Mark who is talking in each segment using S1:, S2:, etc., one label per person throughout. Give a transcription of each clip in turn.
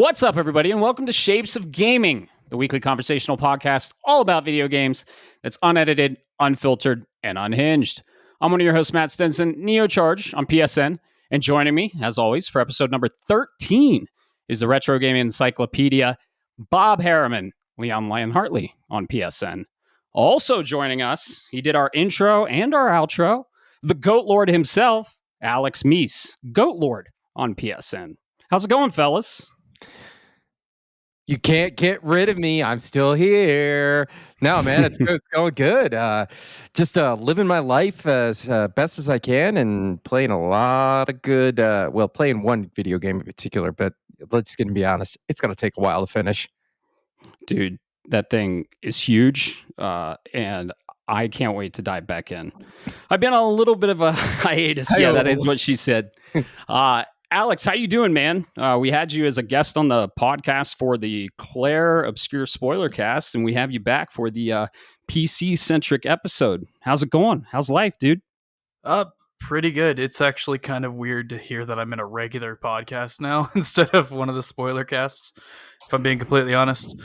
S1: What's up, everybody, and welcome to Shapes of Gaming, the weekly conversational podcast all about video games that's unedited, unfiltered, and unhinged. I'm one of your hosts, Matt Stenson, Neocharge on PSN, and joining me, as always, for episode number 13 is the Retro Gaming Encyclopedia, Bob Harriman, Leon Lyon-Hartley on PSN. Also joining us, he did our intro and our outro, the Goat Lord himself, Alex Meese, Goat Lord on PSN. How's it going, fellas?
S2: You can't get rid of me. I'm still here. No, man, it's good. It's going good. Just living my life as best as I can and playing a lot of good, playing one video game in particular, but let's gonna be honest, it's going to take a while to finish.
S1: Dude, that thing is huge, and I can't wait to dive back in. I've been on a little bit of a hiatus. Yeah, that is what she said. Alex, how you doing, man? We had you as a guest on the podcast for the Claire Obscure Spoiler Cast, and we have you back for the PC-centric episode. How's it going? How's life, dude?
S3: Pretty good. It's actually kind of weird to hear that I'm in a regular podcast now instead of one of the spoiler casts, if I'm being completely honest.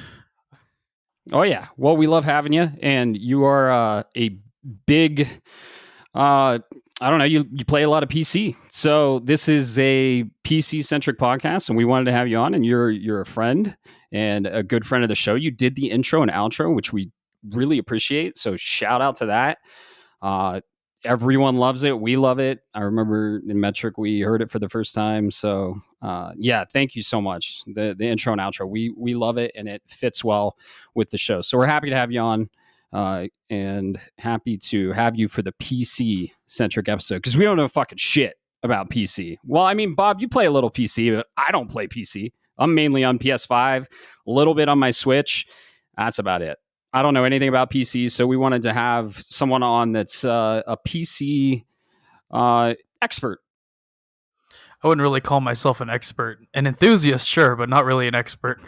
S1: Oh, yeah. Well, we love having you, and you are a big... I don't know, you play a lot of PC. So this is a PC-centric podcast, and we wanted to have you on, and you're a friend and a good friend of the show. You did the intro and outro, which we really appreciate. So shout out to that. Everyone loves it. We love it. I remember in Metric, we heard it for the first time. So yeah, thank you so much. The intro and outro, we love it, and it fits well with the show. So we're happy to have you on. And happy to have you for the PC-centric episode, because we don't know fucking shit about PC. Well, I mean, Bob, you play a little PC, but I don't play PC. I'm mainly on PS5, a little bit on my Switch. That's about it. I don't know anything about PC, so we wanted to have someone on that's a PC expert.
S3: I wouldn't really call myself an expert. An enthusiast, sure, but not really an expert.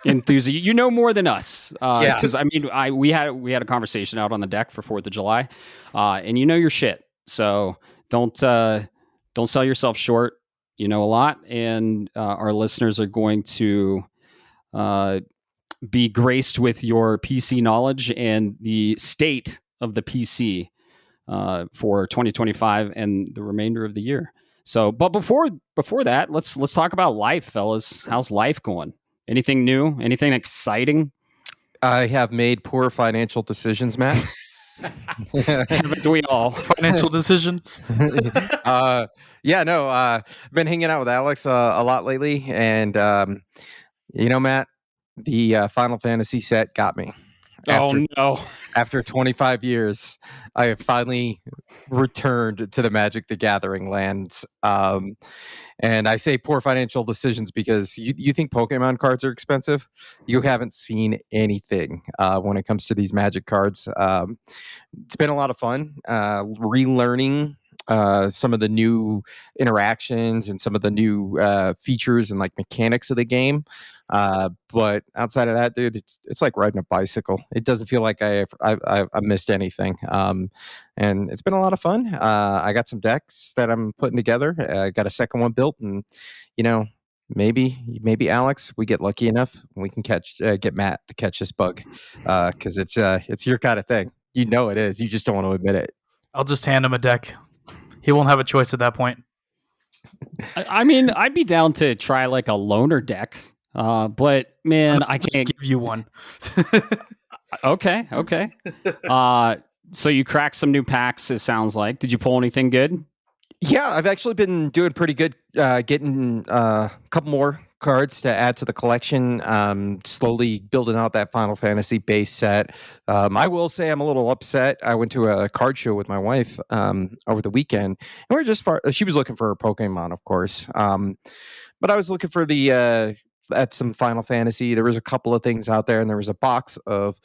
S1: Enthusiast, you know more than us, because I mean, we had a conversation out on the deck for 4th of July, and you know your shit. So don't sell yourself short. You know a lot, and our listeners are going to be graced with your PC knowledge and the state of the PC for 2025 and the remainder of the year. So, but before that, let's talk about life, fellas. How's life going? Anything new? Anything exciting?
S2: I have made poor financial decisions, Matt.
S1: Haven't we all?
S3: Financial decisions?
S2: I've been hanging out with Alex a lot lately, and Matt, the Final Fantasy set got me. After 25 years, I have finally returned to the Magic the Gathering lands. And I say poor financial decisions because you think Pokemon cards are expensive? You haven't seen anything when it comes to these Magic cards. It's been a lot of fun relearning some of the new interactions and some of the new features and like mechanics of the game. But outside of that, dude, it's like riding a bicycle. It doesn't feel like I missed anything. And it's been a lot of fun. I got some decks that I'm putting together. I got a second one built, and maybe Alex, we get lucky enough, we can get Matt to catch this bug, because it's your kind of thing. You know it is. You just don't want to admit it.
S3: I'll just hand him a deck. He won't have a choice at that point.
S1: I mean, I'd be down to try like a loner deck, but man, I can't
S3: give you one.
S1: Okay. So you cracked some new packs, it sounds like. Did you pull anything good?
S2: Yeah, I've actually been doing pretty good, getting a couple more cards to add to the collection, slowly building out that Final Fantasy base set. I will say I'm a little upset. I went to a card show with my wife over the weekend, and she was looking for her Pokemon, of course. But I was looking for at some Final Fantasy. There was a couple of things out there, and there was a box of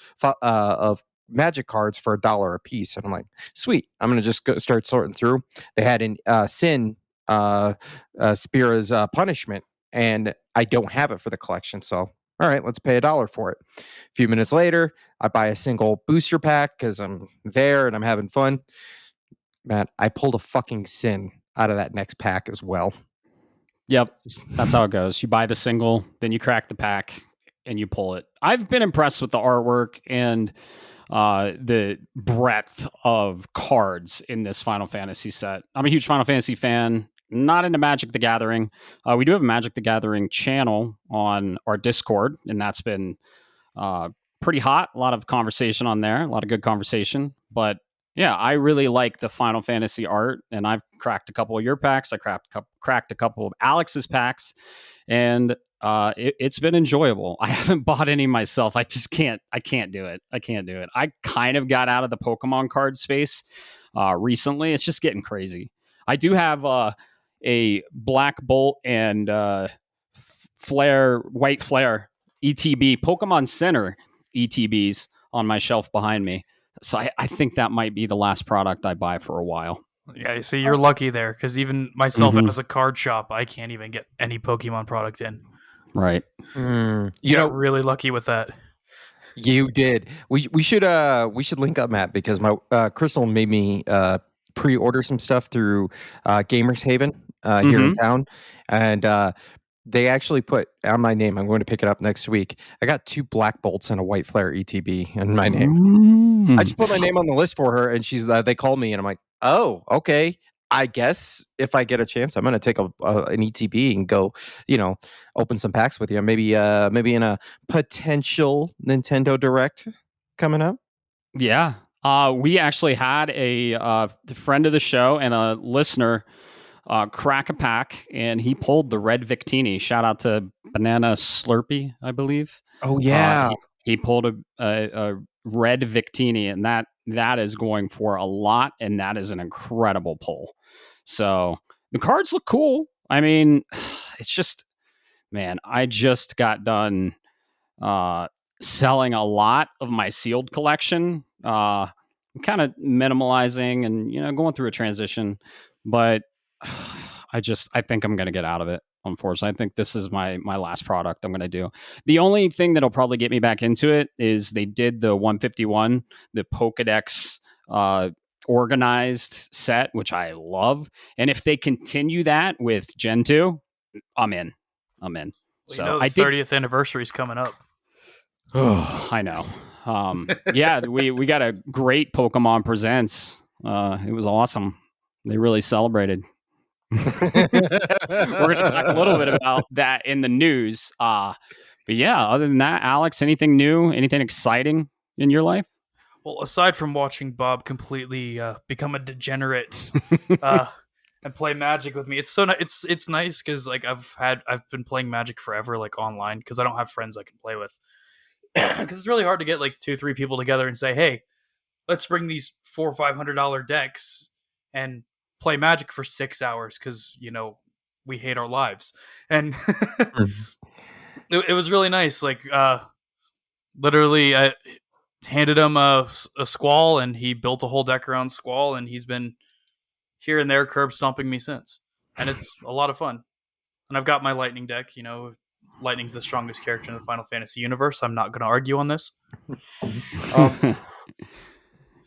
S2: Magic cards for $1 a piece, and I'm like, sweet, I'm gonna just start sorting through. They had in Sin Spira's Punishment, and I don't have it for the collection, so all right, let's pay $1 for it. A few minutes later, I buy a single booster pack because I'm there and I'm having fun. Man, I pulled a fucking Sin out of that next pack as well.
S1: Yep, that's how it goes. You buy the single, then you crack the pack, and you pull it. I've been impressed with the artwork and the breadth of cards in this Final Fantasy set. I'm a huge Final Fantasy fan. Not into Magic the Gathering. We do have a Magic the Gathering channel on our Discord, and that's been pretty hot. A lot of conversation on there, a lot of good conversation. But yeah, I really like the Final Fantasy art, and I've cracked a couple of your packs. I cracked a couple of Alex's packs, and it's been enjoyable. I haven't bought any myself. I just can't. I can't do it. I kind of got out of the Pokemon card space recently. It's just getting crazy. I do have a Black Bolt and White Flare ETB Pokemon Center ETBs on my shelf behind me. So I think that might be the last product I buy for a while.
S3: Yeah, you see, you're lucky there, because even myself as a card shop, I can't even get any Pokemon product in.
S1: Right.
S3: You got really lucky with that.
S2: You did. We should link up, Matt, because my Crystal made me pre-order some stuff through Gamers Haven here in town, and they actually put on my name. I'm going to pick it up next week. I got 2 Black Bolts and a White Flare ETB in my name. I just put my name on the list for her, and they called me, and I'm like, oh, okay. I guess if I get a chance, I'm going to take an ETB and go, open some packs with you. Maybe in a potential Nintendo Direct coming up.
S1: Yeah. We actually had a friend of the show and a listener crack a pack, and he pulled the Red Victini. Shout out to Banana Slurpee, I believe.
S2: Oh, yeah.
S1: He pulled a Red Victini, and that is going for a lot, and that is an incredible pull. So the cards look cool. I mean, it's just, man, I just got done selling a lot of my sealed collection. I'm kind of minimalizing and going through a transition, but I think I'm going to get out of it. Unfortunately, I think this is my last product I'm going to do. The only thing that'll probably get me back into it is they did the 151, the Pokedex organized set, which I love. And if they continue that with Gen 2, I'm in.
S3: Well, so the 30th anniversary is coming up.
S1: Oh, I know. Yeah, we got a great Pokemon Presents. It was awesome. They really celebrated. We're going to talk a little bit about that in the news. But yeah, other than that, Alex, anything new, anything exciting in your life?
S3: Well, aside from watching Bob completely become a degenerate and play Magic with me, it's nice because like I've been playing Magic forever, like online, because I don't have friends I can play with. Because it's really hard to get like 2-3 people together and say, hey, let's bring these $400 or $500 decks and play Magic for 6 hours because we hate our lives. And it was really nice. Like literally I handed him a Squall, and he built a whole deck around Squall, and he's been here and there curb stomping me since, and it's a lot of fun. And I've got my Lightning deck. Lightning's the strongest character in the Final Fantasy universe. I'm not going to argue on this.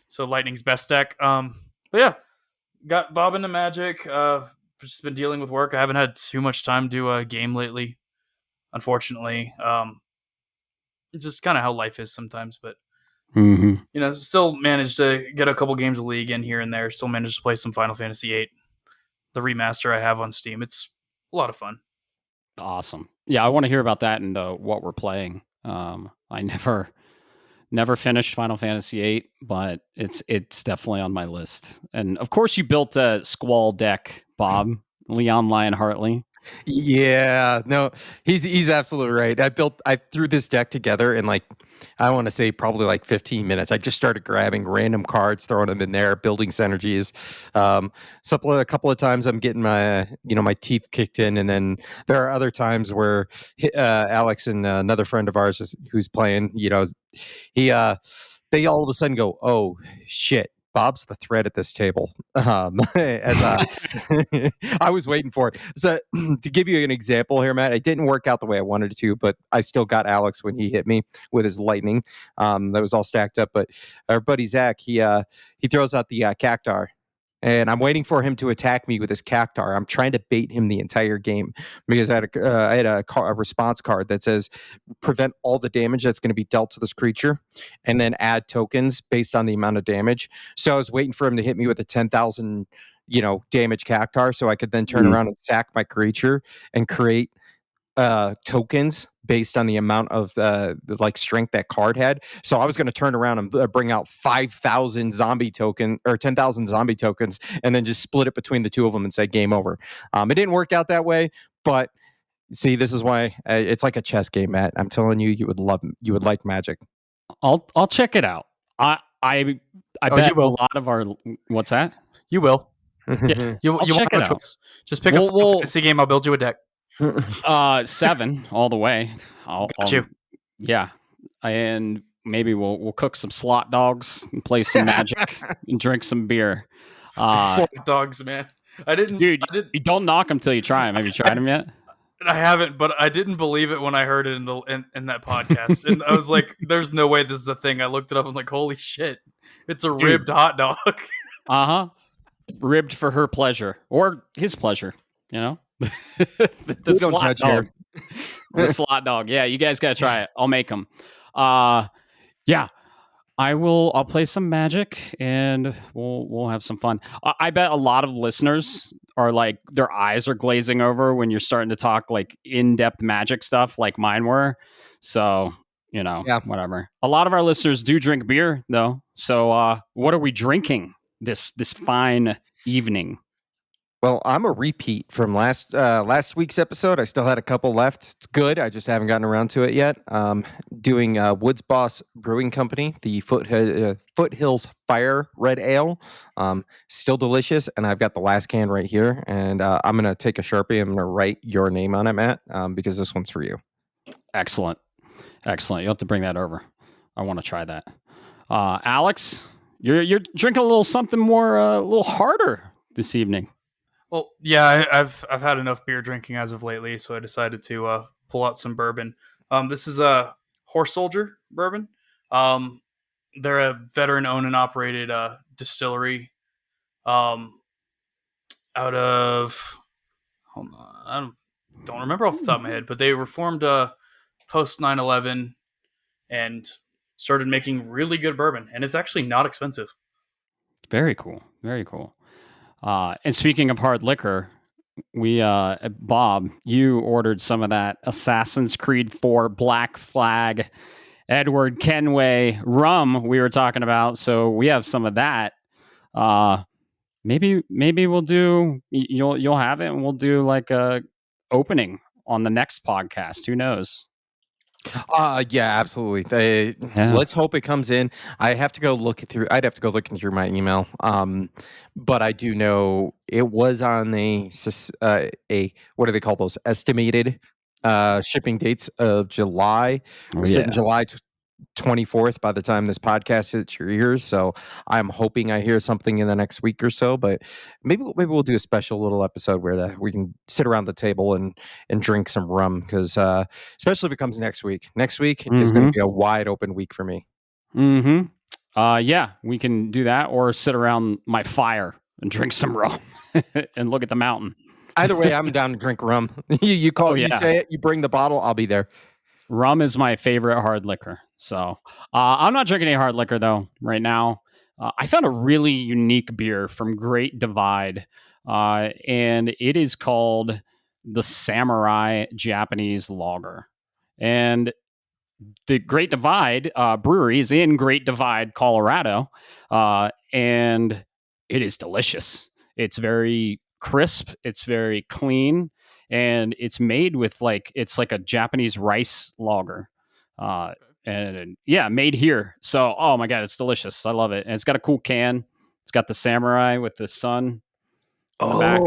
S3: So Lightning's best deck. But yeah, got Bob into Magic. Just been dealing with work. I haven't had too much time to game lately, unfortunately. It's just kind of how life is sometimes. But still managed to get a couple games of League in here and there. Still managed to play some Final Fantasy VIII, the remaster I have on Steam. It's a lot of fun.
S1: Awesome. Yeah, I want to hear about that and what we're playing. I never finished Final Fantasy VIII, but it's definitely on my list. And of course, you built a Squall deck, Bob. Leon Lionheartly.
S2: Yeah, no, he's absolutely right. I threw this deck together in I want to say probably 15 minutes. I just started grabbing random cards, throwing them in there, building synergies. A couple of times I'm getting my my teeth kicked in, and then there are other times where Alex and another friend of ours who's playing, they all of a sudden go, oh shit, Bob's the thread at this table. I was waiting for it. So to give you an example here, Matt, it didn't work out the way I wanted it to, but I still got Alex when he hit me with his lightning. That was all stacked up. But our buddy Zach, he throws out the Cactar, and I'm waiting for him to attack me with his cactar. I'm trying to bait him the entire game because I had a response card that says prevent all the damage that's going to be dealt to this creature, and then add tokens based on the amount of damage. So I was waiting for him to hit me with a 10,000, damage cactar, so I could then turn around and sack my creature and create tokens based on the amount of strength that card had. So I was going to turn around and bring out 5,000 zombie token or 10,000 zombie tokens, and then just split it between the two of them and say game over. It didn't work out that way, but see, this is why it's like a chess game, Matt. I'm telling you, you would like Magic.
S1: I'll check it out. I bet a lot of our what's that?
S3: You will.
S1: Yeah,
S3: you check it out. Just pick a fantasy game. I'll build you a deck.
S1: 7 all the way.
S3: Got you.
S1: Yeah, and maybe we'll cook some slot dogs and play some Magic and drink some beer.
S3: Slot dogs, man.
S1: Dude, you don't knock them till you try them. Have you tried them yet?
S3: I haven't, but I didn't believe it when I heard it in that podcast, and I was like, "There's no way this is a thing." I looked it up and was like, "Holy shit, it's a ribbed hot dog."
S1: Ribbed for her pleasure or his pleasure, the
S2: slot dog.
S1: The slot dog. Yeah, you guys gotta try it. I'll make them. Yeah, I'll play some Magic and we'll have some fun. I bet a lot of listeners are like their eyes are glazing over when you're starting to talk like in-depth Magic stuff like mine were. So, whatever. A lot of our listeners do drink beer though. So, what are we drinking this fine evening?
S2: Well, I'm a repeat from last week's episode. I still had a couple left. It's good. I just haven't gotten around to it yet. Doing Woods Boss Brewing Company, the Foothills Fire Red Ale. Still delicious, and I've got the last can right here. And I'm going to take a Sharpie. I'm going to write your name on it, Matt, because this one's for you.
S1: Excellent. You'll have to bring that over. I want to try that. Alex, you're drinking a little something more, a little harder this evening.
S3: Well, yeah, I've had enough beer drinking as of lately, so I decided to pull out some bourbon. This is a Horse Soldier bourbon. They're a veteran-owned and operated distillery out of... Hold on, I don't remember off the top of my head, but they were formed post 9/11 and started making really good bourbon, and it's actually not expensive.
S1: Very cool. Very cool. And speaking of hard liquor, Bob, you ordered some of that Assassin's Creed 4 Black Flag Edward Kenway rum we were talking about. So we have some of that. Maybe we'll do, you'll have it and we'll do like a opening on the next podcast. Who knows?
S2: Yeah, absolutely. Let's hope it comes in. I'd have to go looking through my email. But I do know it was on a what do they call those? Estimated shipping dates of July. We're sitting July 24th by the time this podcast hits your ears. So I'm hoping I hear something in the next week or so, but maybe we'll do a special little episode where we can sit around the table and drink some rum. Cause, especially if it comes next week is going to be a wide open week for me.
S1: Yeah, we can do that or sit around my fire and drink some rum and look at the mountain.
S2: Either way, I'm down to drink rum. You say it, you bring the bottle, I'll be there.
S1: Rum is my favorite hard liquor. So I'm not drinking any hard liquor, though, right now. I found a really unique beer from Great Divide, and it is called the Samurai Japanese Lager. And the Great Divide brewery is in Great Divide, Colorado, and it is delicious. It's very crisp. It's very clean. And it's made with it's like a Japanese rice lager. And made here. So, oh my God, it's delicious. I love it. And it's got a cool can. It's got the samurai with the sun on the back.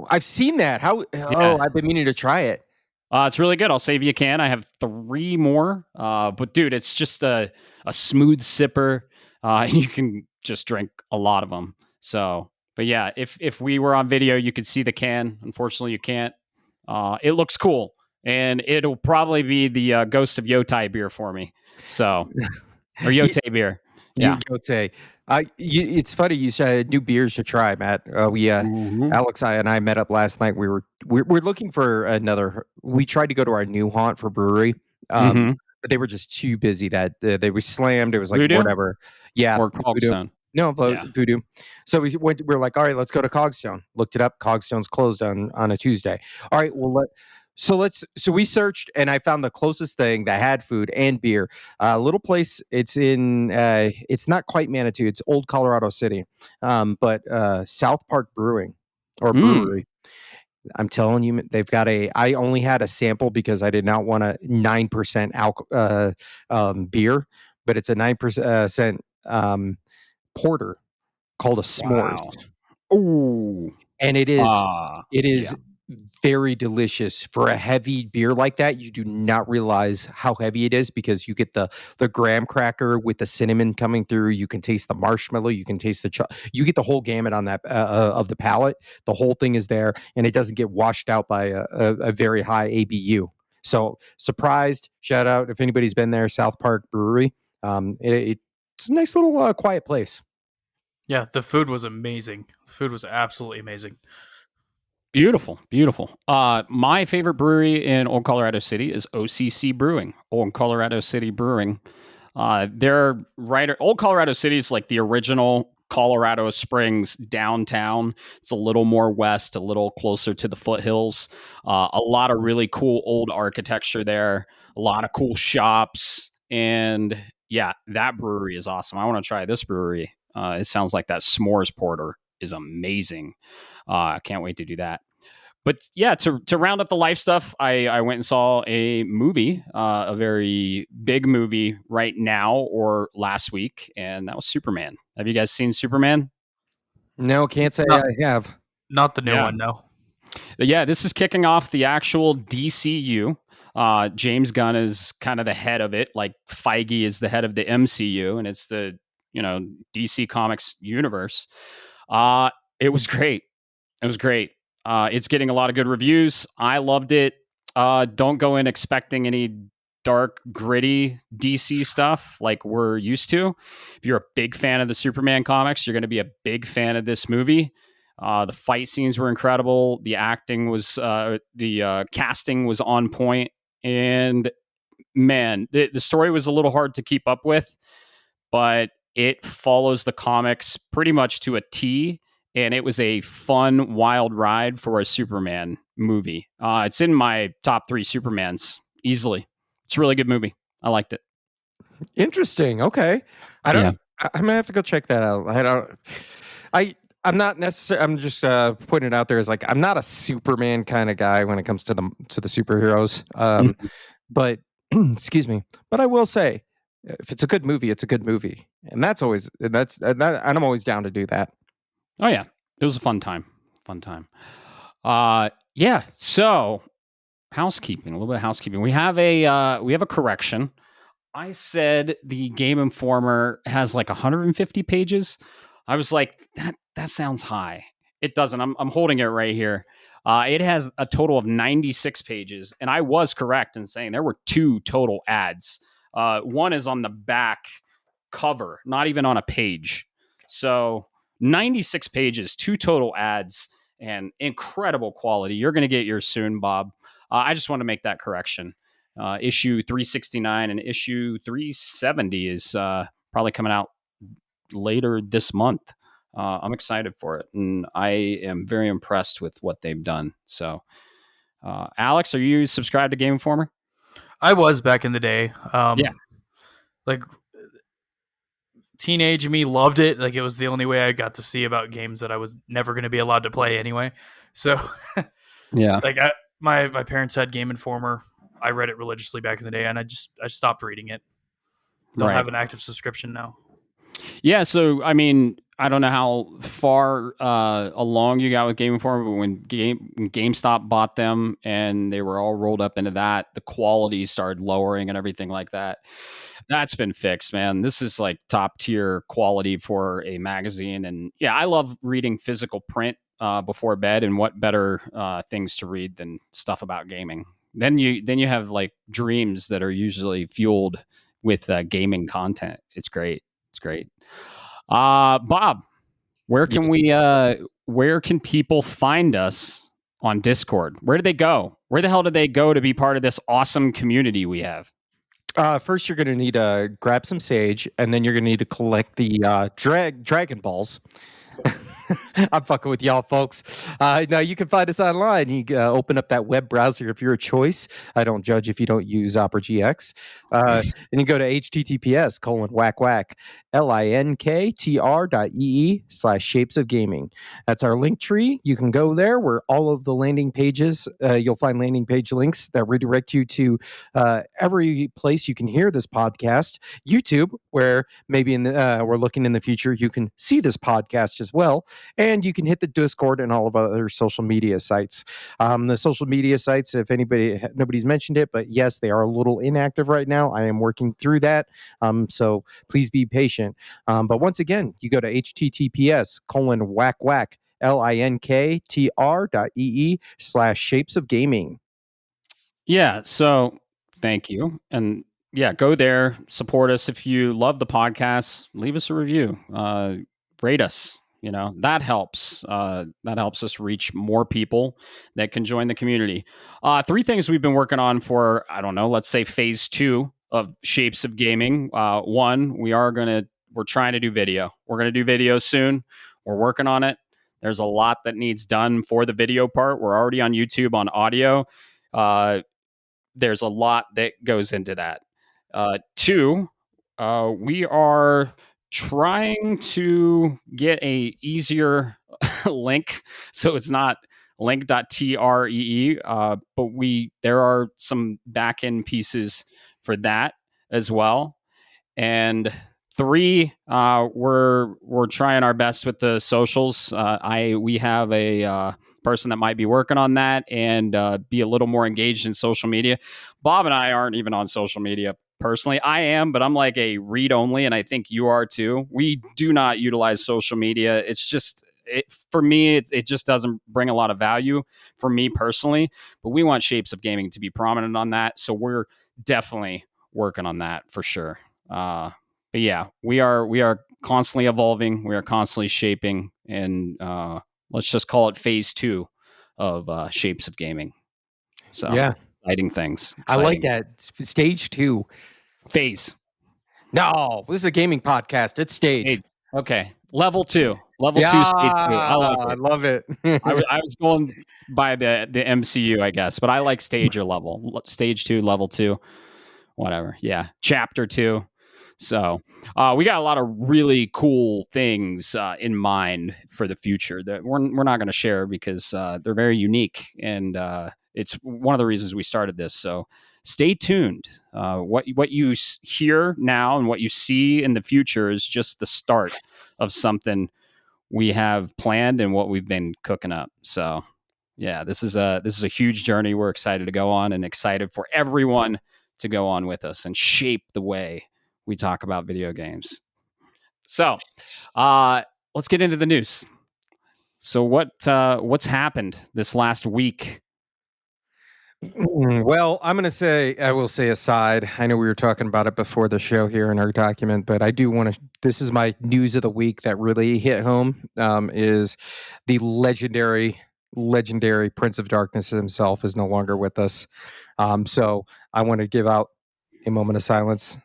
S2: I've seen that. I've been meaning to try it.
S1: It's really good. I'll save you a can. I have 3 more. But dude, it's just a smooth sipper. You can just drink a lot of them. So, but yeah, if we were on video, you could see the can. Unfortunately, you can't. It looks cool, and it'll probably be the Ghost of Yotai beer for me. So, or Yotai beer. Yeah.
S2: It's funny you said new beers to try, Matt. Alex and I met up last night. We're looking for another. We tried to go to our new haunt for brewery, but they were just too busy. That they were slammed. It was like
S1: Voodoo?
S2: whatever. Yeah,
S1: Or
S2: Voodoo.
S1: Cogstone?
S2: No,
S1: Yeah.
S2: Voodoo. So we were like, all right, let's go to Cogstone. Looked it up. Cogstone's closed on a Tuesday. All right, well so we searched and I found the closest thing that had food and beer. A little place. It's in. It's not quite Manitou. It's Old Colorado City, but South Park Brewing or Brewery. I'm telling you, they've got I only had a sample because I did not want a 9% beer, but it's a 9% porter called a s'mores.
S1: Wow. Ooh.
S2: And it is
S1: Yeah.
S2: very delicious for a heavy beer like that. You do not realize how heavy it is because you get the graham cracker with the cinnamon coming through. You can taste the marshmallow. You can taste you get the whole gamut on that of the palate. The whole thing is there, and it doesn't get washed out by a very high ABU. So surprised! Shout out if anybody's been there, South Park Brewery. It's a nice little quiet place.
S3: Yeah, the food was amazing. The food was absolutely amazing.
S1: Beautiful, beautiful. My favorite brewery in Old Colorado City is OCC Brewing, Old Colorado City Brewing. They're right. Old Colorado City is like the original Colorado Springs downtown. It's a little more west, a little closer to the foothills. A lot of really cool old architecture there. A lot of cool shops, and yeah, that brewery is awesome. I want to try this brewery. It sounds like that s'mores porter is amazing. I can't wait to do that. But yeah, to round up the life stuff, I went and saw a movie, a very big movie right now or last week, and that was Superman. Have you guys seen Superman?
S2: No, can't say I have.
S3: Not the new one, no.
S1: Yeah, this is kicking off the actual DCU. James Gunn is kind of the head of it, like Feige is the head of the MCU, and it's the DC Comics universe. It was great. It was great. It's getting a lot of good reviews. I loved it. Don't go in expecting any dark, gritty DC stuff like we're used to. If you're a big fan of the Superman comics, you're going to be a big fan of this movie. The fight scenes were incredible. The acting was, the casting was on point. And man, the story was a little hard to keep up with, but it follows the comics pretty much to a T. And it was a fun, wild ride for a Superman movie. It's in my top 3 Supermans easily. It's a really good movie. I liked it.
S2: Interesting. Okay. I'm gonna have to go check that out. I'm not necessarily. I'm just putting it out there as like I'm not a Superman kind of guy when it comes to the superheroes. But excuse me. But I will say, if it's a good movie, it's a good movie, and I'm always down to do that.
S1: Oh yeah, it was a fun time. Yeah. So housekeeping, a little bit of housekeeping. We have a correction. I said the Game Informer has like 150 pages. I was like, that sounds high. It doesn't. I'm holding it right here. It has a total of 96 pages, and I was correct in saying there were 2 total ads. One is on the back cover, not even on a page. So 96 pages, 2 total ads, and incredible quality. You're going to get yours soon, Bob. I just want to make that correction. Issue 369 and issue 370 is probably coming out later this month. I'm excited for it, and I am very impressed with what they've done. So, Alex, are you subscribed to Game Informer?
S3: I was back in the day.
S1: Yeah.
S3: Like, teenage me loved it. Like, it was the only way I got to see about games that I was never going to be allowed to play anyway. So,
S1: yeah.
S3: Like, my parents had Game Informer. I read it religiously back in the day, and I stopped reading it. Don't have an active subscription now.
S1: Yeah, so I mean, I don't know how far along you got with Game Informer, but when GameStop bought them and they were all rolled up into that, the quality started lowering and everything like that. That's been fixed, man. This is like top tier quality for a magazine, and yeah, I love reading physical print before bed. And what better things to read than stuff about gaming? Then you have like dreams that are usually fueled with gaming content. It's great. It's great. Bob, where can people find us on Discord? Where do they go? Where the hell did they go to be part of this awesome community we have?
S2: First, you're going to need to grab some sage, and then you're going to need to collect the Dragon Balls. I'm fucking with y'all, folks. Now, you can find us online. You open up that web browser of your choice. I don't judge if you don't use Opera GX. And you go to https://linktr.ee/shapes of gaming. That's our link tree. You can go there where all of the landing pages, you'll find landing page links that redirect you to every place you can hear this podcast. YouTube, where maybe we're looking in the future, you can see this podcast as well. And you can hit the Discord and all of our other social media sites. The social media sites, if nobody's mentioned it, but yes, they are a little inactive right now. I am working through that. So please be patient. But once again, you go to https://linktr.ee/shapes of gaming.
S1: Yeah. So thank you. And yeah, go there, support us. If you love the podcast, leave us a review, rate us. That helps. That helps us reach more people that can join the community. 3 things we've been working on for, I don't know, let's say phase 2 of Shapes of Gaming. 1, we're trying to do video. We're going to do video soon. We're working on it. There's a lot that needs done for the video part. We're already on YouTube on audio. There's a lot that goes into that. 2, we are trying to get a easier link, so it's not link.tree, but there are some back-end pieces for that as well. And 3, we're trying our best with the socials. We have a person that might be working on that and be a little more engaged in social media. Bob and I aren't even on social media personally. I am, but I'm like a read only, and I think you are too. We do not utilize social media. It's just for me, it just doesn't bring a lot of value for me personally. But we want Shapes of Gaming to be prominent on that, so we're definitely working on that for sure. But yeah, we are constantly evolving. We are constantly shaping, and let's just call it phase 2 of Shapes of Gaming. So
S2: yeah,
S1: exciting things.
S2: I like that. Stage 2.
S1: Phase.
S2: No, this is a gaming podcast. It's stage.
S1: Okay. Level 2. Level 2, stage 2. I like it.
S2: I love it.
S1: I was going by the MCU, I guess, but I like stage or level. Stage 2, level 2, whatever. Yeah. Chapter 2. So we got a lot of really cool things in mind for the future that we're not going to share because they're very unique, and it's one of the reasons we started this. So stay tuned. What you hear now and what you see in the future is just the start of something we have planned and what we've been cooking up. So yeah, this is a huge journey we're excited to go on, and excited for everyone to go on with us and shape the way we talk about video games. So let's get into the news. So what's happened this last week?
S2: Well, I will say aside, I know we were talking about it before the show here in our document, but I do want to, this is my news of the week that really hit home, is the legendary Prince of Darkness himself is no longer with us. So I want to give out a moment of silence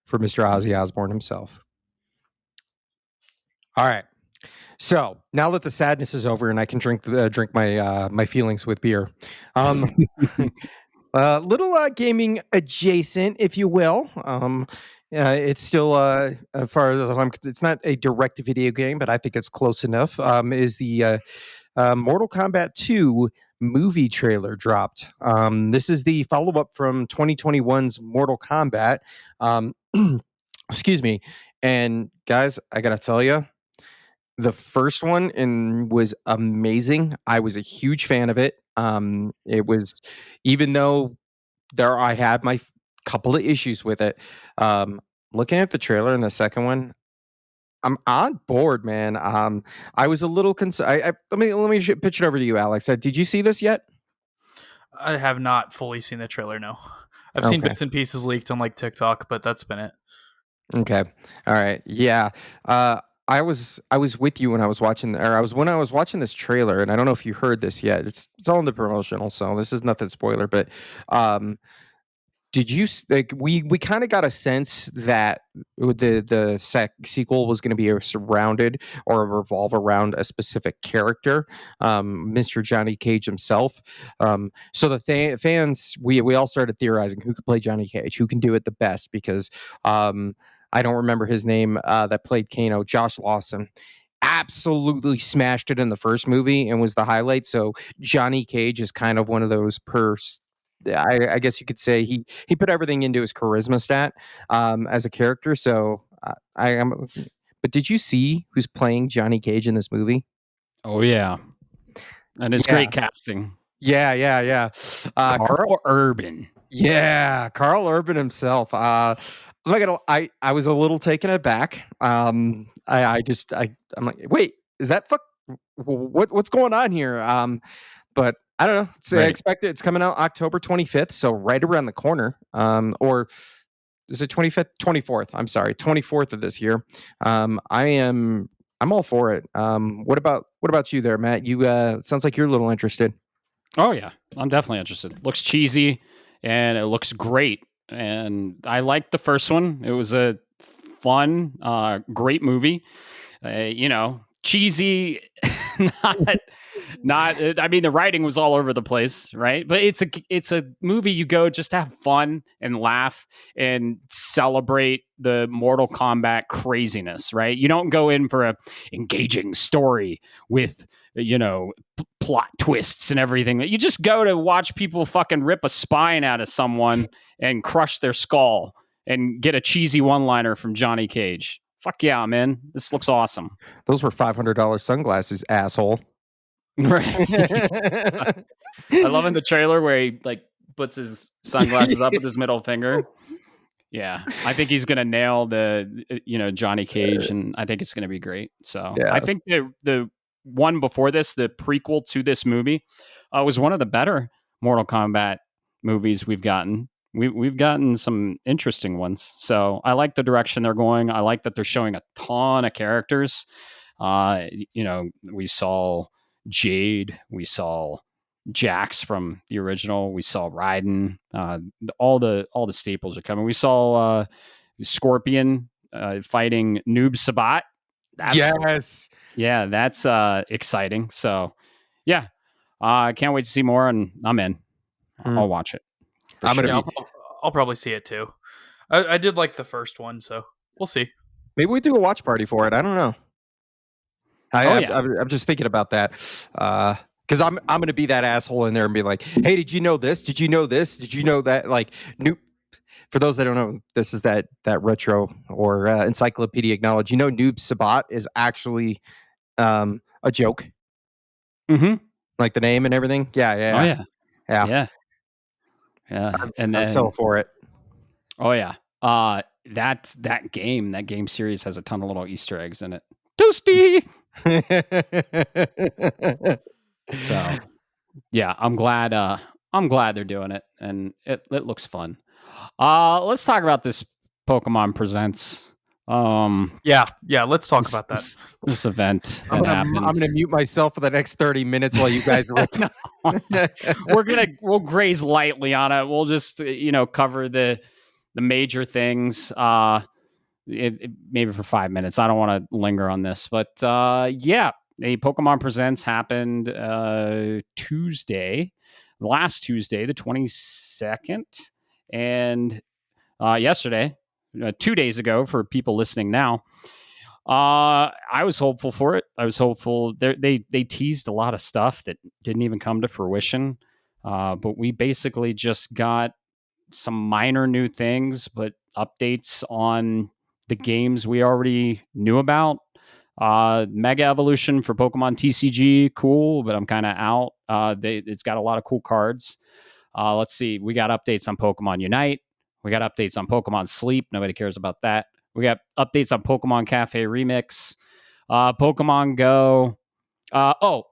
S2: for Mr. Ozzy Osbourne himself. All right. So now that the sadness is over and I can drink my feelings with beer, little gaming adjacent, if you will. It's still as far as it's not a direct video game, but I think it's close enough. Is the Mortal Kombat 2 movie trailer dropped? This is the follow-up from 2021's Mortal Kombat. Excuse me. And guys, I gotta tell you, the first one was amazing. I was a huge fan of it. It was, even though I had my couple of issues with it. Looking at the trailer in the second one, I'm on board, man. I was a little concerned. Let me pitch it over to you, Alex. Did you see this yet?
S3: I have not fully seen the trailer. No, I've seen bits and pieces leaked on like TikTok, but that's been it.
S2: Okay. All right. Yeah. I was with you when I was watching, when I was watching this trailer, and I don't know if you heard this yet. It's all in the promotional, so this is nothing spoiler. But um, did you like we kind of got a sense that the sequel was going to be surrounded or revolve around a specific character, Mr. Johnny Cage himself. So the fans, we all started theorizing who could play Johnny Cage, who can do it the best, because I don't remember his name, that played Kano, Josh Lawson. Absolutely smashed it in the first movie and was the highlight. So Johnny Cage is kind of one of those I guess you could say he put everything into his charisma stat, as a character. So I am. But did you see who's playing Johnny Cage in this movie?
S1: Oh yeah, and it's
S2: Yeah.
S1: great casting.
S2: Yeah.
S1: Carl Urban.
S2: Yeah, Carl Urban himself. I'm not gonna. I was a little taken aback. I'm like, wait, is that what's going on here? But I don't know. I expect it's coming out October 25th, so right around the corner. Or is it 25th? 24th. I'm sorry, 24th of this year. I'm all for it. What about you there, Matt? You sounds like you're a little interested.
S1: Oh yeah, I'm definitely interested. Looks cheesy and it looks great. And I liked the first one. It was a fun, great movie. Cheesy, not. I mean, the writing was all over the place, right? But it's a movie you go just to have fun and laugh and celebrate the Mortal Kombat craziness, right? You don't go in for a engaging story with plot twists and everything. You just go to watch people fucking rip a spine out of someone and crush their skull and get a cheesy one-liner from Johnny Cage. Fuck yeah, man. This looks awesome.
S2: Those were $500 sunglasses, asshole.
S1: Right. I love in the trailer where he puts his sunglasses up with his middle finger. Yeah. I think he's going to nail the Johnny Cage, and I think it's going to be great. So yeah. I think the one before this, the prequel to this movie, was one of the better Mortal Kombat movies we've gotten. We've gotten some interesting ones. So I like the direction they're going. I like that they're showing a ton of characters. We saw Jade, we saw Jax from the original, we saw Raiden. All the staples are coming. We saw Scorpion fighting Noob Sabat.
S2: Yes.
S1: Yeah, that's exciting. So yeah, I can't wait to see more, and I'm in. I'll watch it.
S3: I'll probably see it too. I did like the first one, so we'll see.
S2: Maybe we do a watch party for it. I don't know. I'm just thinking about that, because I'm going to be that asshole in there and be like, hey, did you know this? Did you know this? Did you know that? Like, for those that don't know, this is that retro or encyclopedic knowledge. Noob Sabat is actually a joke.
S1: Mm-hmm.
S2: Like the name and everything. Yeah.
S1: Oh yeah.
S2: I'm so for it.
S1: Oh yeah. That game series has a ton of little Easter eggs in it. Toasty. So yeah, I'm glad they're doing it, and it looks fun. Let's talk about this Pokemon Presents.
S3: Let's talk about that.
S1: This event
S2: that happened. I'm gonna mute myself for the next 30 minutes while you guys
S1: we'll graze lightly on it. We'll just cover the major things. Maybe for 5 minutes. I don't want to linger on this, but a Pokemon Presents happened last Tuesday, the 22nd, and yesterday, 2 days ago for people listening now. I was hopeful for it. I was hopeful. They teased a lot of stuff that didn't even come to fruition, but we basically just got some minor new things, but updates on the games we already knew about. Mega Evolution for Pokemon TCG, cool, but I'm kind of out. It's got a lot of cool cards. Let's see. We got updates on Pokemon Unite. We got updates on Pokemon Sleep. Nobody cares about that. We got updates on Pokemon Cafe Remix. Pokemon Go.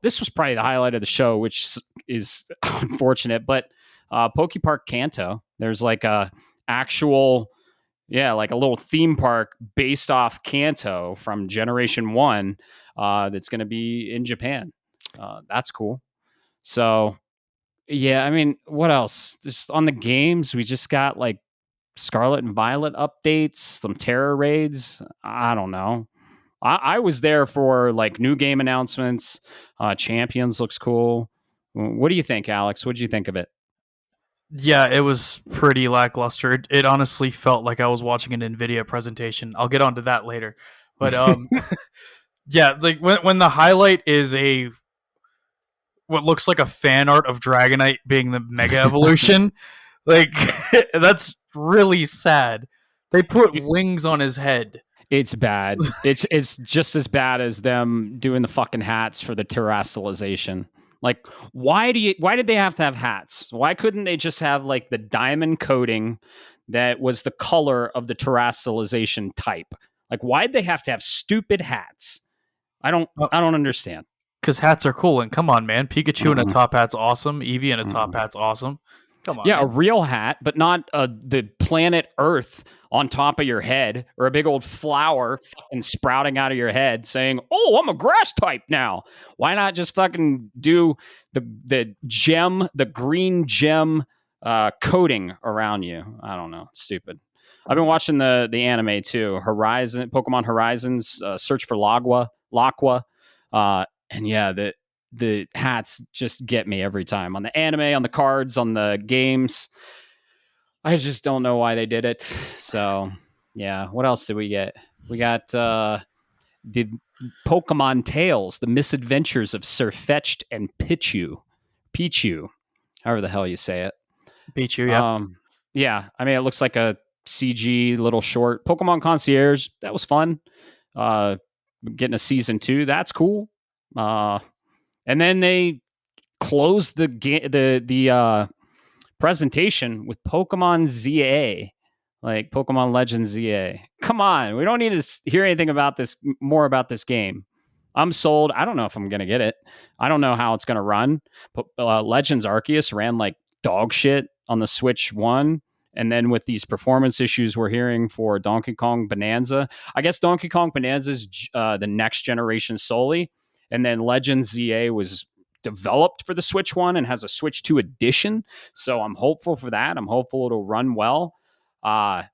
S1: This was probably the highlight of the show, which is unfortunate, but Pokepark Kanto. There's like a actual Yeah, like a little theme park based off Kanto from Generation 1 that's going to be in Japan. That's cool. So, yeah, I mean, what else? Just on the games, we just got like Scarlet and Violet updates, some Terror raids. I don't know. I was there for like new game announcements. Champions looks cool. What do you think, Alex? What did you think of it?
S3: Yeah, it was pretty lackluster. It honestly felt like I was watching an Nvidia presentation. I'll get onto that later. But yeah, like when the highlight is what looks like a fan art of Dragonite being the Mega Evolution, like that's really sad. They put wings on his head.
S1: It's bad. It's just as bad as them doing the fucking hats for the terrestrialization. Like, why did they have to have hats? Why couldn't they just have like the diamond coating that was the color of the terrestrialization type? Like, why'd they have to have stupid hats? I don't understand.
S3: Because hats are cool, and come on, man, Pikachu in a top hat's awesome. Eevee in a top hat's awesome. Come on,
S1: yeah,
S3: man.
S1: A real hat, but not the planet Earth on top of your head, or a big old flower fucking sprouting out of your head saying, "Oh, I'm a grass type now." Why not just fucking do the gem, the green gem coating around you? I don't know. It's stupid. I've been watching the anime too. Pokemon Horizons, Search for Laqua, and yeah, the hats just get me every time on the anime, on the cards, on the games. I just don't know why they did it. So, yeah. What else did we get? We got the Pokemon Tales, the misadventures of Sir Fetched and Pichu, however the hell you say it.
S3: Pichu, yeah.
S1: Yeah. I mean, it looks like a CG little short. Pokemon Concierge, that was fun. Getting a season 2, that's cool. And then they closed the presentation with Pokemon ZA, like Pokemon Legends ZA. Come on, we don't need to hear anything about this more about this game. I'm sold. I don't know if I'm gonna get it. I don't know how it's gonna run. Legends Arceus ran like dog shit on the Switch 1. And then with these performance issues we're hearing for Donkey Kong Bonanza, I guess Donkey Kong Bonanza is the next generation solely. And then Legends ZA was developed for the Switch 1 and has a Switch 2 edition. So I'm hopeful for that. I'm hopeful it'll run well. But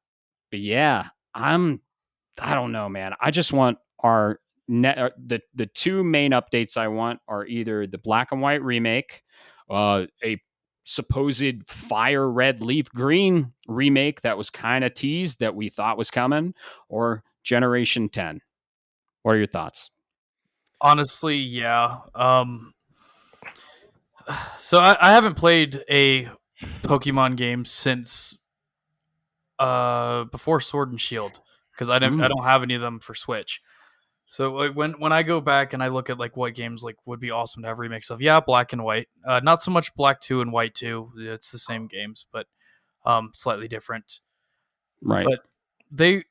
S1: yeah, I don't know, man. I just want the two main updates I want are either the Black and White remake, a supposed Fire Red Leaf Green remake that was kind of teased that we thought was coming, or Generation 10. What are your thoughts?
S3: Honestly, yeah. So I haven't played a Pokemon game since before Sword and Shield, because I don't have any of them for Switch. So like, when I go back and I look at like what games like would be awesome to have remakes of, yeah, Black and White. Not so much Black 2 and White 2. It's the same games, but slightly different.
S1: Right.
S3: But they,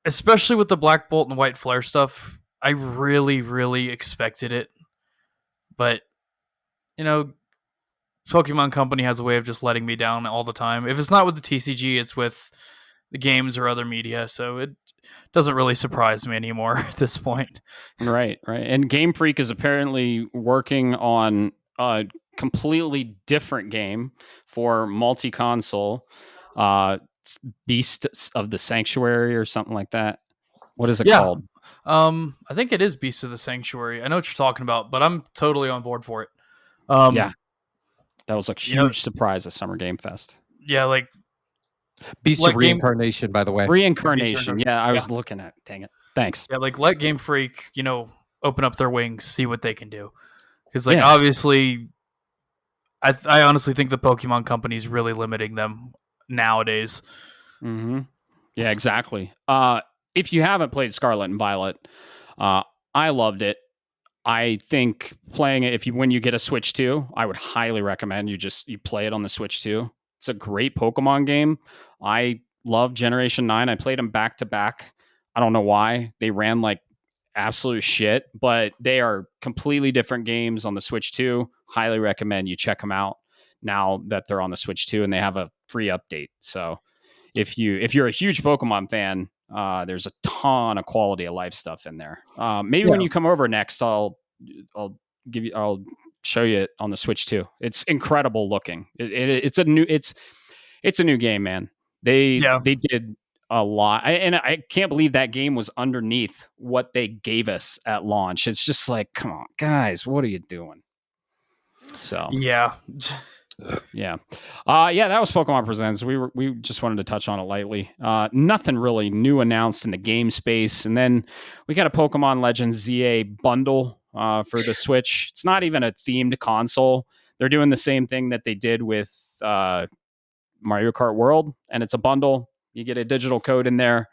S3: especially with the Black Bolt and White Flare stuff, I really, really expected it. But, you know, Pokemon Company has a way of just letting me down all the time. If it's not with the TCG, it's with the games or other media. So it doesn't really surprise me anymore at this point.
S1: Right. And Game Freak is apparently working on a completely different game for multi-console. Beast of the Sanctuary or something like that. What is it called?
S3: I think it is Beast of the Sanctuary. I know what you're talking about, but I'm totally on board for it.
S1: Yeah. That was a huge surprise at Summer Game Fest.
S3: Yeah, like
S2: Beast of Reincarnation, by the way.
S1: Reincarnation. Yeah, I was looking at it. Dang it. Thanks.
S3: Yeah, like let Game Freak, open up their wings, see what they can do. Because obviously, I honestly think the Pokemon Company is really limiting them nowadays.
S1: Mm-hmm. Yeah, exactly. If you haven't played Scarlet and Violet, I loved it. I think playing it when you get a Switch 2, I would highly recommend you play it on the Switch 2. It's a great Pokemon game. I love Generation 9. I played them back to back. I don't know why. They ran like absolute shit, but they are completely different games on the Switch 2. Highly recommend you check them out now that they're on the Switch 2 and they have a free update. So if you're a huge Pokemon fan, there's a ton of quality of life stuff in there. Maybe when you come over next, I'll show you it on the Switch too. It's incredible looking. It's a new game, man. They did a lot, and I can't believe that game was underneath what they gave us at launch. It's just like, come on, guys, what are you doing? So
S3: yeah.
S1: That was Pokemon Presents. We just wanted to touch on it lightly. Nothing really new announced in the game space, and then we got a Pokemon Legends ZA bundle for the Switch. It's not even a themed console. They're doing the same thing that they did with Mario Kart World, and it's a bundle. You get a digital code in there.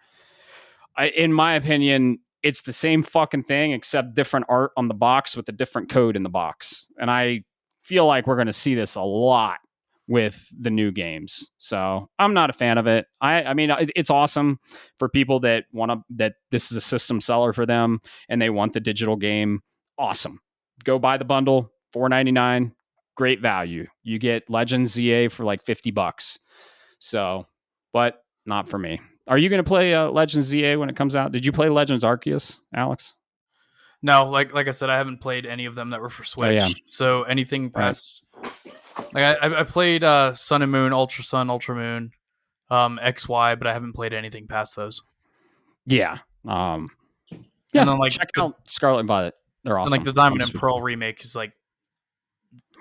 S1: In my opinion, it's the same fucking thing except different art on the box with a different code in the box, and I feel like we're going to see this a lot with the new games. So I'm not a fan of it. I mean, it's awesome for people that that this is a system seller for them and they want the digital game. Awesome. Go buy the bundle, $4.99. Great value. You get Legends ZA for like $50. So, but not for me. Are you going to play Legends ZA when it comes out? Did you play Legends Arceus, Alex?
S3: No, like I said, I haven't played any of them that were for Switch.
S1: Oh, yeah.
S3: So anything past, like I played Sun and Moon, Ultra Sun, Ultra Moon, XY, but I haven't played anything past those.
S1: Yeah.
S3: And then, like,
S1: check out Scarlet and Violet. They're awesome.
S3: And like the Diamond and Pearl remake is like,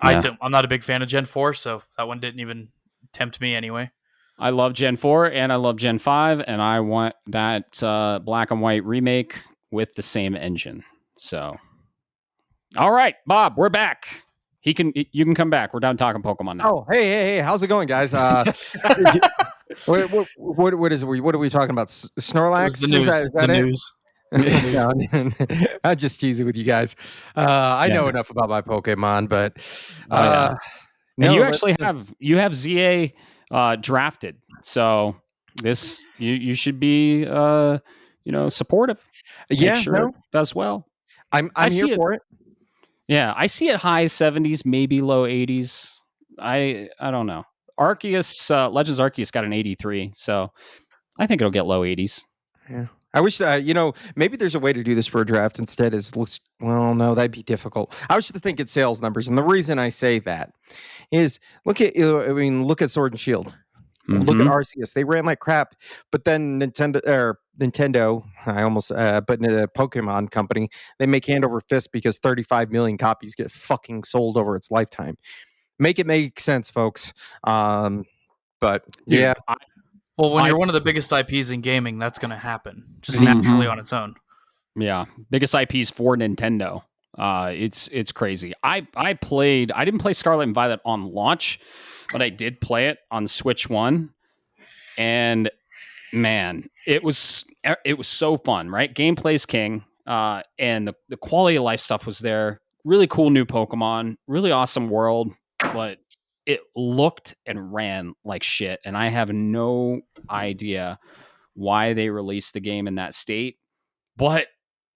S3: I'm not a big fan of Gen 4, so that one didn't even tempt me anyway.
S1: I love Gen 4 and I love Gen 5, and I want that black and white remake with the same engine. So, all right, Bob, we're back. You can come back. We're done talking Pokemon now.
S2: Oh, hey, how's it going, guys? What is it? What are we talking about? Snorlax?
S3: The news.
S2: Is that
S3: the
S2: it?
S3: news.
S2: No, I'm just teasing with you guys. I know enough about my Pokemon, but
S1: you actually have ZA drafted, so this you should be supportive.
S2: Yeah,
S1: it does well.
S2: I'm here for it.
S1: Yeah, I see it high 70s, maybe low 80s. I don't know. Legends Arceus got an 83, so I think it'll get low 80s.
S2: Yeah. I wish maybe there's a way to do this for a draft instead. No, that'd be difficult. I was just thinking sales numbers, and the reason I say that is look at Sword and Shield. Mm-hmm. Look at Arceus. They ran like crap, but then Nintendo, but a Pokemon company, they make hand over fist because 35 million copies get fucking sold over its lifetime. Make it make sense, folks. But dude, yeah.
S3: When you're one of the biggest IPs in gaming, that's going to happen just naturally on its own.
S1: Yeah, biggest IPs for Nintendo. It's crazy. I didn't play Scarlet and Violet on launch, but I did play it on Switch 1, and man, it was so fun, right? Gameplay's king, and the quality of life stuff was there. Really cool new Pokemon, really awesome world, but it looked and ran like shit, and I have no idea why they released the game in that state, but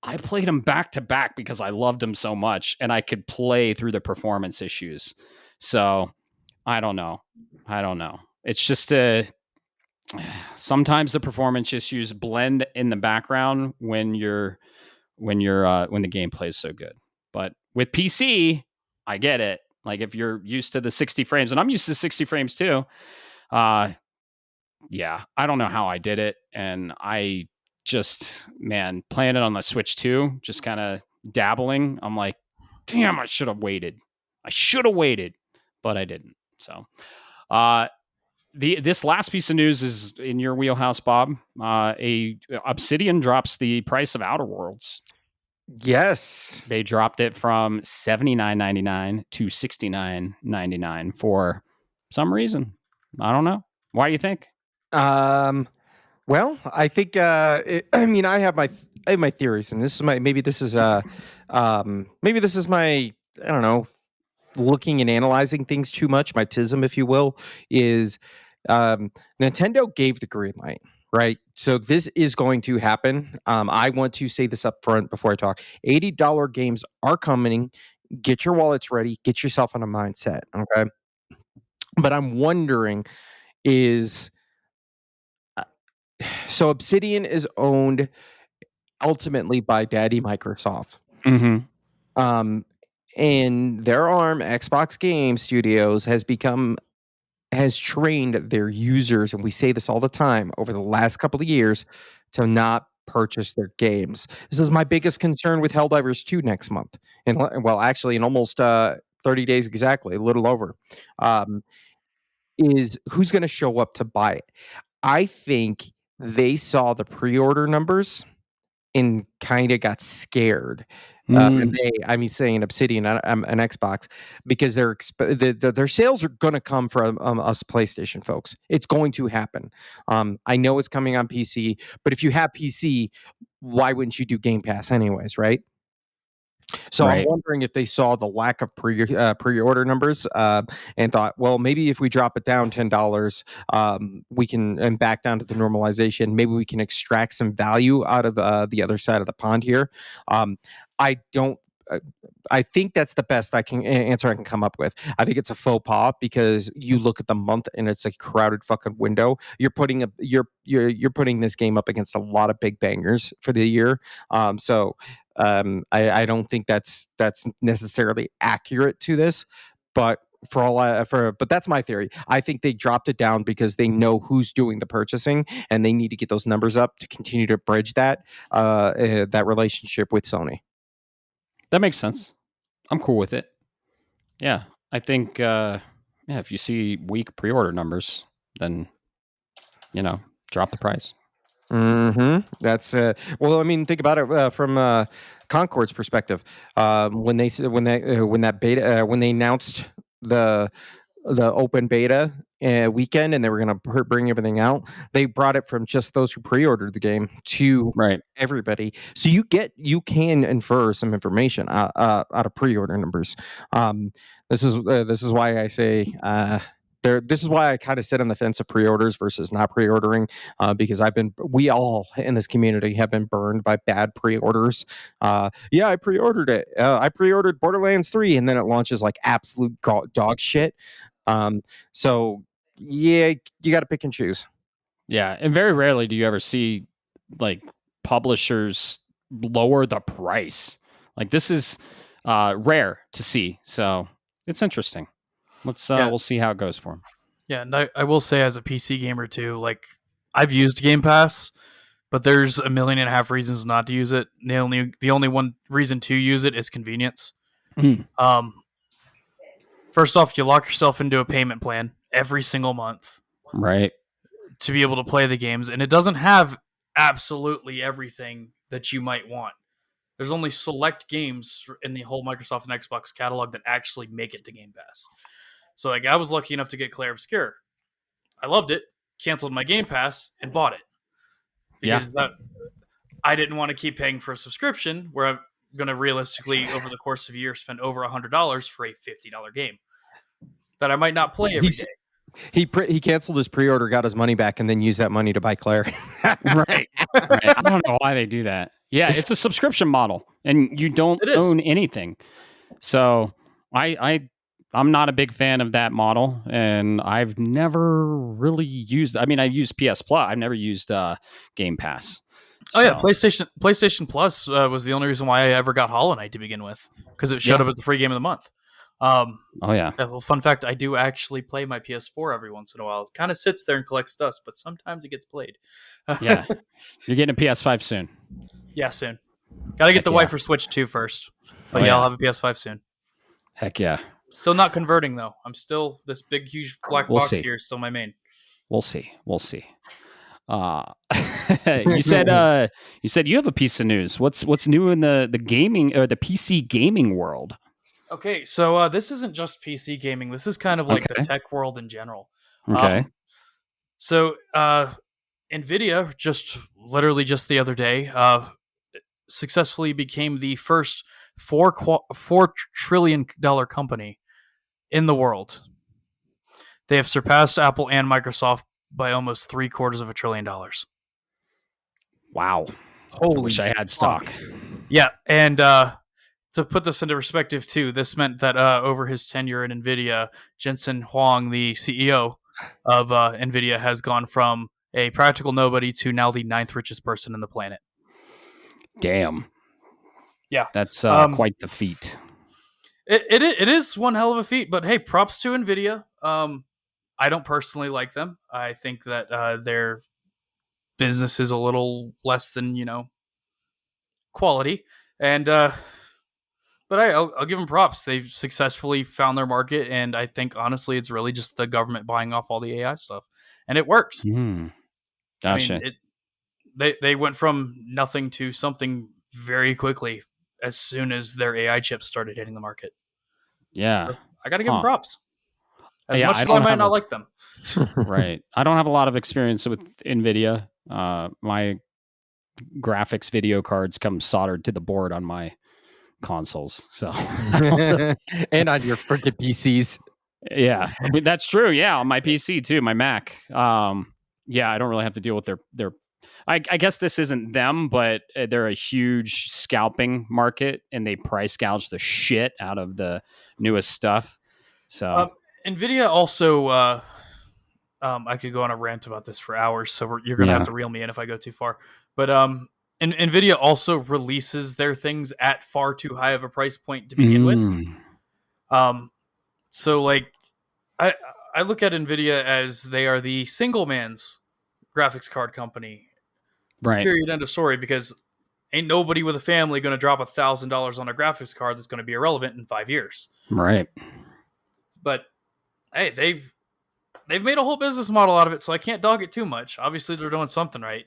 S1: I played them back to back because I loved them so much, and I could play through the performance issues. So I don't know. It's just sometimes the performance issues blend in the background when the gameplay is so good. But with PC, I get it. Like if you're used to the 60 frames, and I'm used to 60 frames too. I don't know how I did it, and I just playing it on the Switch 2, just kind of dabbling. I'm like, damn, I should have waited, but I didn't. So, this last piece of news is in your wheelhouse, Bob. Obsidian drops the price of Outer Worlds.
S2: Yes,
S1: they dropped it from $79.99 to $69.99 for some reason. I don't know. Why do you think?
S2: Well, I think I have my theories, and this is my I don't know, looking and analyzing things too much. My tism, if you will, is Nintendo gave the green light. Right. So this is going to happen. I want to say this up front before I talk. $80 games are coming. Get your wallets ready. Get yourself on a mindset. Okay. But I'm wondering, is So Obsidian is owned ultimately by Daddy Microsoft.
S1: Mm-hmm.
S2: And their arm, Xbox Game Studios, has trained their users, and we say this all the time over the last couple of years, to not purchase their games. This is my biggest concern with Helldivers 2 next month. And well, actually in almost 30 days exactly, a little over. Is who's going to show up to buy it? I think they saw the pre-order numbers and kind of got scared. And I mean, saying Obsidian, an Xbox, because their sales are going to come from us PlayStation folks. It's going to happen. I know it's coming on PC, but if you have PC, why wouldn't you do Game Pass anyways, right? So
S1: Right.
S2: I'm wondering if they saw the lack of pre-order numbers and thought, well, maybe if we drop it down $10, we can, and back down to the normalization, maybe we can extract some value out of the other side of the pond here. I don't. I think that's the best answer I can come up with. I think it's a faux pas because you look at the month and it's a crowded fucking window. You're putting this game up against a lot of big bangers for the year. So I don't think that's necessarily accurate to this, but but that's my theory. I think they dropped it down because they know who's doing the purchasing and they need to get those numbers up to continue to bridge that relationship with Sony.
S1: That makes sense. I'm cool with it. Yeah, I think if you see weak pre-order numbers, then drop the price.
S2: That's well. I mean, think about it from Concord's perspective. When they announced the open beta weekend and they were going to bring everything out, they brought it from just those who pre-ordered the game to everybody. So you can infer some information out of pre-order numbers. This is why I say. This is why I kind of sit on the fence of pre-orders versus not pre-ordering, because we all in this community have been burned by bad pre-orders. I pre-ordered it. I pre-ordered Borderlands 3, and then it launches like absolute dog shit. So yeah, you got to pick and choose.
S1: Yeah, and very rarely do you ever see like publishers lower the price. Like this is rare to see, so it's interesting. We'll see how it goes for him.
S3: Yeah, and I will say as a PC gamer too, like I've used Game Pass, but there's 1.5 million reasons not to use it. The only one reason to use it is convenience. First off, you lock yourself into a payment plan every single month,
S1: right,
S3: to be able to play the games, and it doesn't have absolutely everything that you might want. There's only select games in the whole Microsoft and Xbox catalog that actually make it to Game Pass. So like I was lucky enough to get Clair Obscur. I loved it, canceled my Game Pass, and bought it. Because I didn't want to keep paying for a subscription where I'm going to realistically, over the course of a year, spend over $100 for a $50 game that I might not play every day.
S2: He canceled his pre-order, got his money back, and then used that money to buy Claire.
S1: Right. I don't know why they do that. Yeah, it's a subscription model, and you don't own anything. So I'm not a big fan of that model, and I've never really used. I mean, I've used PS Plus. I've never used Game Pass.
S3: So. Oh yeah, PlayStation Plus was the only reason why I ever got Hollow Knight to begin with, because it showed up as the free game of the month.
S1: Oh yeah.
S3: Well, fun fact: I do actually play my PS4 every once in a while. It kind of sits there and collects dust, but sometimes it gets played.
S1: Yeah, you're getting a PS5 soon.
S3: Yeah, soon. Got to get the wife for Switch 2 first. But I'll have a PS5 soon. Heck
S1: yeah.
S3: Still not converting though. I'm still this big, huge black box here is still my main.
S1: We'll see. You said you have a piece of news. What's new in the gaming or the PC gaming world?
S3: Okay, so this isn't just PC gaming. This is kind of like the tech world in general.
S1: Okay.
S3: So Nvidia just the other day successfully became the first $4 trillion company in the world. They have surpassed Apple and Microsoft by almost $750 billion.
S1: Wow.
S2: Holy!
S1: I wish I had stock.
S3: Yeah, and to put this into perspective too, this meant that over his tenure in Nvidia, Jensen Huang, the CEO of Nvidia, has gone from a practical nobody to now the 9th richest person in the planet.
S1: Damn.
S3: Yeah.
S1: That's quite the feat.
S3: It is one hell of a feat, but hey, props to Nvidia. I don't personally like them. I think that their business is a little less than, quality. And but I'll give them props. They've successfully found their market, and I think honestly, it's really just the government buying off all the AI stuff, and it works.
S1: Gotcha.
S3: I mean, they went from nothing to something very quickly as soon as their AI chips started hitting the market.
S1: Yeah,
S3: so I got to give them props. As much as
S1: I
S3: I might not like them.
S1: Right. I don't have a lot of experience with Nvidia. My graphics video cards come soldered to the board on my consoles. So
S2: and on your freaking PCs.
S1: Yeah, but that's true. Yeah, on my PC too, my Mac. Yeah, I don't really have to deal with their. I guess this isn't them, but they're a huge scalping market, and they price gouge the shit out of the newest stuff. So
S3: Nvidia also, I could go on a rant about this for hours, so you're gonna have to reel me in if I go too far. But Nvidia also releases their things at far too high of a price point to begin with. So like, I look at Nvidia as they are the single man's graphics card company.
S1: Right.
S3: Period. End of story. Because ain't nobody with a family going to drop $1,000 on a graphics card that's going to be irrelevant in 5 years.
S1: Right.
S3: But hey, they've made a whole business model out of it, so I can't dog it too much. Obviously, they're doing something right.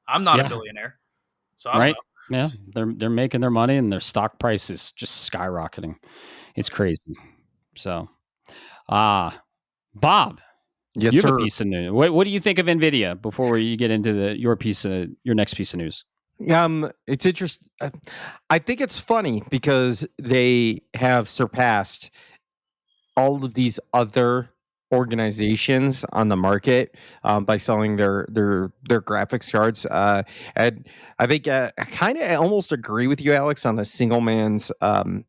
S3: I'm not a billionaire, so I don't know.
S1: Yeah, they're making their money, and their stock price is just skyrocketing. It's crazy. So, Bob,
S2: yes,
S1: you
S2: sir.
S1: have a piece of news. What do you think of Nvidia before you get into your next piece of news?
S2: It's interesting. I think it's funny because they have surpassed all of these other organizations on the market by selling their graphics cards. And I think I kind of almost agree with you, Alex, on the single man's. I'm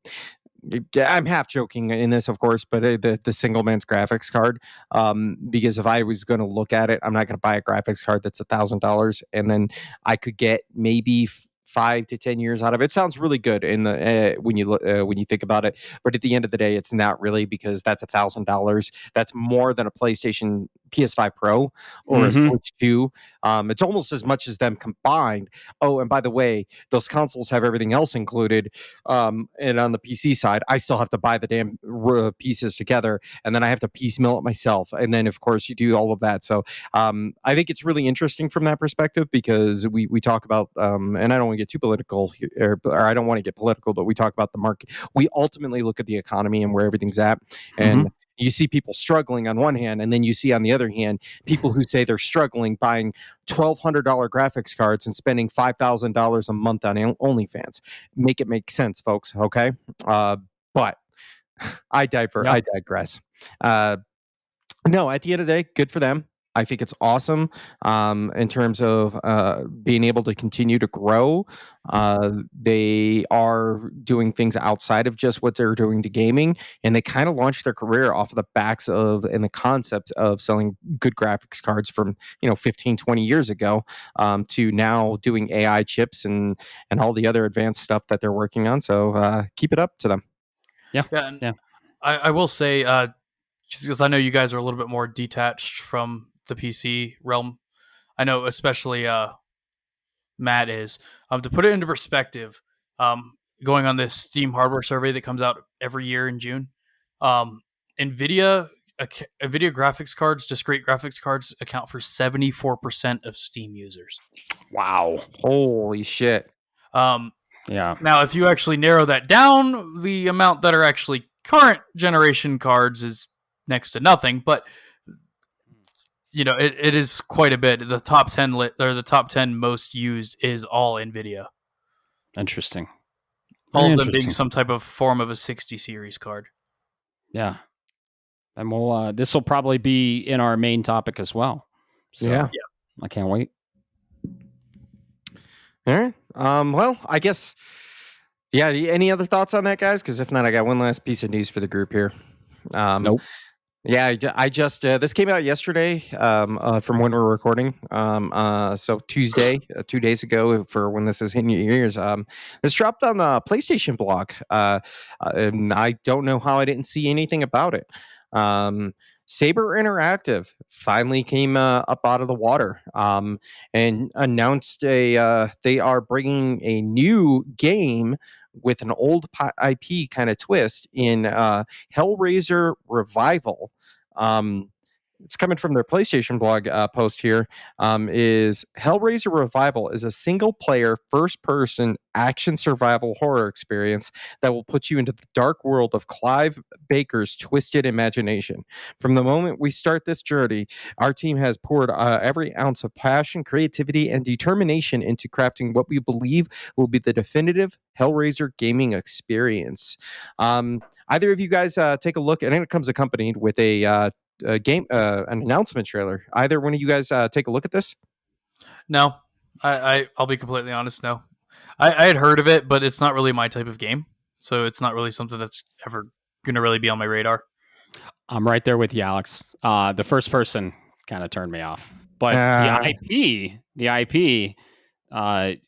S2: half joking in this, of course, but the single man's graphics card. Because if I was going to look at it, I'm not going to buy a graphics card that's $1,000, and then I could get maybe 5 to 10 years out of it. Sounds really good in the when you think about it, but at the end of the day, it's not really, because that's $1,000. That's more than a PlayStation PS5 Pro or a Switch 2. It's almost as much as them combined. Oh, and by the way, those consoles have everything else included. And on the PC side, I still have to buy the damn pieces together, and then I have to piecemeal it myself. And then, of course, you do all of that. So I think it's really interesting from that perspective, because we talk about, and I don't want to get too political here, or I don't want to get political, but we talk about the market. We ultimately look at the economy and where everything's at. And you see people struggling on one hand, and then you see on the other hand people who say they're struggling buying $1,200 graphics cards and spending $5,000 a month on OnlyFans. Make it make sense, folks. Okay, but I digress. No, at the end of the day, good for them. I think it's awesome in terms of being able to continue to grow. They are doing things outside of just what they're doing to gaming, and they kind of launched their career off of the backs of and the concept of selling good graphics cards from 15, 20 years ago to now doing AI chips and all the other advanced stuff that they're working on. So keep it up to them.
S3: Yeah. I will say, because I know you guys are a little bit more detached from the PC realm. I know especially Matt is. To put it into perspective, going on this Steam hardware survey that comes out every year in June, Nvidia graphics cards, discrete graphics cards, account for 74% of Steam users.
S2: Wow. Holy shit.
S1: Yeah.
S3: Now, if you actually narrow that down, the amount that are actually current generation cards is next to nothing, but it is quite a bit. The top 10 the top 10 most used is all Nvidia.
S1: Interesting.
S3: All of them being some type of form of a 60 series card.
S1: Yeah. And we'll this will probably be in our main topic as well. So
S2: yeah.
S1: I can't wait.
S2: All right. Well, I guess any other thoughts on that, guys? Because if not, I got one last piece of news for the group here.
S1: Nope.
S2: Yeah, I just this came out yesterday from when we're recording. So Tuesday, 2 days ago, for when this is hitting your ears. This dropped on the PlayStation blog, and I don't know how I didn't see anything about it. Saber Interactive finally came up out of the water and announced they are bringing a new game with an old IP kind of twist in Hellraiser Revival. It's coming from their PlayStation blog post here. Is Hellraiser Revival is a single-player, first-person action survival horror experience that will put you into the dark world of Clive Baker's twisted imagination. From the moment we start this journey, our team has poured every ounce of passion, creativity, and determination into crafting what we believe will be the definitive Hellraiser gaming experience. Either of you guys take a look, and it comes accompanied with a game, an announcement trailer. Either one of you guys take a look at this?
S3: No, I'll be completely honest. No, I had heard of it, but it's not really my type of game, so it's not really something that's ever going to really be on my radar.
S1: I'm right there with you, Alex. The first person kind of turned me off, but the IP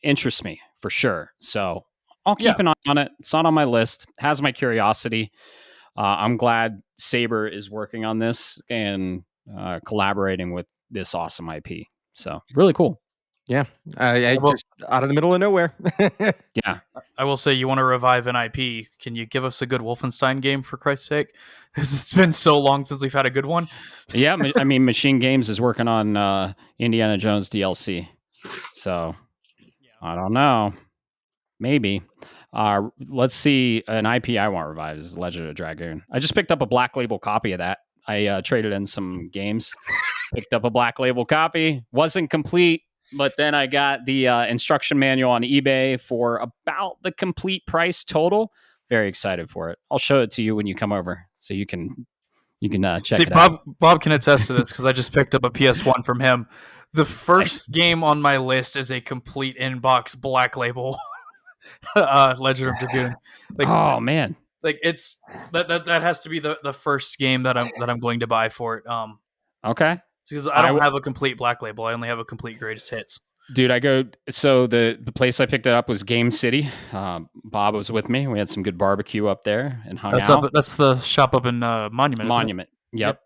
S1: interests me for sure. So I'll keep an eye on it. It's not on my list. Has my curiosity. I'm glad Saber is working on this and collaborating with this awesome IP. So really cool.
S2: Yeah, I just out of the middle of nowhere.
S1: Yeah,
S3: I will say, you want to revive an IP? Can you give us a good Wolfenstein game, for Christ's sake? Because it's been so long since we've had a good one.
S1: Yeah, I mean, Machine Games is working on Indiana Jones DLC, so I don't know. Maybe. Let's see. An IP I want revived is Legend of Dragoon. I just picked up a Black Label copy of that. I traded in some games, picked up a Black Label copy. Wasn't complete, but then I got the instruction manual on eBay for about the complete price total. Very excited for it. I'll show it to you when you come over, so you can check it out.
S3: Bob can attest to this because I just picked up a PS1 from him. The first game on my list is a complete inbox Black Label Legend of Dragoon.
S1: Like, oh man,
S3: like it's that has to be the first game that I'm going to buy for it.
S1: Okay,
S3: because I don't have a complete Black Label. I only have a complete greatest hits.
S1: Dude, so the place I picked it up was Game City. Bob was with me. We had some good barbecue up there and hung out.
S3: That's the shop up in Monument.
S1: Monument. Yep.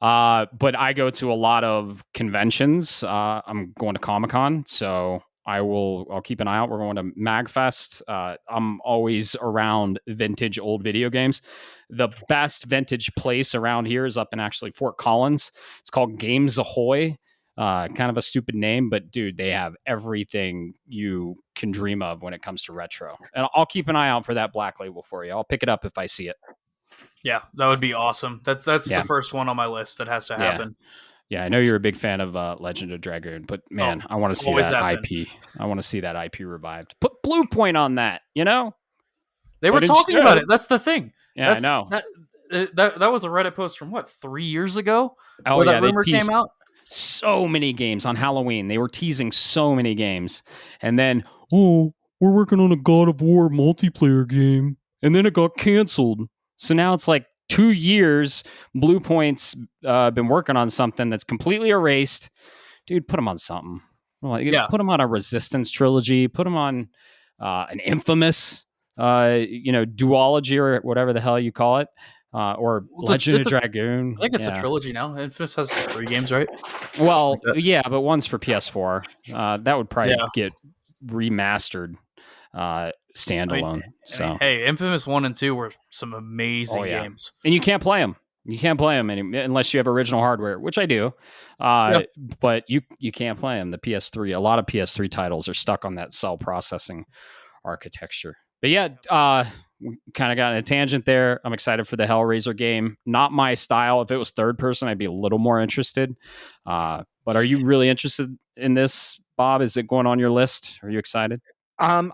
S1: But I go to a lot of conventions. I'm going to Comic-Con, so I'll keep an eye out. We're going to MagFest. I'm always around vintage old video games. The best vintage place around here is up in actually Fort Collins. It's called Games Ahoy. Kind of a stupid name, but dude, they have everything you can dream of when it comes to retro. And I'll keep an eye out for that Black Label for you. I'll pick it up if I see it.
S3: Yeah, that would be awesome. That's the first one on my list that has to happen.
S1: Yeah, I know you're a big fan of Legend of Dragoon, but man, I want to see that IP. I want to see that IP revived. Put Blue Point on that, you know?
S3: They were talking about it. That's the thing.
S1: Yeah, I know.
S3: That was a Reddit post from 3 years ago?
S1: Oh, yeah.
S3: That rumor came out?
S1: So many games on Halloween. They were teasing so many games. And then, we're working on a God of War multiplayer game. And then it got canceled. So now it's like 2 years. Blue Point's been working on something that's completely erased. Dude, put them on something. Put them on a Resistance trilogy. Put them on an Infamous, duology or whatever the hell you call it. Or Legend of Dragoon.
S3: I think it's a trilogy now. Infamous has 3 games, right?
S1: Well, yeah, but one's for PS4. That would probably get remastered standalone.
S3: Hey, Infamous 1 and 2 were some amazing games.
S1: And you can't play them. You can't play them unless you have original hardware, which I do. But you can't play them. The PS3, a lot of PS3 titles are stuck on that cell processing architecture. But yeah, we kind of got in a tangent there. I'm excited for the Hellraiser game. Not my style. If it was third person, I'd be a little more interested. But are you really interested in this, Bob? Is it going on your list? Are you excited?
S2: I'm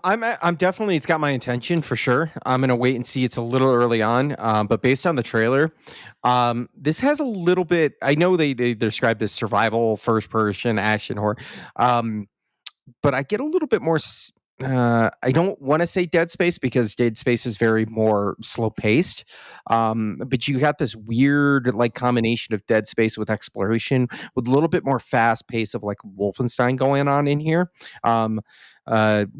S2: definitely, it's got my attention for sure. I'm going to wait and see. It's a little early on, but based on the trailer, this has a little bit, I know they described this survival, first person action horror. But I get a little bit more I don't want to say Dead Space because Dead Space is very more slow paced. But you got this weird like combination of Dead Space with exploration with a little bit more fast pace of like Wolfenstein going on in here.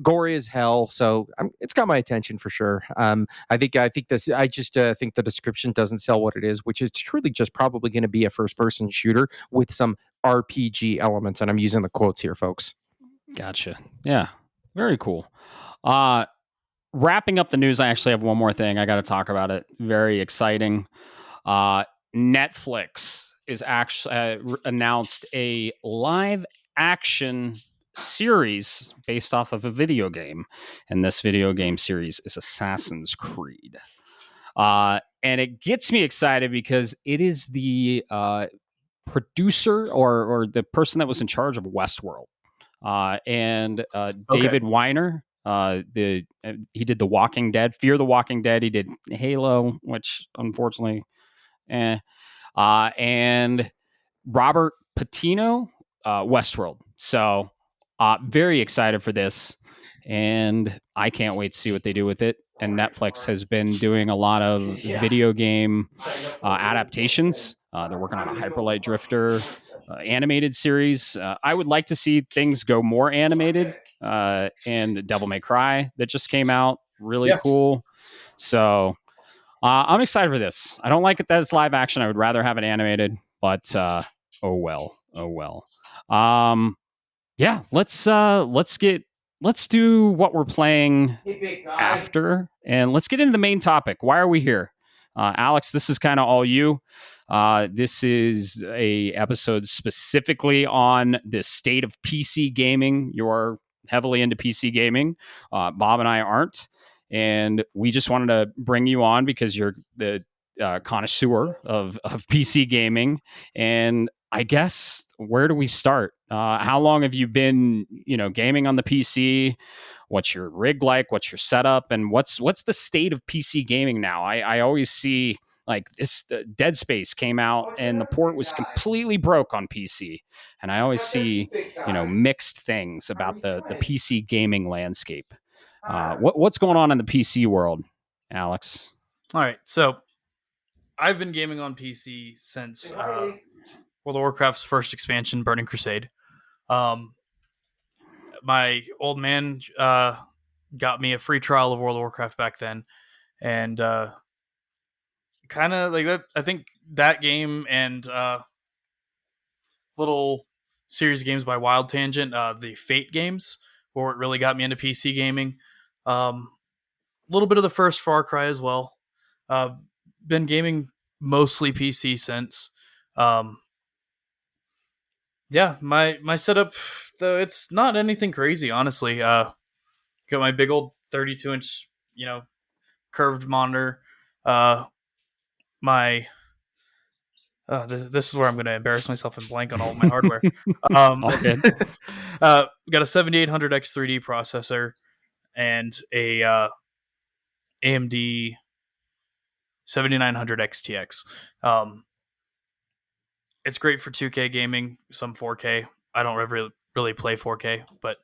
S2: Gory as hell, so it's got my attention for sure. I think this. I just think the description doesn't sell what it is, which is truly just probably going to be a first person shooter with some RPG elements, and I'm using the quotes here, folks.
S1: Gotcha. Yeah. Very cool. Wrapping up the news, I actually have one more thing. I got to talk about it. Very exciting. Netflix is actually announced a live action series based off of a video game. And this video game series is Assassin's Creed. And it gets me excited because it is the producer or the person that was in charge of Westworld. And David Weiner, he did The Walking Dead, Fear the Walking Dead. He did Halo, which unfortunately, and Robert Patino, Westworld. So very excited for this, and I can't wait to see what they do with it. And Netflix has been doing a lot of video game adaptations. They're working on a Hyperlight Drifter animated series. I would like to see things go more animated. And Devil May Cry that just came out, really cool. So I'm excited for this. I don't like it that it's live action. I would rather have it animated, but oh well. Yeah, let's do what we're playing after, and let's get into the main topic. Why are we here? Alex, this is kind of all you. This is a episode specifically on the state of PC gaming. You're heavily into PC gaming. Bob and I aren't. And we just wanted to bring you on because you're the connoisseur of PC gaming. And I guess, where do we start? How long have you been, gaming on the PC? What's your rig like? What's your setup? And what's the state of PC gaming now? I always see like this Dead Space came out and the port was completely broke on PC. And I always see, mixed things about the PC gaming landscape. What's going on in the PC world, Alex?
S3: All right. So I've been gaming on PC since World of Warcraft's first expansion, Burning Crusade. My old man got me a free trial of World of Warcraft back then. And kind of like that, I think that game and little series of games by Wild Tangent, the Fate games, where it really got me into PC gaming. A little bit of the first Far Cry as well. Been gaming mostly PC since. Yeah, my setup, though, it's not anything crazy, honestly. Got my big old 32-inch, curved monitor. This is where I'm going to embarrass myself and blank on all of my hardware.
S1: All good.
S3: Got a 7800X 3D processor and a AMD 7900 XTX. It's great for 2K gaming, some 4K. I don't really play 4K, but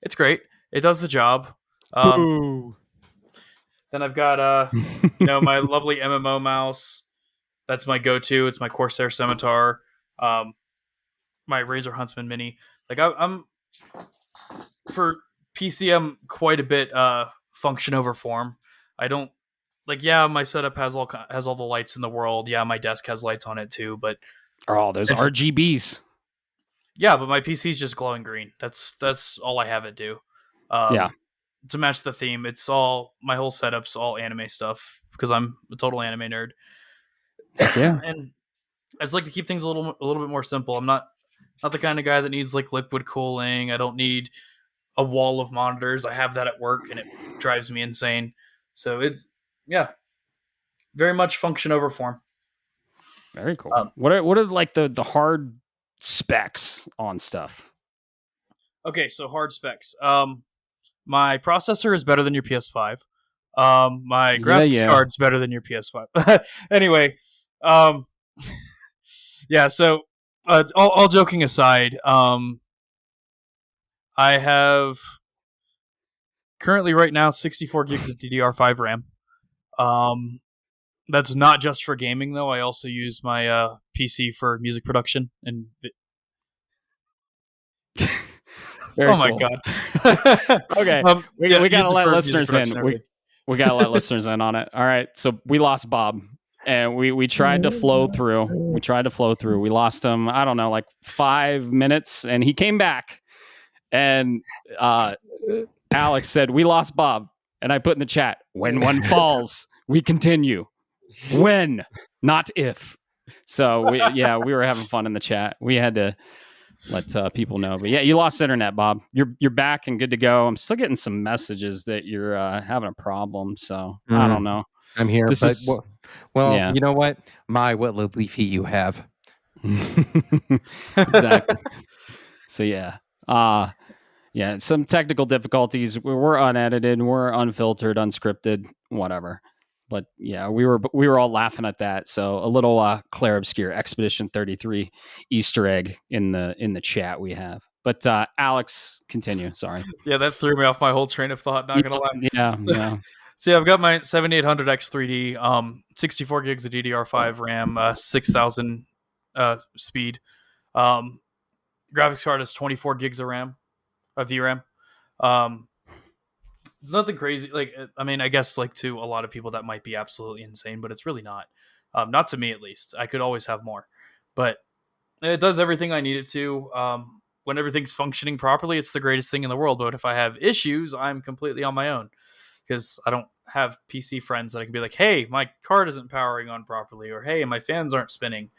S3: it's great. It does the job. Then I've got my lovely MMO mouse. That's my go-to. It's my Corsair Scimitar. My Razer Huntsman Mini. Like I'm for PC, I'm quite a bit function over form. I don't my setup has all the lights in the world. Yeah, my desk has lights on it too, but
S1: those RGBs.
S3: Yeah, but my PC's just glowing green. That's all I have it do. To match the theme. It's all my whole setup's all anime stuff because I'm a total anime nerd.
S1: Yeah,
S3: and I just like to keep things a little bit more simple. I'm not the kind of guy that needs like liquid cooling. I don't need a wall of monitors. I have that at work, and it drives me insane. So it's very much function over form.
S1: Very cool. What are like the hard specs on stuff?
S3: Okay, so hard specs. My processor is better than your PS5. My graphics card's better than your PS5. Anyway, so all joking aside, I have currently right now 64 gigs of DDR5 RAM. That's not just for gaming though. I also use my PC for music production and.
S1: Very
S3: my
S1: cool.
S3: god.
S1: Okay, we gotta let listeners in. We gotta let listeners in on it. All right, so we lost Bob, and we tried to flow through. We lost him. I don't know, like 5 minutes, and he came back. And Alex said, "We lost Bob," and I put in the chat, "When one falls, we continue. When, not if." So we were having fun in the chat. We had to let people know. But yeah, you lost internet, Bob. You're back and good to go. I'm still getting some messages that you're having a problem. So I don't know.
S2: I'm here, you know what? What lovely feet you have.
S1: Exactly. So yeah. Yeah, some technical difficulties. We're unedited, we're unfiltered, unscripted, whatever. But yeah, we were all laughing at that. So a little Claire Obscure Expedition 33 Easter egg in the chat we have. But Alex, continue. Sorry.
S3: Yeah, that threw me off my whole train of thought. Not gonna lie.
S1: Yeah.
S3: So I've got my 7800X 3D, 64 gigs of DDR5 RAM, 6000 speed. Graphics card is 24 gigs of RAM, VRAM. It's nothing crazy. Like, I mean, I guess like to a lot of people that might be absolutely insane, but it's really not. Not to me, at least. I could always have more, but it does everything I need it to. When everything's functioning properly, it's the greatest thing in the world. But if I have issues, I'm completely on my own because I don't have PC friends that I can be like, "Hey, my card isn't powering on properly," or "Hey, my fans aren't spinning."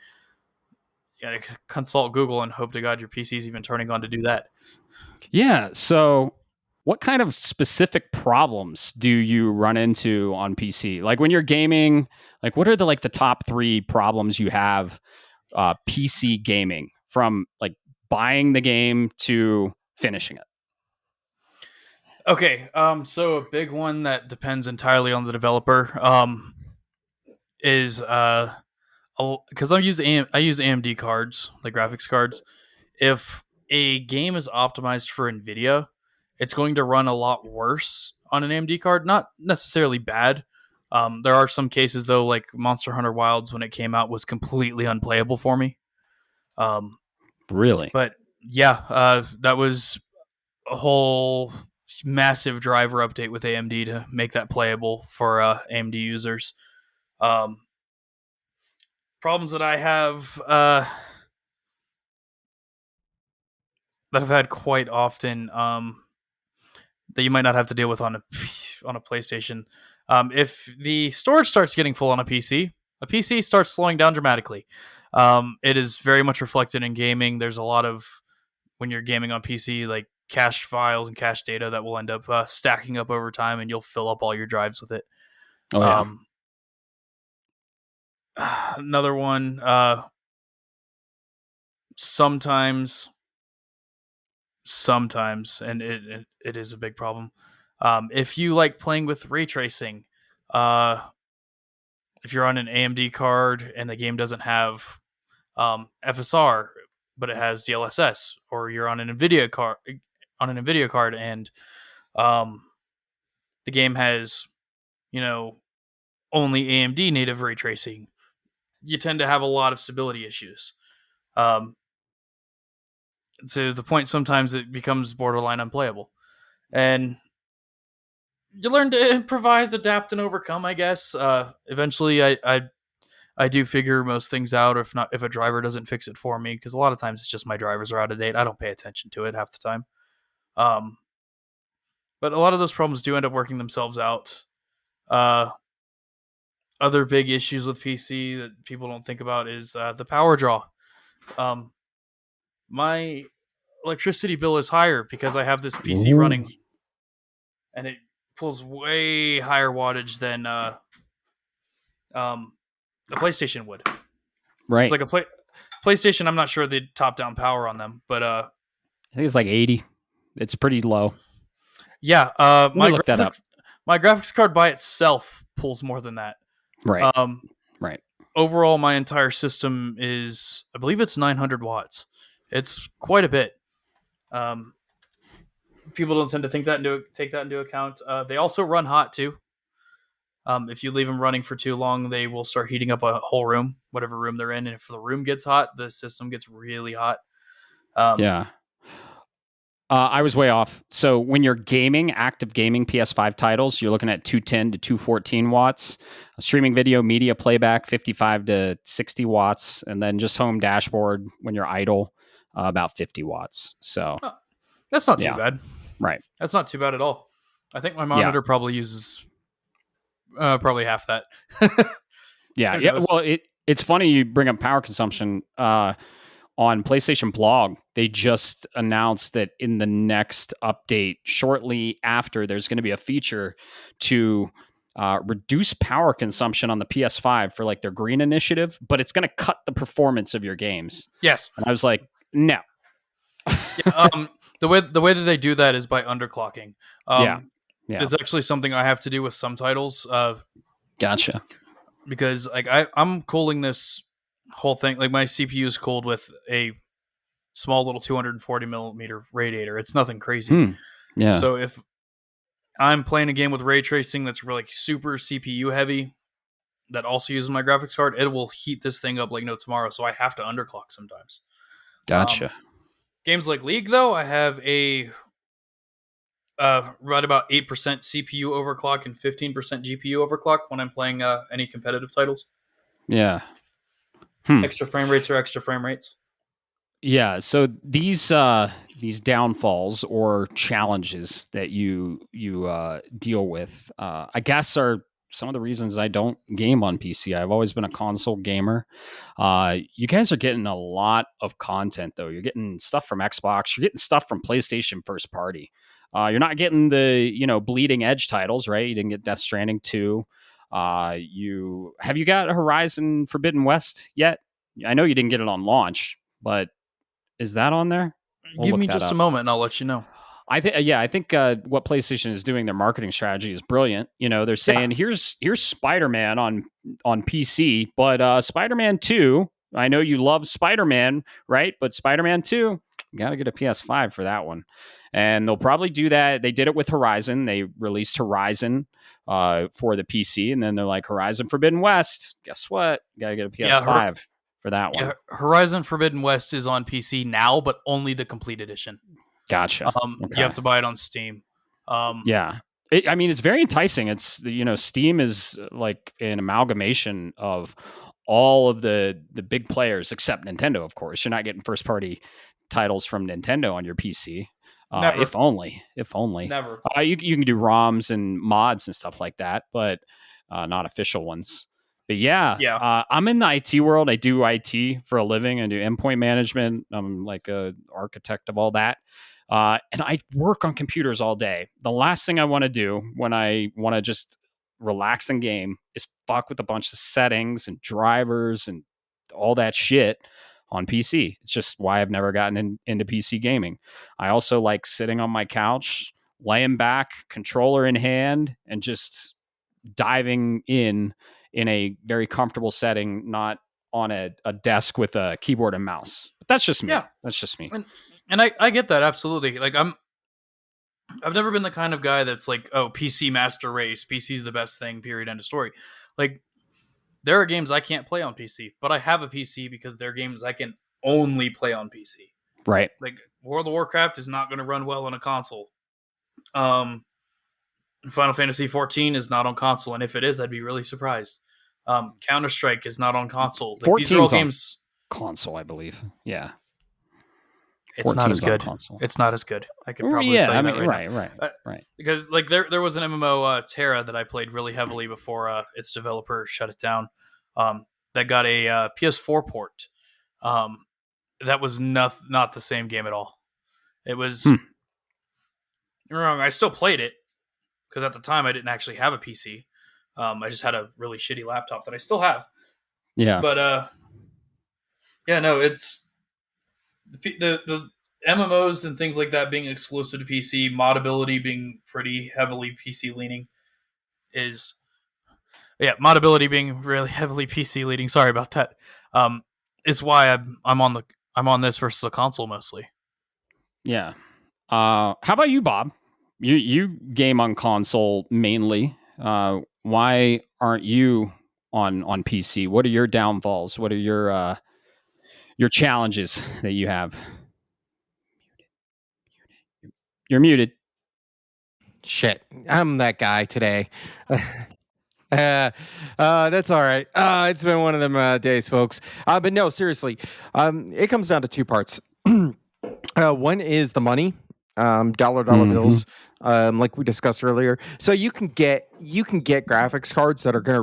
S3: Yeah, consult Google and hope to God your PC is even turning on to do that.
S1: Yeah. So, what kind of specific problems do you run into on PC? Like when you're gaming, like what are the top 3 problems you have PC gaming, from like buying the game to finishing it?
S3: Okay, so a big one that depends entirely on the developer is because I use AMD cards, like graphics cards. If a game is optimized for Nvidia, it's going to run a lot worse on an AMD card. Not necessarily bad. There are some cases though, like Monster Hunter Wilds when it came out was completely unplayable for me.
S1: Really?
S3: But yeah, that was a whole massive driver update with AMD to make that playable for AMD users. Problems that I have that I've had quite often that you might not have to deal with on a PlayStation. If the storage starts getting full on a PC starts slowing down dramatically. It is very much reflected in gaming. There's a lot of, when you're gaming on PC, like cached files and cached data that will end up stacking up over time, and you'll fill up all your drives with it.
S1: Oh yeah.
S3: Another one, sometimes, and it is a big problem. If you like playing with ray tracing, if you're on an AMD card and the game doesn't have FSR, but it has DLSS, or you're on an Nvidia card and the game has, only AMD native ray tracing, you tend to have a lot of stability issues. To the point sometimes it becomes borderline unplayable. And you learn to improvise, adapt, and overcome, I guess. Eventually, I do figure most things out, or if a driver doesn't fix it for me, because a lot of times it's just my drivers are out of date. I don't pay attention to it half the time. But a lot of those problems do end up working themselves out. Other big issues with PC that people don't think about is the power draw. My electricity bill is higher because I have this PC running, and it pulls way higher wattage than a PlayStation would.
S1: Right.
S3: It's like a PlayStation. I'm not sure the top-down power on them, but
S1: I think it's like 80. It's pretty low.
S3: Yeah.
S1: My
S3: graphics card by itself pulls more than that.
S1: Right. Right.
S3: Overall, my entire system is, I believe it's 900 watts. It's quite a bit. people don't tend to take that into account. They also run hot too. If you leave them running for too long, they will start heating up a whole room, whatever room they're in. And if the room gets hot, the system gets really hot.
S1: Yeah. I was way off. So when you're gaming, active gaming PS5 titles, you're looking at 210 to 214 watts. Streaming video, media playback, 55 to 60 watts. And then just home dashboard when you're idle, about 50 watts. So
S3: that's not too bad.
S1: Right.
S3: That's not too bad at all. I think my monitor probably uses probably half that.
S1: Yeah. Well, it's funny you bring up power consumption. On PlayStation Blog, they just announced that in the next update, shortly after, there's going to be a feature to reduce power consumption on the PS5 for like their green initiative, but it's going to cut the performance of your games.
S3: Yes.
S1: And I was like, no.
S3: The way that they do that is by underclocking.
S1: Yeah.
S3: It's actually something I have to do with some titles.
S1: Gotcha.
S3: Because like I'm cooling this whole thing, like my CPU is cooled with a small little 240 millimeter radiator. It's nothing crazy.
S1: Yeah.
S3: So if I'm playing a game with ray tracing that's really super CPU heavy, that also uses my graphics card, it will heat this thing up like no tomorrow. So I have to underclock sometimes.
S1: Gotcha.
S3: Games like League, though, I have a right about 8% CPU overclock and 15% GPU overclock when I'm playing any competitive titles.
S1: Yeah.
S3: Extra frame rates are extra frame rates.
S1: Yeah, so these downfalls or challenges that you deal with, I guess, are some of the reasons I don't game on PC. I've always been a console gamer. You guys are getting a lot of content, though. You're getting stuff from Xbox. You're getting stuff from PlayStation first party. You're not getting the bleeding edge titles, right? You didn't get Death Stranding 2. Have you got Horizon Forbidden West yet? I know you didn't get it on launch, but is that on there?
S3: Give me just a moment and I'll let you know.
S1: I think what PlayStation is doing, their marketing strategy is brilliant. They're saying here's Spider-Man on PC, but Spider-Man 2, I know you love Spider-Man, right? But Spider-Man 2, you got to get a PS5 for that one. And they'll probably do that. They did it with Horizon. They released Horizon for the PC, and then they're like, Horizon Forbidden West, guess what? You got to get a PS5 for that one.
S3: Horizon Forbidden West is on PC now, but only the complete edition.
S1: Gotcha.
S3: Okay. You have to buy it on Steam.
S1: It's very enticing. It's Steam is like an amalgamation of all of the big players except Nintendo. Of course, you're not getting first party titles from Nintendo on your PC.
S3: Never.
S1: If only.
S3: Never.
S1: You can do ROMs and mods and stuff like that, but not official ones. But yeah. I'm in the IT world. I do IT for a living. I do endpoint management. I'm like a architect of all that. And I work on computers all day. The last thing I want to do when I want to just relax and game is fuck with a bunch of settings and drivers and all that shit on PC. It's just why I've never gotten into PC gaming. I also like sitting on my couch, laying back, controller in hand, and just diving in a very comfortable setting, not on a desk with a keyboard and mouse. But that's just me.
S3: Yeah.
S1: That's just me.
S3: And I get that absolutely. Like I've never been the kind of guy that's like, oh, PC master race, PC's the best thing, period, end of story. Like there are games I can't play on PC, but I have a PC because they're games I can only play on PC.
S1: Right.
S3: Like World of Warcraft is not going to run well on a console. Final Fantasy 14 is not on console, and if it is, I'd be really surprised. Counter-Strike is not on console. Like, these are all games
S1: console, I believe. Yeah.
S3: It's not as good. It's not as good. I could probably tell you that right now.
S1: Right.
S3: Because like there was an MMO Terra that I played really heavily before its developer shut it down. That got a PS4 port. That was not the same game at all. It was wrong. I still played it because at the time I didn't actually have a PC. I just had a really shitty laptop that I still have.
S1: Yeah.
S3: But it's the MMOs and things like that being exclusive to PC, modability being pretty heavily PC leaning modability being really heavily PC leaning. Sorry about that. Is why I'm on this versus a console mostly.
S1: Yeah. How about you, Bob? You game on console mainly. Why aren't you on PC? What are your downfalls? What are your challenges that you have? You're muted.
S2: Shit, I'm that guy today. That's all right. It's been one of them days, folks. But no, seriously, it comes down to two parts. One is the money, dollar bills, like we discussed earlier. So you can get graphics cards that are going to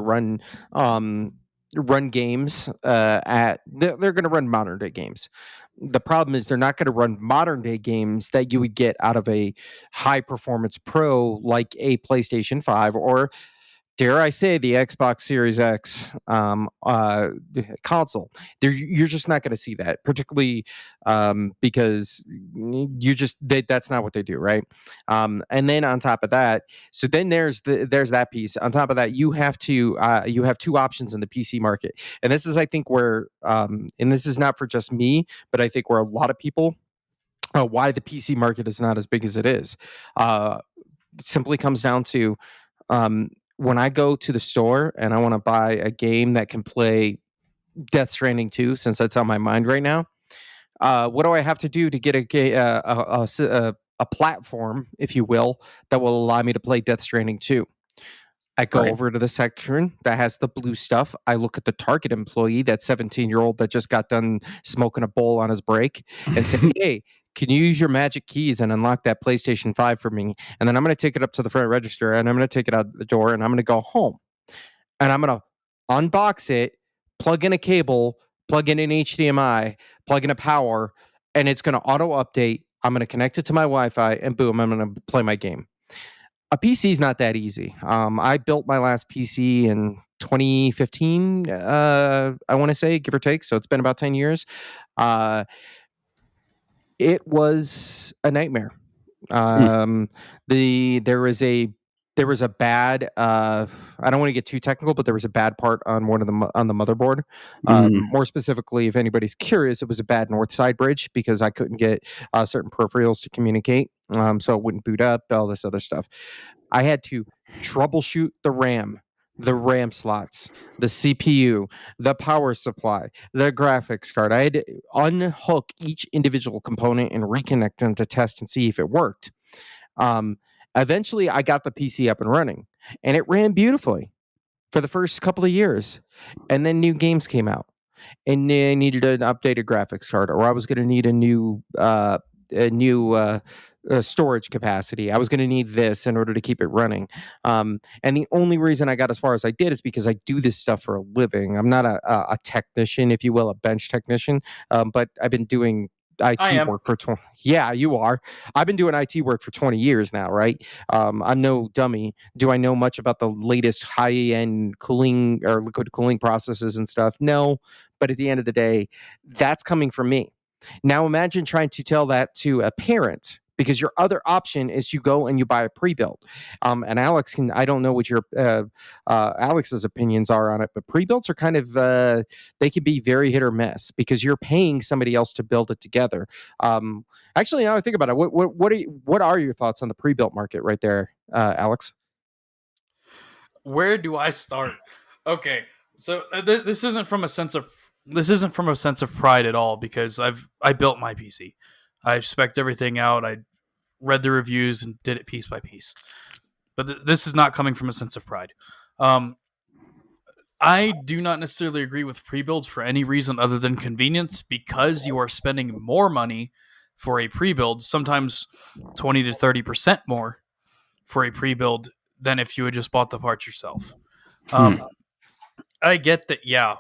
S2: run games they're going to run modern day games. The problem is they're not going to run modern day games that you would get out of a high performance pro like a PlayStation 5 or, dare I say, the Xbox Series X console. You're just not going to see that, particularly because that's not what they do, right? And then on top of that, so then there's that piece. On top of that, you have two options in the PC market, and this is, I think, where and this is not for just me, but I think where a lot of people. Why the PC market is not as big as it is, simply comes down to when I go to the store and I want to buy a game that can play Death Stranding 2, since that's on my mind right now, what do I have to do to get a platform, if you will, that will allow me to play Death Stranding 2? I go over to the section that has the blue stuff. I look at the Target employee, that 17-year-old that just got done smoking a bowl on his break, and say, hey, can you use your magic keys and unlock that PlayStation 5 for me? And then I'm going to take it up to the front register and I'm going to take it out the door and I'm going to go home. And I'm going to unbox it, plug in a cable, plug in an HDMI, plug in a power, and it's going to auto update. I'm going to connect it to my Wi-Fi and boom, I'm going to play my game. A PC is not that easy. I built my last PC in 2015, I want to say, give or take. So it's been about 10 years. It was a nightmare. There was a bad. I don't want to get too technical, but there was a bad part on on the motherboard. More specifically, if anybody's curious, it was a bad north side bridge because I couldn't get certain peripherals to communicate, so it wouldn't boot up. All this other stuff. I had to troubleshoot the RAM slots, the CPU, the power supply, the graphics card. I had to unhook each individual component and reconnect them to test and see if it worked. Eventually, I got the PC up and running, and it ran beautifully for the first couple of years. And then new games came out, and I needed an updated graphics card, or I was going to need a new storage capacity. I was going to need this in order to keep it running. And the only reason I got as far as I did is because I do this stuff for a living. I'm not a technician, if you will, a bench technician, but I've been doing IT work for 20. Yeah, you are. I've been doing IT work for 20 years now, right? I'm no dummy. Do I know much about the latest high-end cooling or liquid cooling processes and stuff? No. But at the end of the day, that's coming from me. Now imagine trying to tell that to a parent, because your other option is you go and you buy a pre-built. And Alex I don't know what your Alex's opinions are on it, but pre-builts are kind of they can be very hit or miss because you're paying somebody else to build it together. Actually, now I think about it, what are your thoughts on the pre-built market right there, Alex?
S3: Where do I start? Okay, so this isn't from a sense of pride at all, because I built my PC. I spec'd everything out. I read the reviews and did it piece by piece. But this is not coming from a sense of pride. I do not necessarily agree with pre-builds for any reason other than convenience, because you are spending more money for a pre-build, sometimes 20 to 30% more for a pre-build than if you had just bought the parts yourself. I get that, yeah.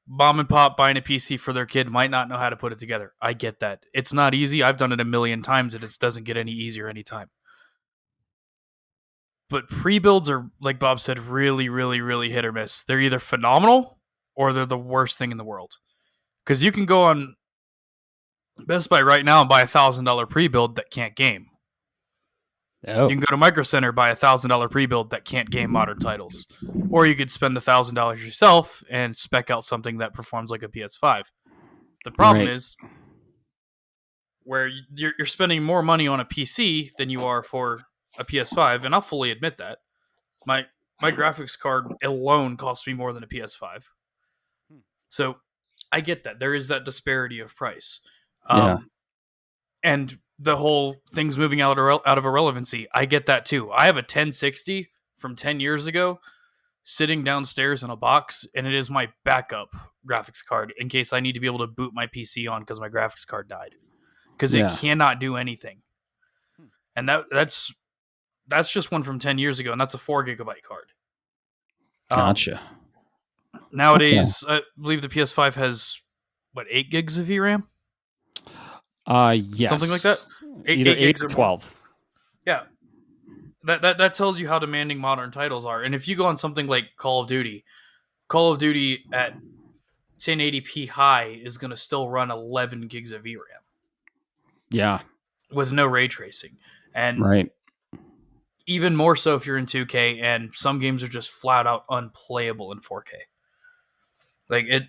S3: Mom and pop buying a PC for their kid might not know how to put it together. I get that. It's not easy. I've done it a million times, and it doesn't get any easier anytime. But pre-builds are, like Bob said, really, really, really hit or miss. They're either phenomenal or they're the worst thing in the world. Because you can go on Best Buy right now and buy $1,000 pre-build that can't game.
S1: Oh.
S3: You can go to Micro Center, buy $1,000 pre-build that can't game modern titles. Or you could spend $1,000 yourself and spec out something that performs like a PS5. The problem is, where you're spending more money on a PC than you are for a PS5, and I'll fully admit that. My graphics card alone costs me more than a PS5. So I get that. There is that disparity of price. And the whole things moving out of irrelevancy, I get that too. I have a 1060 from 10 years ago sitting downstairs in a box, and it is my backup graphics card in case I need to be able to boot my PC on because my graphics card died. Because it cannot do anything. And that's just one from 10 years ago, and that's a 4 gigabyte card.
S1: Gotcha.
S3: Nowadays, I believe the PS5 has, 8 gigs of VRAM?
S1: Yes.
S3: Something like that?
S1: Either 8 or 12.
S3: Yeah. That tells you how demanding modern titles are. And if you go on something like Call of Duty at 1080p high is going to still run 11 gigs of VRAM.
S1: Yeah.
S3: With no ray tracing. And
S1: right.
S3: Even more so if you're in 2K, and some games are just flat out unplayable in 4K. Like it,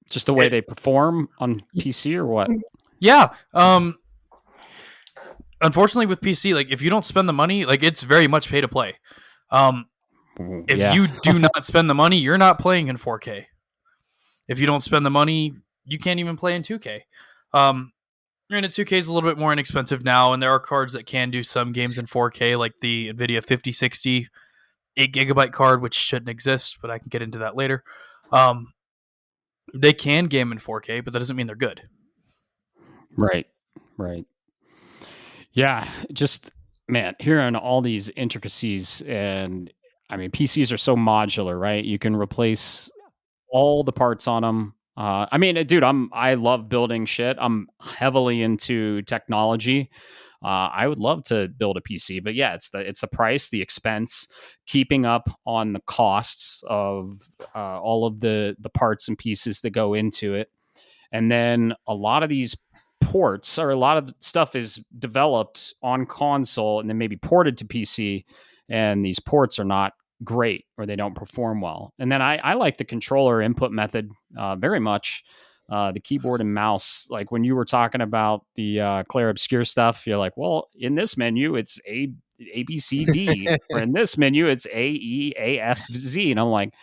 S1: just the way they perform on PC or what?
S3: Yeah. Unfortunately, with PC, like if you don't spend the money, like it's very much pay to play. If you do not spend the money, you're not playing in 4K. If you don't spend the money, you can't even play in 2K. Granted, 2K is a little bit more inexpensive now, and there are cards that can do some games in 4K, like the Nvidia 5060 8 gigabyte card, which shouldn't exist, but I can get into that later. They can game in 4K, but that doesn't mean they're good.
S1: Right. Yeah, just, man, hearing all these intricacies, and I mean, PCs are so modular, right? You can replace all the parts on them. I mean, dude, I love building shit. I'm heavily into technology. I would love to build a PC, but yeah, it's the price, the expense, keeping up on the costs of all of the parts and pieces that go into it, and then a lot of these ports, or a lot of stuff is developed on console and then maybe ported to PC, and these ports are not great, or they don't perform well. And then I like the controller input method very much. The keyboard and mouse, like when you were talking about the Claire Obscure stuff, you're like, well, in this menu it's A B C D, or in this menu it's A E A S Z, and I'm like,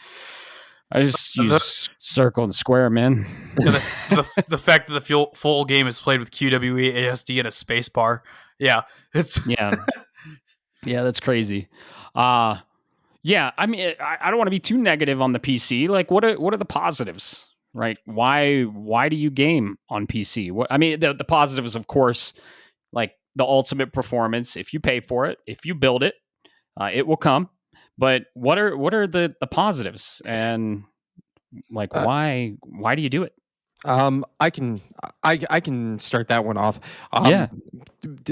S1: I just use circle and square, man.
S3: Yeah, the fact that the full game is played with QWE, ASD, and a space bar. Yeah, it's
S1: yeah, that's crazy. Yeah, I mean, I don't want to be too negative on the PC. Like, what are the positives, right? Why do you game on PC? I mean, the positives, of course, like the ultimate performance. If you pay for it, if you build it, it will come. But what are the positives, and like why do you do it?
S2: I can start that one off.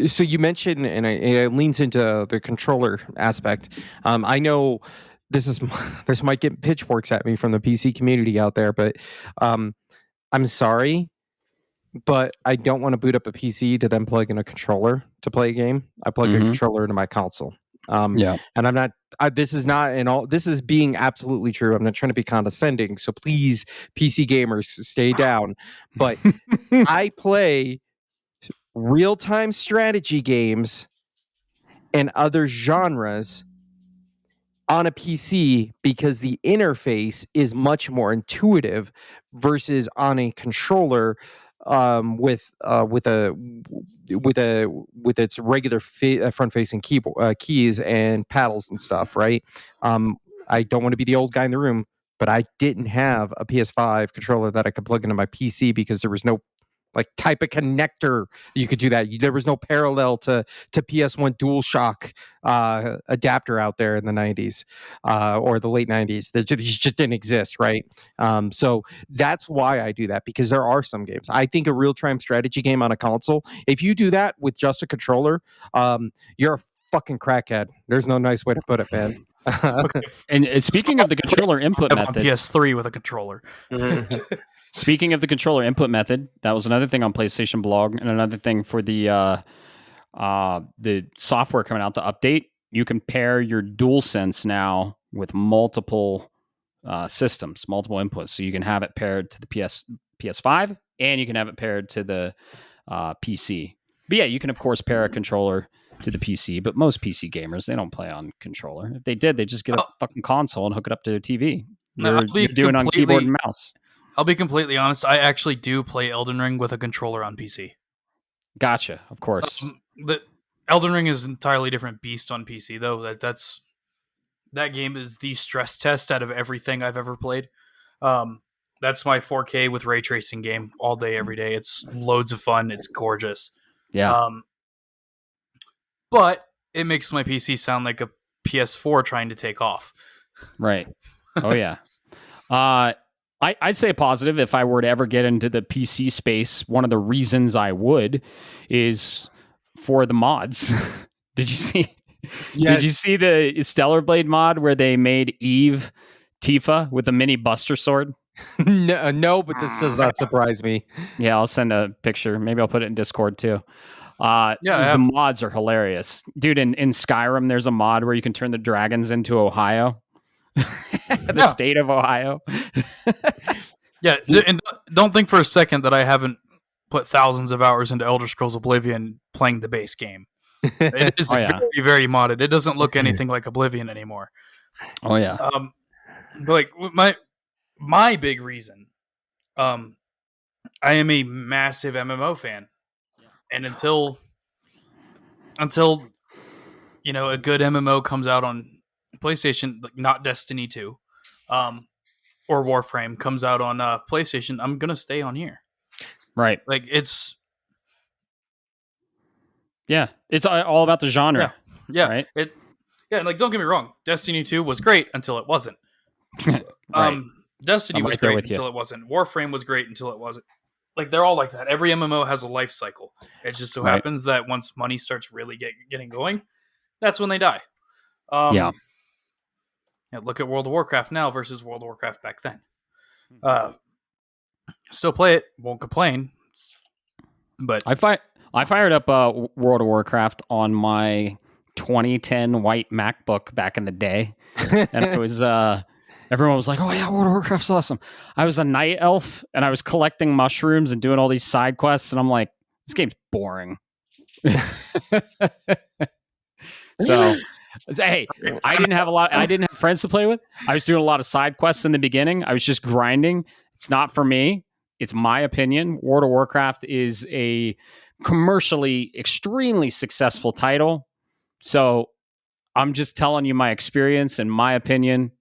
S2: So you mentioned, and it leans into the controller aspect. I know this might get pitchforks at me from the PC community out there, but I'm sorry, but I don't want to boot up a PC to then plug in a controller to play a game. I plug a controller into my console. And I'm not. This is being absolutely true. I'm not trying to be condescending. So please, PC gamers, stay down. But I play real-time strategy games and other genres on a PC because the interface is much more intuitive versus on a controller with its regular front-facing keyboard keys and paddles and stuff, right? I don't want to be the old guy in the room, but I didn't have a PS5 controller that I could plug into my PC because there was no like type of connector you could do that. There was no parallel to PS1 DualShock adapter out there in the 90s or the late 90s. These just didn't exist, right? So that's why I do that, because there are some games. I think a real-time strategy game on a console, if you do that with just a controller, you're a fucking crackhead. There's no nice way to put it, man.
S1: And speaking of the controller input method,
S3: PS3 with a controller.
S1: Speaking of the controller input method, that was another thing on PlayStation Blog, and another thing for the software coming out, the update. You can pair your DualSense now with multiple systems, multiple inputs, so you can have it paired to the PS5, and you can have it paired to the PC. But yeah, you can of course pair a controller to the PC, but most PC gamers, they don't play on controller. If they did, they just get a fucking console and hook it up to their TV. You're doing on keyboard and mouse.
S3: I'll be completely honest. I actually do play Elden Ring with a controller on PC.
S1: Gotcha. Of course.
S3: The Elden Ring is an entirely different beast on PC, though. That game is the stress test out of everything I've ever played. That's my 4K with ray tracing game all day, every day. It's loads of fun. It's gorgeous.
S1: Yeah.
S3: But it makes my PC sound like a PS4 trying to take off.
S1: Right. Oh yeah. I'd say positive if I were to ever get into the PC space. One of the reasons I would is for the mods. Did you see? Yes. Did you see the Stellar Blade mod where they made Eve Tifa with a mini Buster sword?
S2: No, but this does not surprise me.
S1: Yeah, I'll send a picture. Maybe I'll put it in Discord too. The mods are hilarious. Dude, in Skyrim, there's a mod where you can turn the dragons into Ohio. The state of Ohio.
S3: Yeah, and don't think for a second that I haven't put thousands of hours into Elder Scrolls Oblivion playing the base game. It is very, very modded. It doesn't look anything like Oblivion anymore.
S1: Oh yeah.
S3: But like my big reason, I am a massive MMO fan, and until a good MMO comes out on PlayStation, like not Destiny 2, or Warframe comes out on PlayStation, I'm gonna stay on here.
S1: Right.
S3: Like it's
S1: all about the genre.
S3: Yeah.
S1: Right.
S3: Like don't get me wrong, Destiny 2 was great until it wasn't.
S1: Right.
S3: Destiny was great until it wasn't. Warframe was great until it wasn't. Like they're all like that. Every MMO has a life cycle. It just so happens that once money starts really getting going, that's when they die. Look at World of Warcraft now versus World of Warcraft back then. Still play it, won't complain. But
S1: I fired up World of Warcraft on my 2010 white MacBook back in the day, and it was everyone was like, "Oh yeah, World of Warcraft's awesome." I was a night elf, and I was collecting mushrooms and doing all these side quests, and I'm like, "This game's boring." So, hey, I didn't have friends to play with. I was doing a lot of side quests in the beginning. I was just grinding. It's not for me. It's my opinion. World of Warcraft is a commercially extremely successful title. So I'm just telling you my experience and my opinion.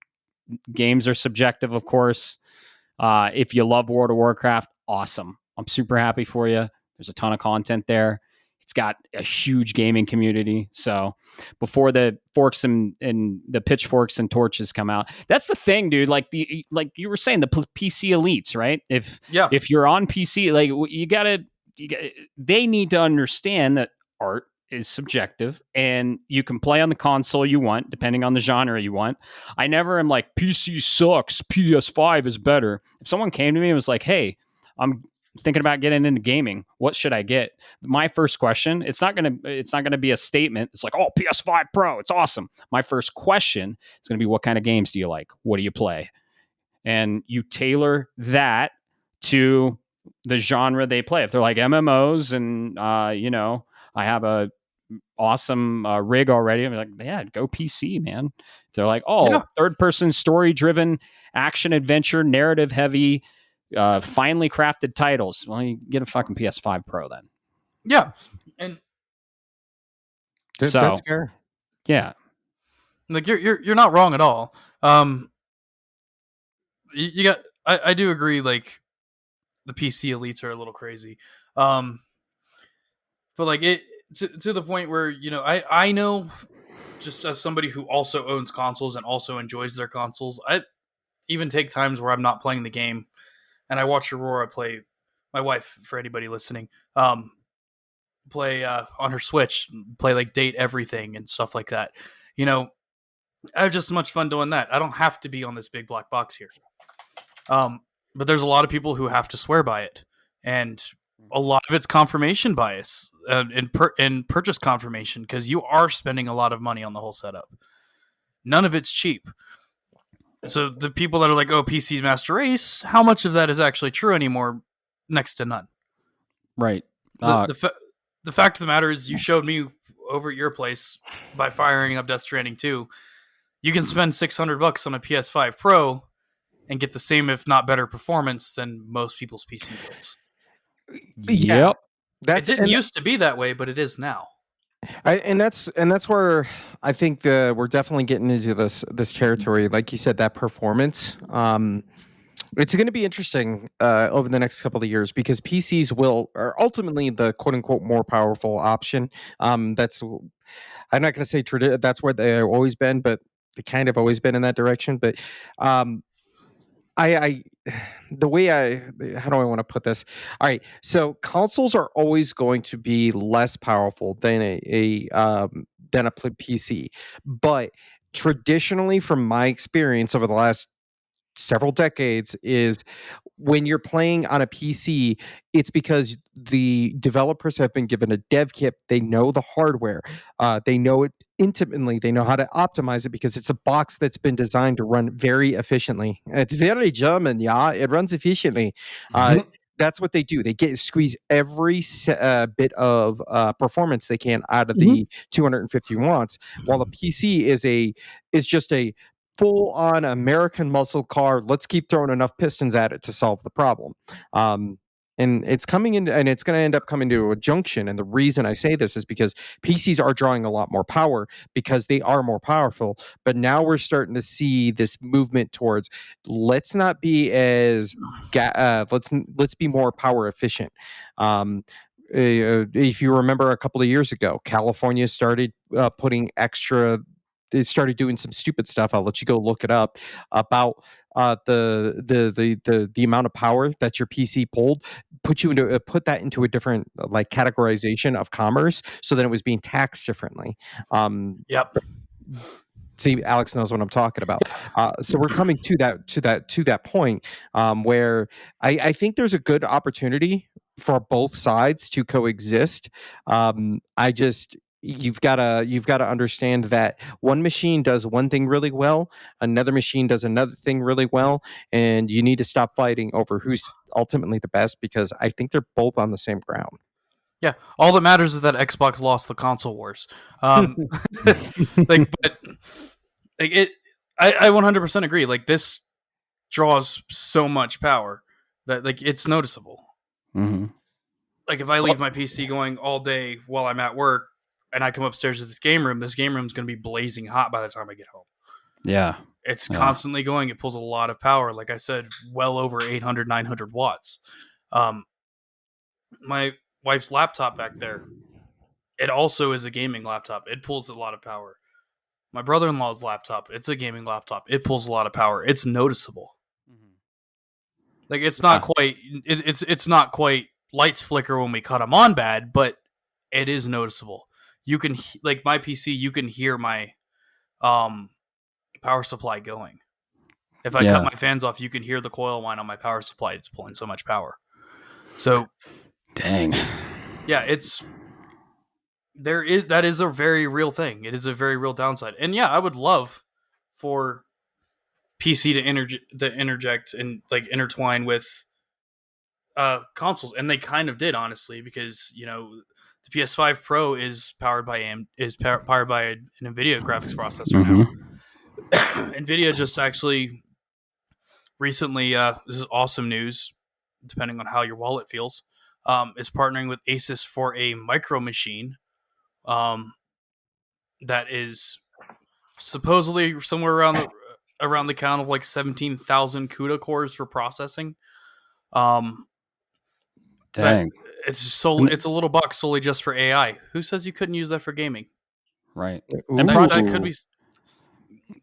S1: Games are subjective, of course. If you love World of Warcraft, awesome. I'm super happy for you. There's a ton of content there. It's got a huge gaming community. So before the forks and the pitchforks and torches come out, that's the thing, dude. Like you were saying, the PC elites, right? If you're on PC, like they need to understand that art is subjective, and you can play on the console you want, depending on the genre you want. I never am like, PC sucks, PS5 is better. If someone came to me and was like, hey, I'm thinking about getting into gaming, what should I get? My first question, it's not gonna be a statement. It's like, oh, PS5 Pro, it's awesome. My first question is gonna be, what kind of games do you like? What do you play? And you tailor that to the genre they play. If they're like MMOs and I have a awesome rig already, I'm like, yeah, go PC, man. If they're like, third person story driven action adventure narrative heavy finely crafted titles, well, you get a fucking PS5 Pro then.
S3: Yeah. And
S2: that's fair.
S1: Yeah.
S3: Like you're not wrong at all. You got I do agree, like the PC elites are a little crazy. But like it to the point where, I know, just as somebody who also owns consoles and also enjoys their consoles, I even take times where I'm not playing the game and I watch Aurora play, my wife, for anybody listening, play on her Switch, play like Date Everything and stuff like that. I have just as much fun doing that. I don't have to be on this big black box here. But there's a lot of people who have to swear by it, and a lot of it's confirmation bias and purchase confirmation, because you are spending a lot of money on the whole setup. None of it's cheap. So the people that are like, oh, PC's master race, how much of that is actually true anymore? next to none.
S1: Right.
S3: The fact of the matter is, you showed me over at your place by firing up Death Stranding 2. You can spend $600 on a PS5 Pro and get the same, if not better, performance than most people's PC builds.
S1: Yep.
S3: It didn't used to be that way, but it is now.
S2: And that's where I think we're definitely getting into this territory. Like you said, that performance. It's going to be interesting over the next couple of years because PCs are ultimately the quote unquote more powerful option. That's I'm not going to say that's where they've always been, but they kind of always been in that direction. But I the way how do I want to put this? All right, so consoles are always going to be less powerful than a PC, but traditionally, from my experience over the last several decades, is when you're playing on a PC, it's because the developers have been given a dev kit. They know the hardware. They know it intimately. They know how to optimize it because it's a box that's been designed to run very efficiently. It's very German, yeah. It runs efficiently. That's what they do. They squeeze every bit of performance they can out of the 250 watts, while the PC is just a full-on American muscle car. Let's keep throwing enough pistons at it to solve the problem. And it's coming in, and it's going to end up coming to a junction. And the reason I say this is because PCs are drawing a lot more power because they are more powerful. But now we're starting to see this movement towards let's not be as let's be more power efficient. If you remember a couple of years ago, California started putting extra. They started doing some stupid stuff. I'll let you go look it up about the amount of power that your PC pulled. Put that into a different like categorization of commerce, so that it was being taxed differently.
S3: Yep.
S2: See, Alex knows what I'm talking about. So we're coming to that point where I think there's a good opportunity for both sides to coexist. You've got to understand that one machine does one thing really well, another machine does another thing really well, and you need to stop fighting over who's ultimately the best, because I think they're both on the same ground.
S3: Yeah, all that matters is that Xbox lost the console wars. I 100% agree. Like, this draws so much power that it's noticeable.
S1: Mm-hmm.
S3: Like, if I leave my PC going all day while I'm at work, and I come upstairs to this game room is going to be blazing hot by the time I get home.
S1: Yeah.
S3: It's constantly going. It pulls a lot of power. Like I said, well over 800, 900 watts. My wife's laptop back there, it also is a gaming laptop. It pulls a lot of power. My brother-in-law's laptop, it's a gaming laptop. It pulls a lot of power. It's noticeable. Mm-hmm. Like, it's not quite, it's not quite lights flicker when we cut them on bad, but it is noticeable. You can, like my PC, you can hear my power supply going. If I cut my fans off, you can hear the coil whine on my power supply. It's pulling so much power. So,
S1: dang.
S3: Yeah, that is a very real thing. It is a very real downside. And yeah, I would love for PC to interject and like intertwine with consoles, and they kind of did, honestly, because the PS5 Pro is powered by an Nvidia graphics processor now. Nvidia just actually recently, this is awesome news, depending on how your wallet feels, is partnering with Asus for a micro machine that is supposedly somewhere around the count of like 17,000 CUDA cores for processing.
S1: Dang.
S3: It's a little box solely just for AI. Who says you couldn't use that for gaming?
S1: Right.
S3: And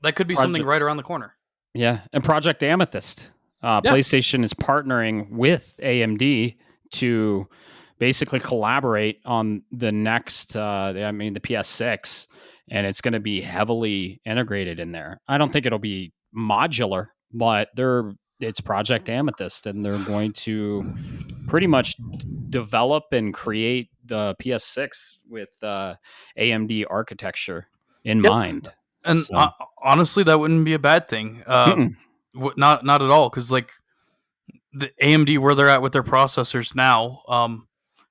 S3: that could be something right around the corner.
S1: Yeah. And Project Amethyst. PlayStation is partnering with AMD to basically collaborate on the next, the PS6, and it's going to be heavily integrated in there. I don't think it'll be modular, but it's Project Amethyst, and they're going to pretty much develop and create the PS6 with AMD architecture in mind.
S3: And honestly, that wouldn't be a bad thing. Not at all, because like the AMD where they're at with their processors now.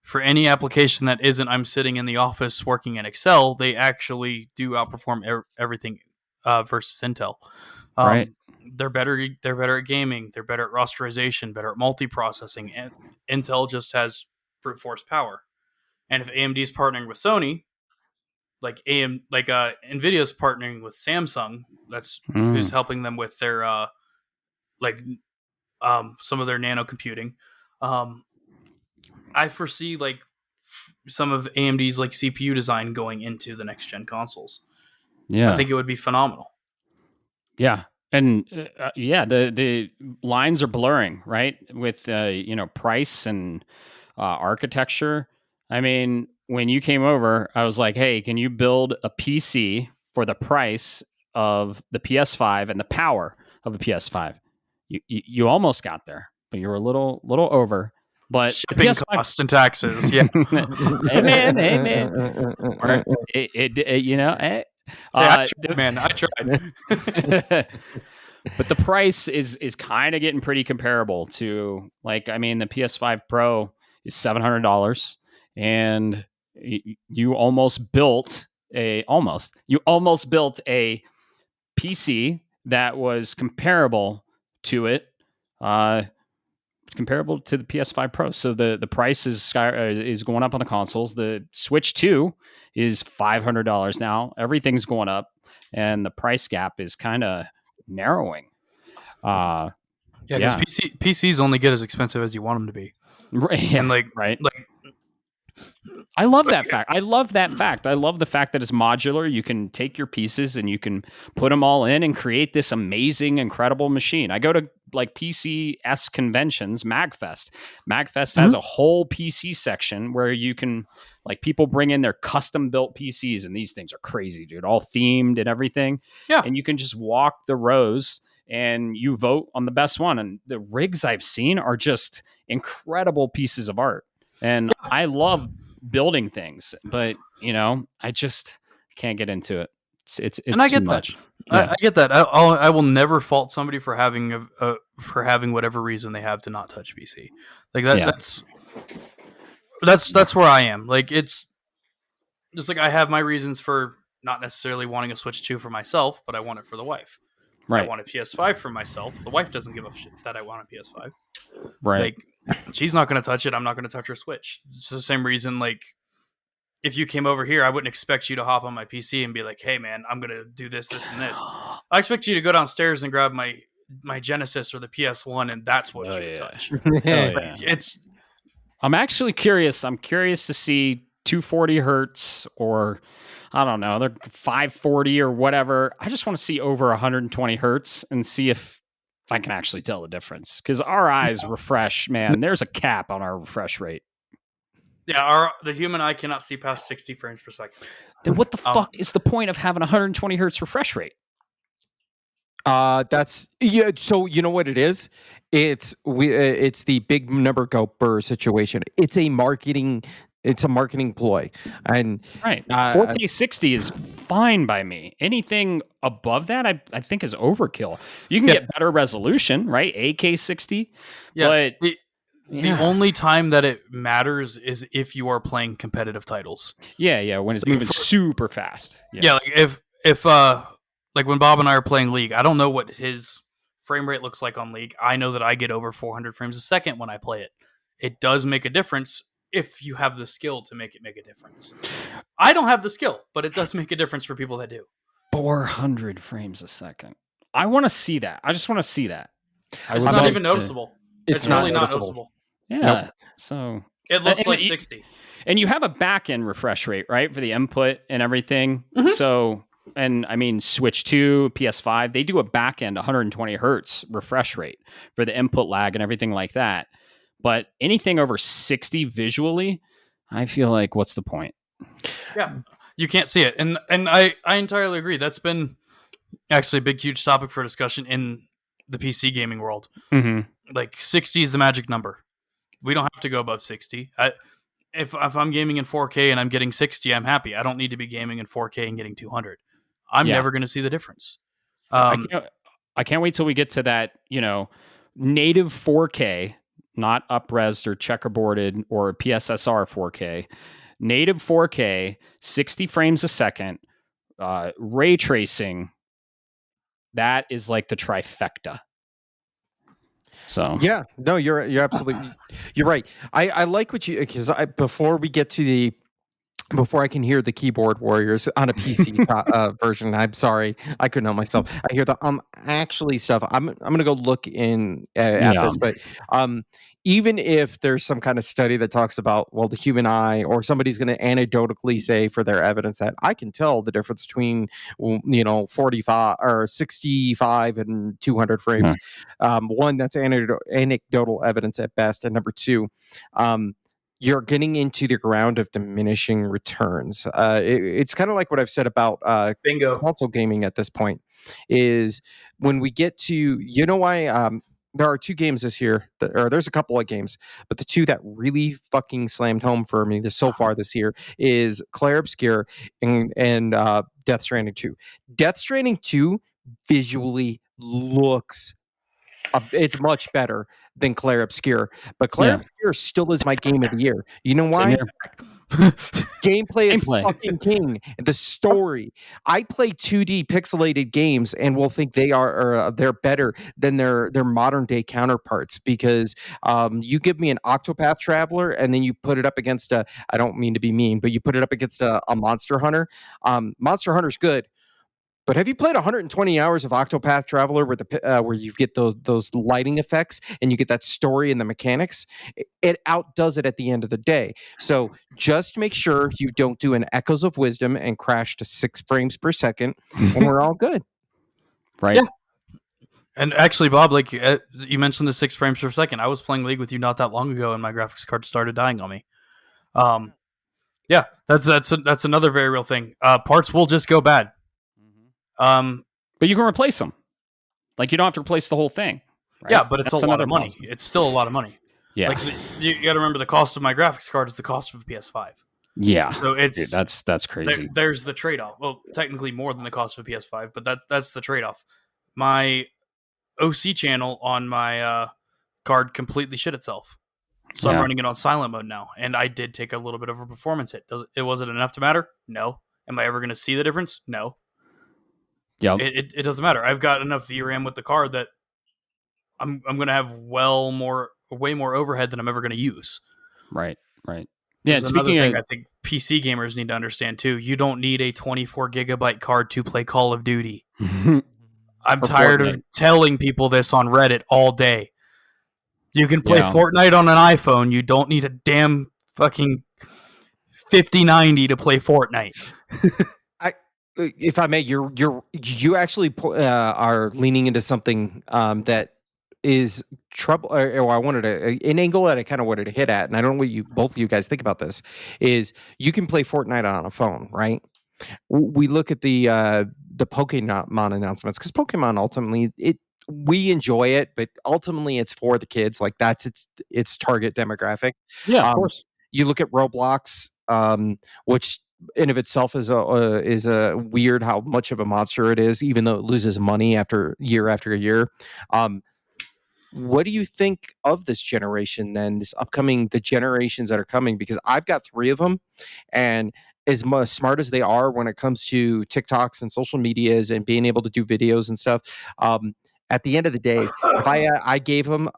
S3: For any application that isn't I'm sitting in the office working in Excel, they actually do outperform everything versus Intel.
S1: Right.
S3: They're better. They're better at gaming. They're better at rasterization. Better at multiprocessing. And Intel just has brute force power. And if AMD is partnering with Sony, like Nvidia's partnering with Samsung, that's who's helping them with their some of their nano computing. I foresee like some of AMD's like CPU design going into the next gen consoles.
S1: Yeah,
S3: I think it would be phenomenal.
S1: Yeah, and the lines are blurring, right? With price and architecture. I mean, when you came over, I was like, "Hey, can you build a PC for the price of the PS5 and the power of the PS5?" You almost got there, but you were a little over. But
S3: shipping costs and taxes, yeah.
S1: Amen.
S3: I tried.
S1: But the price is kind of getting pretty comparable to the PS5 Pro is $700, and you almost built a PC that was comparable to it, comparable to the PS5 Pro. So the price is going up on the consoles. The Switch 2 is $500 now. Everything's going up, and the price gap is kind of narrowing.
S3: Because PCs only get as expensive as you want them to be.
S1: Right. Yeah,
S3: and
S1: I love that fact. I love the fact that it's modular. You can take your pieces and you can put them all in and create this amazing, incredible machine. I go to PCS conventions, MagFest. MagFest has a whole PC section where you can people bring in their custom built PCs, and these things are crazy, dude, all themed and everything.
S3: Yeah.
S1: And you can just walk the rows and you vote on the best one. And the rigs I've seen are just incredible pieces of art. And I love building things, but I just can't get into it. It's and I
S3: get
S1: too much.
S3: I get that. I will never fault somebody for having whatever reason they have to not touch PC. Like that. Yeah. That's where I am. Like it's just like I have my reasons for not necessarily wanting a Switch 2 for myself, but I want it for the wife.
S1: Right.
S3: I want a PS5 for myself. The wife doesn't give a shit that I want a PS5.
S1: Right.
S3: She's not going to touch it. I'm not going to touch her Switch. It's the same reason, if you came over here, I wouldn't expect you to hop on my PC and be like, hey, man, I'm going to do this, this, and this. I expect you to go downstairs and grab my Genesis or the PS1, and that's what you touch.
S1: I'm actually curious. I'm curious to see 240 hertz or I don't know, they're 540 or whatever. I just want to see over 120 hertz and see if I can actually tell the difference. Because our eyes refresh, man. There's a cap on our refresh rate.
S3: Yeah, the human eye cannot see past 60 frames per second.
S1: Then what the fuck is the point of having 120 hertz refresh rate?
S2: So you know what it is? It's the big number go burr situation. It's a marketing ploy. And
S1: right. 4K 60 is fine by me. Anything above that, I think is overkill. You can get better resolution, right? 8K 60.
S3: Yeah. But the only time that it matters is if you are playing competitive titles.
S1: Yeah. When it's moving super fast.
S3: Yeah. If when Bob and I are playing League, I don't know what his frame rate looks like on League. I know that I get over 400 frames a second when I play it. It does make a difference if you have the skill to make a difference. I don't have the skill, but it does make a difference for people that do.
S1: 400 frames a second. I want to see that. I just want to see that.
S3: It's not even noticeable. It's really not noticeable.
S1: Yeah.
S2: Nope.
S1: So
S3: it looks like 60.
S1: And you have a back-end refresh rate, right? For the input and everything. Mm-hmm. So, and I mean, Switch 2, PS5, they do a back-end 120 hertz refresh rate for the input lag and everything like that. But anything over 60 visually, I feel like, what's the point?
S3: Yeah, you can't see it. And I entirely agree. That's been actually a big, huge topic for discussion in the PC gaming world.
S1: Mm-hmm.
S3: 60 is the magic number. We don't have to go above 60. If I'm gaming in 4K and I'm getting 60, I'm happy. I don't need to be gaming in 4K and getting 200. I'm never going to see the difference.
S1: I can't wait till we get to that, native 4K, not up-resed or checkerboarded or PSSR 4K, native 4K, 60 frames a second, ray tracing. That is like the trifecta. So
S2: yeah, no, you're absolutely you're right. I like what you, because before I can hear the keyboard warriors on a PC version, I'm sorry, I couldn't help myself. I hear the actually stuff. I'm gonna go look in at this, but even if there's some kind of study that talks about, well, the human eye, or somebody's going to anecdotally say for their evidence that I can tell the difference between 45 or 65 and 200 frames. One, that's anecdotal evidence at best, and number two, you're getting into the ground of diminishing returns. It's kind of like what I've said about
S3: bingo
S2: console gaming at this point, is when we get to, why there are two games this year, or there's a couple of games, but the two that really fucking slammed home for me so far this year is Clair Obscur and Death Stranding 2. Death Stranding 2 visually looks it's much better than Clair Obscur, but Clair Obscur still is my game of the year. You know why? Gameplay is fucking king. The story. I play 2D pixelated games and will think they're better than their modern day counterparts, because you give me an Octopath Traveler and then you put it up against I don't mean to be mean, but you put it up against a Monster Hunter. Monster Hunter's good. But have you played 120 hours of Octopath Traveler where you get those lighting effects and you get that story and the mechanics? It outdoes it at the end of the day. So just make sure you don't do an Echoes of Wisdom and crash to 6 frames per second, and we're all good.
S1: Right.
S3: Yeah. And actually, Bob, like you mentioned the 6 frames per second. I was playing League with you not that long ago, and my graphics card started dying on me. Yeah, that's another very real thing. Parts will just go bad.
S1: But you can replace them. Like, you don't have to replace the whole thing. Right?
S3: Yeah, but it's
S1: that's
S3: a lot of money.
S1: Positive.
S3: It's still a lot of money.
S1: Yeah.
S3: Like, you got to remember the cost of my graphics card is the cost of a PS5.
S1: Yeah.
S3: So it's
S1: that's crazy.
S3: There's the trade-off. Well, technically more than the cost of a PS5, but that's the trade-off. My OC channel on my card completely shit itself. So I'm running it on silent mode now, and I did take a little bit of a performance hit. Was it enough to matter? No. Am I ever going to see the difference? No.
S1: Yeah.
S3: It doesn't matter. I've got enough VRAM with the card that I'm going to have way more overhead than I'm ever going to use.
S1: Right. Yeah.
S3: There's another thing I think PC gamers need to understand too. You don't need a 24 gigabyte card to play Call of Duty. I'm tired of telling people this on Reddit all day. You can play Fortnite on an iPhone. You don't need a damn fucking 5090 to play Fortnite.
S2: If I may, you actually are leaning into something that is trouble, or I wanted an angle that I kind of wanted to hit at, and I don't know what both of you guys think about this. Is you can play Fortnite on a phone, right? We look at the Pokemon announcements, because Pokemon ultimately we enjoy it, but ultimately it's for the kids. Like, that's its target demographic.
S1: Yeah, of course.
S2: You look at Roblox, which in of itself is a weird how much of a monster it is, even though it loses money after year. What do you think of this generation then, the generations that are coming? Because I've got 3 of them, and as smart as they are when it comes to TikToks and social medias and being able to do videos and stuff, at the end of the day, if I gave them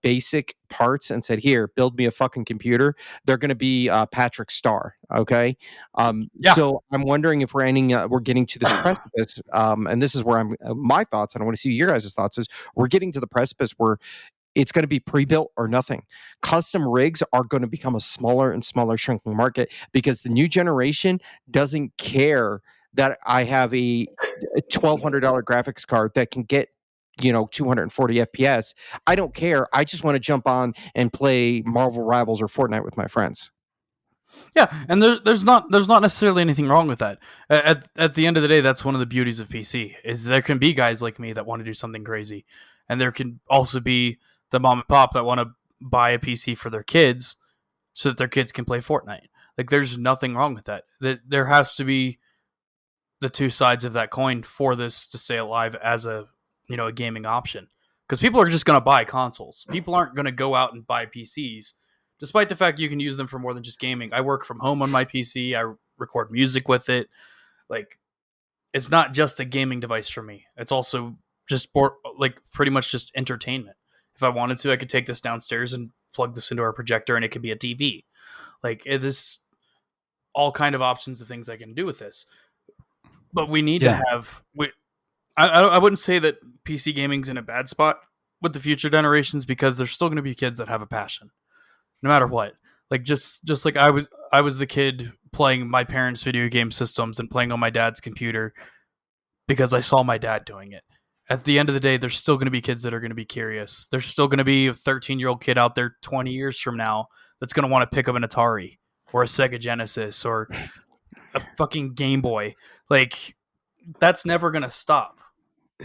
S2: basic parts and said, here, build me a fucking computer, they're going to be Patrick Starr. Okay. So I'm wondering if we're getting to this precipice. And this is where my thoughts, and I want to see your guys' thoughts, is we're getting to the precipice where it's going to be pre-built or nothing. Custom rigs are going to become a smaller and smaller shrinking market, because the new generation doesn't care that I have a $1,200 graphics card that can get 240 FPS. I don't care. I just want to jump on and play Marvel Rivals or Fortnite with my friends.
S3: Yeah, and there's not necessarily anything wrong with that. At the end of the day, that's one of the beauties of PC, is there can be guys like me that want to do something crazy, and there can also be the mom and pop that want to buy a PC for their kids so that their kids can play Fortnite. Like, there's nothing wrong with that. There has to be the two sides of that coin for this to stay alive as a gaming option, because people are just going to buy consoles. People aren't going to go out and buy PCs, despite the fact you can use them for more than just gaming. I work from home on my PC. I record music with it. Like, it's not just a gaming device for me. It's also just pretty much just entertainment. If I wanted to, I could take this downstairs and plug this into our projector, and it could be a TV. Like, there's all kind of options of things I can do with this. But we need to have. I wouldn't say that PC gaming's in a bad spot with the future generations, because there's still going to be kids that have a passion, no matter what. Like, just like I was the kid playing my parents' video game systems and playing on my dad's computer because I saw my dad doing it. At the end of the day, there's still going to be kids that are going to be curious. There's still going to be a 13-year-old kid out there 20 years from now that's going to want to pick up an Atari or a Sega Genesis or a fucking Game Boy. Like, that's never going to stop.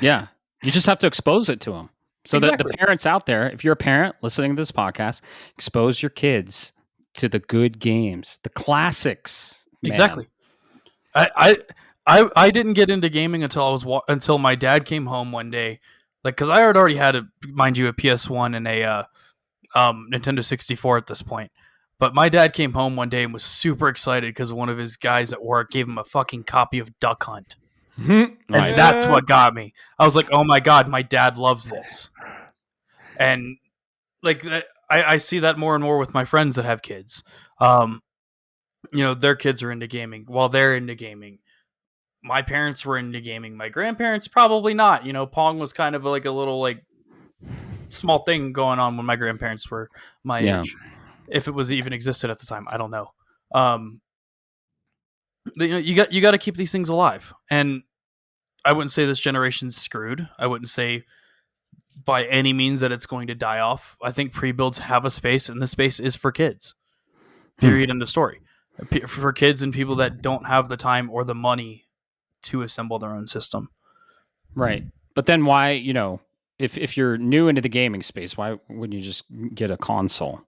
S1: Yeah. You just have to expose it to them. So that the parents out there, if you're a parent listening to this podcast, expose your kids to the good games, the classics. Man.
S3: Exactly. I didn't get into gaming until my dad came home one day, like, because I had already had a PS1 and a Nintendo 64 at this point. But my dad came home one day and was super excited because one of his guys at work gave him a fucking copy of Duck Hunt. And that's what got me. I was like, oh my God, my dad loves this. And like, I see that more and more with my friends that have kids. Their kids are into gaming while they're into gaming. My parents were into gaming. My grandparents probably not. Pong was kind of like a little like small thing going on when my grandparents were my age. If it was even existed at the time, I don't know. You got to keep these things alive. And I wouldn't say this generation's screwed. I wouldn't say by any means that it's going to die off. I think pre-builds have a space, and the space is for kids. Period. End of story. For kids and people that don't have the time or the money to assemble their own system.
S1: Right. But then why, if you're new into the gaming space, why wouldn't you just get a console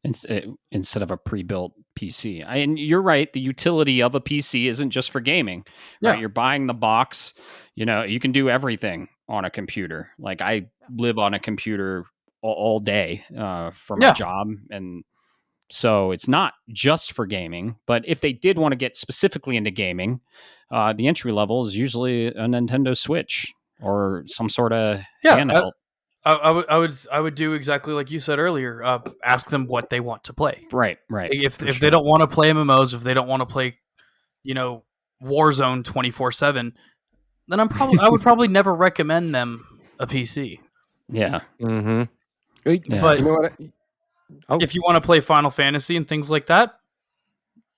S1: instead of a pre-built PC? And you're right. The utility of a PC isn't just for gaming.
S3: Yeah.
S1: Right? You're buying the box. You can do everything on a computer. Like, I live on a computer all day for my job. And so it's not just for gaming. But if they did want to get specifically into gaming, the entry level is usually a Nintendo Switch or some sort of handheld.
S3: I would do exactly like you said earlier. Ask them what they want to play.
S1: Right.
S3: If they don't want to play MMOs, if they don't want to play, Warzone 24/7, then I would probably never recommend them a PC.
S1: Yeah.
S2: Mm-hmm.
S3: But
S2: you know what?
S3: If you want to play Final Fantasy and things like that,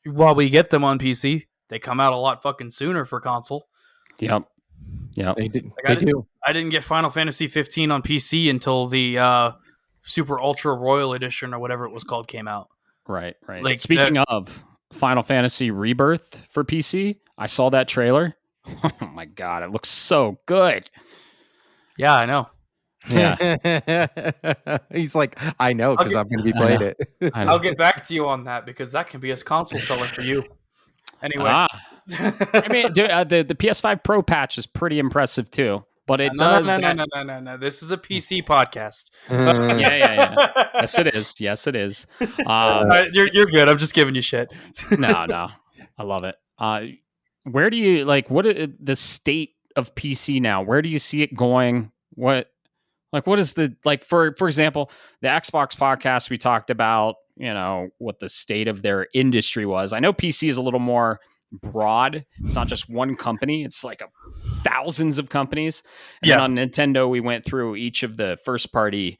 S3: while we get them on PC, they come out a lot fucking sooner for console.
S1: Yep.
S2: They do.
S3: I didn't get Final Fantasy 15 on PC until the Super Ultra Royal Edition or whatever it was called came out.
S1: Right.
S3: Like,
S1: speaking of Final Fantasy Rebirth for PC, I saw that trailer. Oh my God, it looks so good.
S3: Yeah, I know.
S2: Yeah. He's like, I know, because I'm going to be playing it.
S3: I'll get back to you on that, because that can be a console seller for you. Anyway.
S1: I mean, the PS5 Pro patch is pretty impressive too. But it does.
S3: No. This is a PC podcast.
S1: Yeah. Yes, it is.
S3: You're good. I'm just giving you shit.
S1: No. I love it. Where do you what is the state of PC now? Where do you see it going? What is the, for example, the Xbox podcast, we talked about, what the state of their industry was. I know PC is a little more broad. It's not just one company. It's like thousands of companies. And then on Nintendo, we went through each of the first party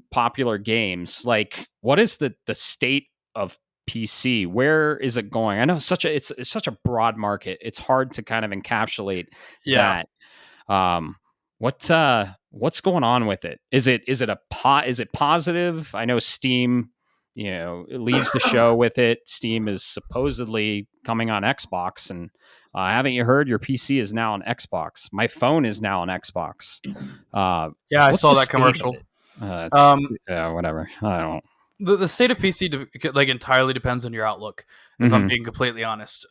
S1: popular games. Like, what is the state of PC? Where is it going? I know it's such a broad market. It's hard to kind of encapsulate that. What's going on with it? Is it positive? I know Steam, it leads the show with it. Steam is supposedly coming on Xbox, and haven't you heard your PC is now on Xbox? My phone is now on Xbox.
S3: I saw that commercial.
S1: Whatever. I don't.
S3: The state of PC entirely depends on your outlook. If I'm being completely honest,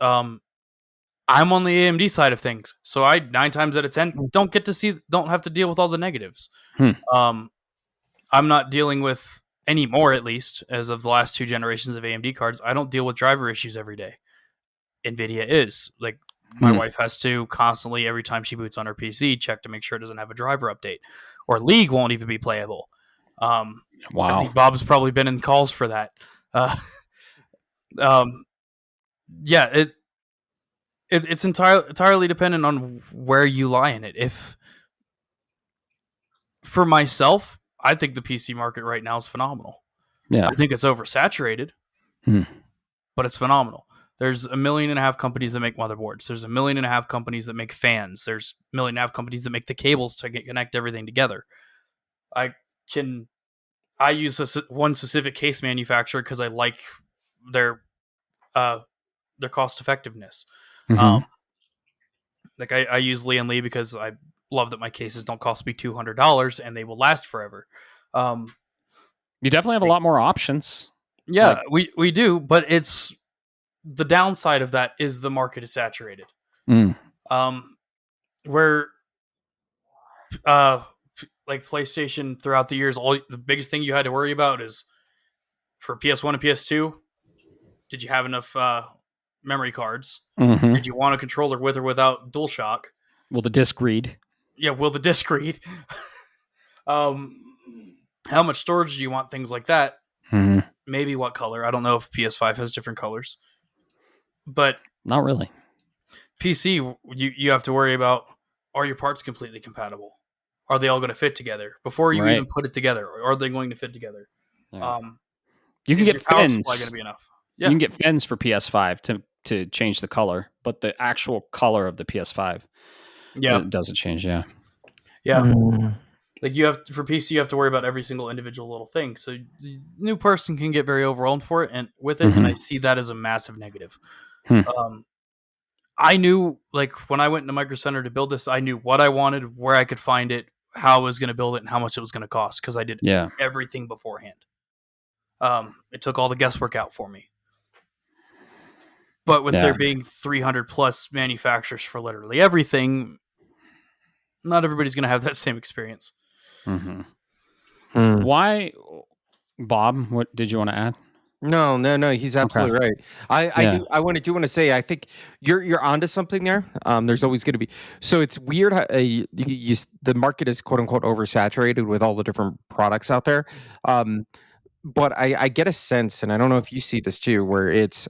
S3: I'm on the AMD side of things, so I 9 times out of 10 don't have to deal with all the negatives. I'm not dealing with anymore, at least as of the last 2 generations of AMD cards. I don't deal with driver issues every day. Nvidia is like my wife has to constantly, every time she boots on her PC, check to make sure it doesn't have a driver update, or League won't even be playable.
S1: Wow,
S3: I think Bob's probably been in calls for that. Yeah, it's entirely dependent on where you lie in it. If for myself, I think the PC market right now is phenomenal.
S1: Yeah,
S3: I think it's oversaturated, but it's phenomenal. There's 1.5 million companies that make motherboards. There's 1.5 million companies that make fans. There's 1.5 million companies that make the cables to connect everything together. I use one specific case manufacturer because I like their cost effectiveness. Like I use Lee and Lee because I love that my cases don't cost me $200 and they will last forever.
S1: You definitely have a lot more options.
S3: Yeah, we do, but it's the downside of that is the market is saturated. Where like PlayStation throughout the years, the biggest thing you had to worry about is for PS1 and PS2, did you have enough memory cards? Did you want a controller with or without DualShock?
S1: Will the disc read?
S3: Yeah, will the disc read? How much storage do you want? Things like that. Maybe what color? I don't know if PS5 has different colors, but
S1: not really.
S3: PC, you have to worry about, are your parts completely compatible? Are they all going to fit together before you even put it together? Or are they going to fit together?
S1: Yeah. You can get
S3: power
S1: fins.
S3: supply going to be enough? Yeah.
S1: You can get fins for PS5 to change the color, but the actual color of the PS5, it doesn't change. Yeah.
S3: Like for PC, you have to worry about every single individual little thing. So the new person can get very overwhelmed for it, and I see that as a massive negative. I knew, like, when I went into Micro Center to build this, I knew what I wanted, where I could find it, how I was going to build it, and how much it was going to cost, because I did everything beforehand. It took all the guesswork out for me. But with there being 300 plus manufacturers for literally everything, not everybody's going to have that same experience.
S1: Why, Bob? What did you want to add?
S2: No. He's absolutely right. I want to say, I think you're onto something there. There's always going to be. So it's weird how the market is quote unquote oversaturated with all the different products out there. But I get a sense, and I don't know if you see this too, where it's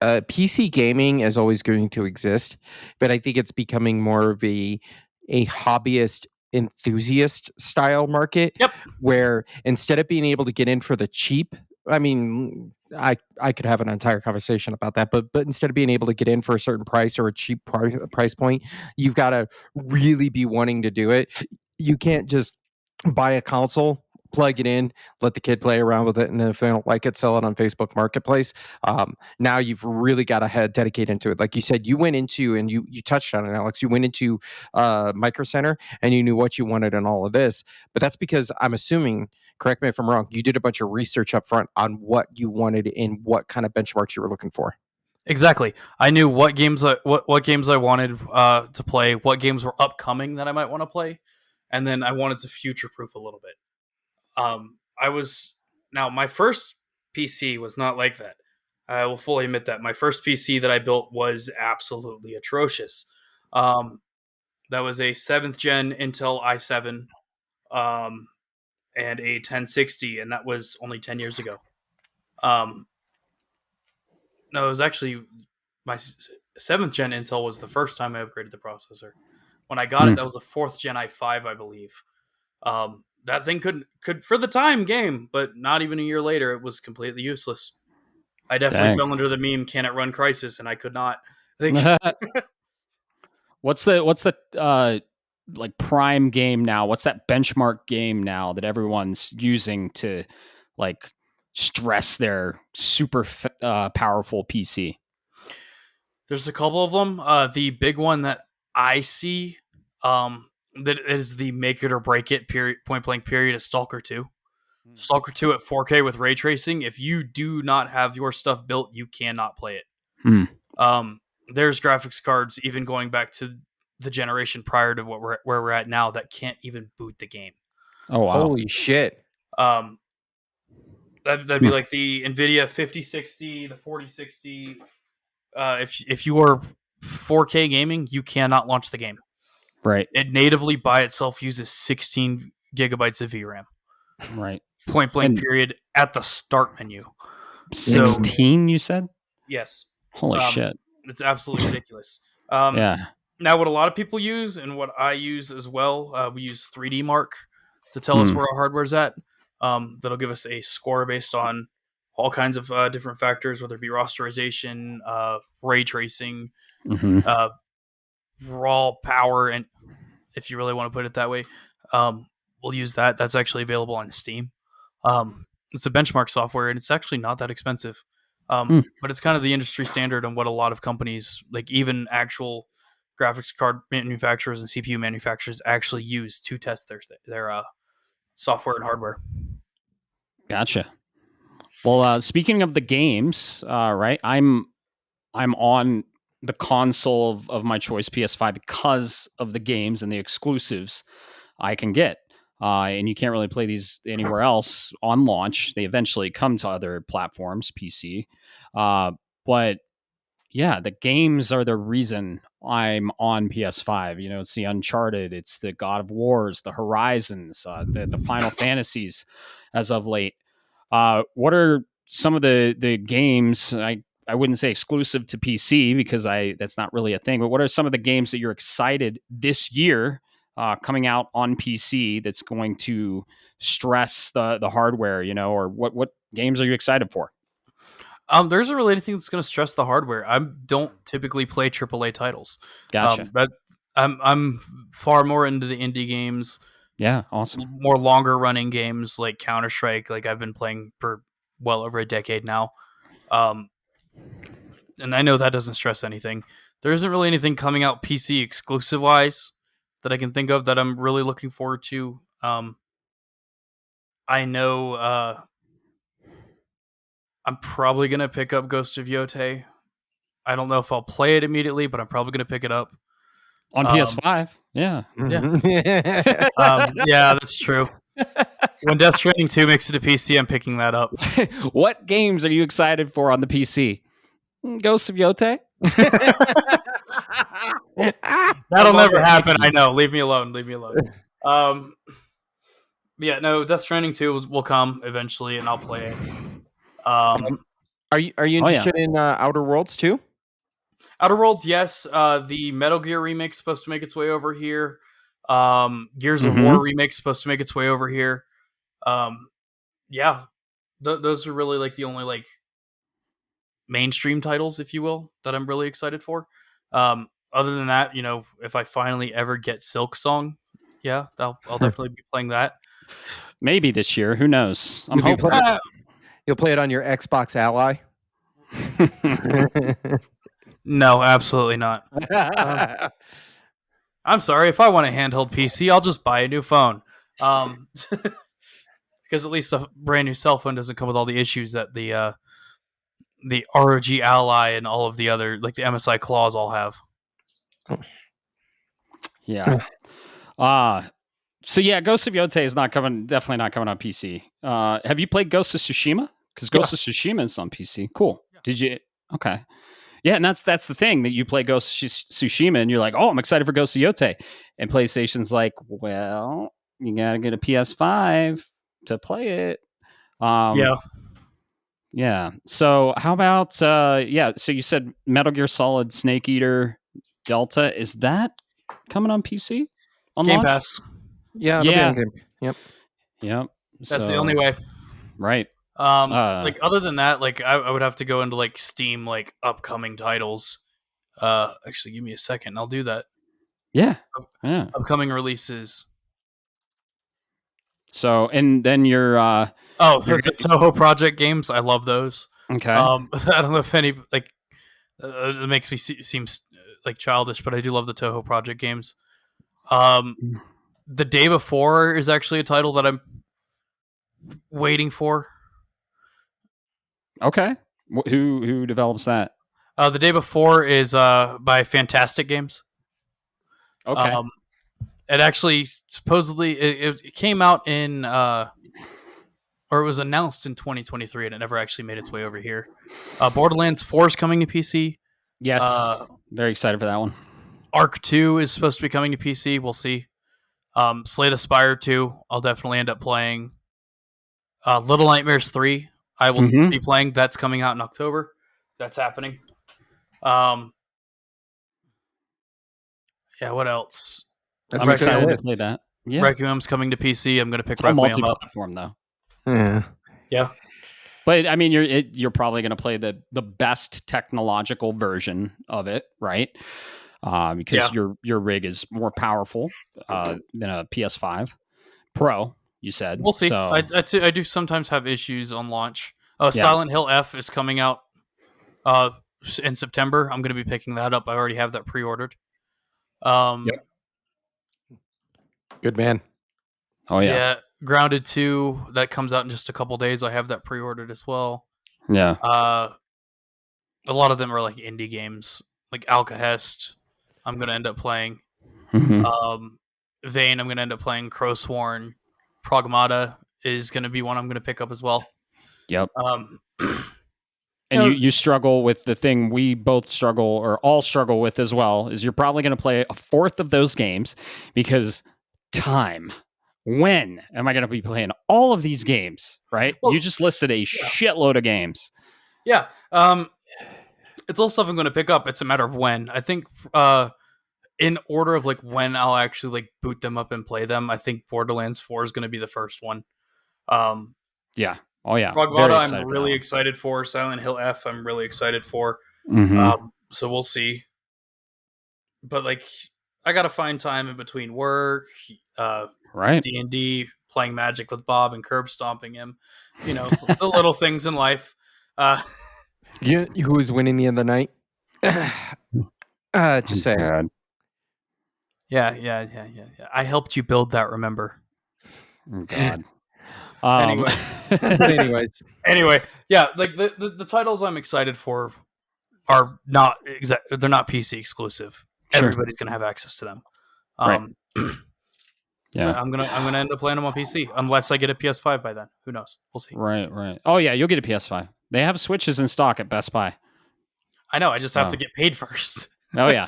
S2: PC gaming is always going to exist, but I think it's becoming more of a hobbyist enthusiast style market. Where instead of being able to get in for the cheap, I mean, I could have an entire conversation about that, but instead of being able to get in for a certain price or a cheap price point, you've got to really be wanting to do it. You can't just buy a console, plug it in, let the kid play around with it, and if they don't like it, sell it on Facebook Marketplace. Now you've really got to dedicate into it. Like you said, you went into, and you touched on it, Alex, you went into Micro Center and you knew what you wanted in all of this. But that's because, I'm assuming, correct me if I'm wrong, you did a bunch of research up front on what you wanted and what kind of benchmarks you were looking for.
S3: Exactly. I knew what games I wanted to play, what games were upcoming that I might want to play, and then I wanted to future-proof a little bit. My first PC was not like that. I will fully admit that. My first PC that I built was absolutely atrocious. That was a 7th gen Intel i7 and a 1060, and that was only 10 years ago. No, it was actually my 7th gen Intel was the first time I upgraded the processor. When I got it, that was a 4th gen i5, I believe. That thing could for the time game, but not even a year later, it was completely useless. I definitely fell under the meme, can it run Crysis? And I could not.
S1: What's the like prime game now? What's that benchmark game now that everyone's using to like stress their super powerful PC?
S3: There's a couple of them. The big one that I see that is the make it or break it point blank period is Stalker 2. Stalker 2 at 4K with ray tracing. If you do not have your stuff built, you cannot play it. there's graphics cards even going back to the generation prior to where we're at now that can't even boot the game.
S1: Oh wow!
S2: Holy shit!
S3: That'd be like the Nvidia 5060, the 4060. If you are 4K gaming, you cannot launch the game.
S1: Right.
S3: It natively by itself uses 16 gigabytes of VRAM.
S1: Right.
S3: Point blank period at the start menu.
S1: 16, you said?
S3: Yes.
S1: Holy shit.
S3: It's absolutely ridiculous.
S1: Yeah.
S3: Now, what a lot of people use and what I use as well, we use 3D Mark to tell us where our hardware's at. That'll give us a score based on all kinds of different factors, whether it be rasterization, ray tracing, raw power, and if you really want to put it that way, we'll use that. That's actually available on Steam. It's a benchmark software, and it's actually not that expensive. But it's kind of the industry standard on what a lot of companies, like even actual graphics card manufacturers and CPU manufacturers, actually use to test their software and hardware.
S1: Gotcha. Well, speaking of the games, right? I'm on the console of my choice, PS5, because of the games and the exclusives I can get. And you can't really play these anywhere else on launch. They eventually come to other platforms, PC. But yeah, the games are the reason I'm on PS5. You know, it's the Uncharted, it's the God of Wars, the Horizons, the Final Fantasies as of late. What are some of the games? I wouldn't say exclusive to PC because that's not really a thing. But what are some of the games that you're excited this year coming out on PC that's going to stress the hardware? You know, or what games are you excited for?
S3: There isn't really anything that's going to stress the hardware. I don't typically play AAA titles.
S1: Gotcha.
S3: But I'm far more into the indie games.
S1: Yeah, awesome.
S3: More longer running games like Counter-Strike, like I've been playing for well over a decade now. And I know that doesn't stress anything. There isn't really anything coming out PC exclusive wise that I can think of that I'm really looking forward to. I know I'm probably going to pick up Ghost of Yotei. I don't know if I'll play it immediately, but I'm probably going to pick it up.
S1: On PS5? Yeah.
S3: Yeah, that's true. When Death Stranding 2 makes it to PC, I'm picking that up.
S1: What games are you excited for on the PC? Ghost of Yotei?
S3: That'll never happen. I know. Leave me alone. Yeah, no, Death Stranding 2 will come eventually, and I'll play it.
S2: Are you interested in Outer Worlds too?
S3: Outer Worlds, yes. The Metal Gear remake's supposed to make its way over here. Gears of War remake's supposed to make its way over here. Yeah, those are really like the only like mainstream titles, if you will, that I'm really excited for. Other than that, you know, if I finally ever get Silk Song, yeah, I'll definitely be playing that.
S1: Maybe this year. Who knows? I'm hoping.
S2: You'll play it on your Xbox Ally?
S3: No, absolutely not. I'm sorry. If I want a handheld PC, I'll just buy a new phone. Because at least a brand new cell phone doesn't come with all the issues that the ROG Ally and all of the other, like the MSI claws, all have.
S1: Yeah. So yeah, Ghost of Yotei is definitely not coming on PC. Have you played Ghost of Tsushima? Because Ghost of Tsushima is on PC. Cool. Yeah. Did you? Okay. Yeah, and that's the thing, that you play Ghost of Tsushima and you're like, oh, I'm excited for Ghost of Yotei. And PlayStation's like, well, you gotta get a PS5 to play it. Yeah. So how about so you said Metal Gear Solid Snake Eater Delta, is that coming on PC? On
S3: Game
S1: launch?
S3: Pass.
S2: Yeah.
S1: Yep.
S3: That's the only way.
S1: Right.
S3: Like other than that, like I would have to go into like Steam, like upcoming titles. Actually, give me a second. I'll do that.
S1: Yeah.
S3: Upcoming releases.
S1: So, and then you're
S3: the Toho Project games. I love those.
S1: Okay.
S3: I don't know if any like it makes me seem like childish, but I do love the Toho Project games. The Day Before is actually a title that I'm waiting for.
S1: Okay. Who develops that?
S3: The day before is by Fantastic Games.
S1: Okay.
S3: It actually supposedly it came out in or it was announced in 2023, and it never actually made its way over here. Borderlands 4 is coming to PC.
S1: Yes, very excited for that one.
S3: Arc 2 is supposed to be coming to PC. We'll see. Slay the Spire 2, I'll definitely end up playing. Little Nightmares 3, I will be playing. That's coming out in October. That's happening. Yeah, what else?
S1: I'm excited to play that. Yeah.
S3: Requiem's coming to PC. I'm going to pick
S1: it's
S3: Requiem up.
S1: Multi-platform, though.
S2: Yeah.
S1: But I mean, you're probably going to play the best technological version of it, right? Because your rig is more powerful than a PS5 Pro. You said
S3: we'll see.
S1: So,
S3: I do sometimes have issues on launch. Silent Hill F is coming out in September. I'm going to be picking that up. I already have that pre-ordered.
S2: Yep. Good man.
S1: Oh yeah.
S3: Grounded 2 that comes out in just a couple days. I have that pre-ordered as well.
S1: Yeah.
S3: A lot of them are like indie games, like Alcahest. I'm going to end up playing. VIII. I'm going to end up playing. Crowsworn. Pragmata is going to be one I'm going to pick up as well.
S1: Yep. And you struggle with the thing we both struggle or all struggle with as well, is you're probably going to play a fourth of those games because time. When am I going to be playing all of these games, right? Well, you just listed a shitload of games.
S3: Yeah. It's all stuff I'm going to pick up. It's a matter of when. I think in order of like when I'll actually like boot them up and play them, I think Borderlands 4 is going to be the first one.
S1: Yeah. Oh yeah.
S3: Pragmata I'm really excited for. Silent Hill F I'm really excited for. So we'll see. But like I got to find time in between work,
S1: right?
S3: D&D, playing Magic with Bob and curb stomping him. You know, the little things in life.
S2: Who was winning the other night? Just say.
S3: Yeah. I helped you build that, remember?
S1: Oh, God.
S3: Anyway, yeah, like the titles I'm excited for are not they're not PC exclusive. Sure. Everybody's gonna have access to them.
S1: Right. Yeah,
S3: I'm gonna end up playing them on PC unless I get a PS5 by then. Who knows? We'll see.
S1: Right. Oh yeah, you'll get a PS5. They have Switches in stock at Best Buy.
S3: I know. I just have to get paid first.
S1: Oh yeah,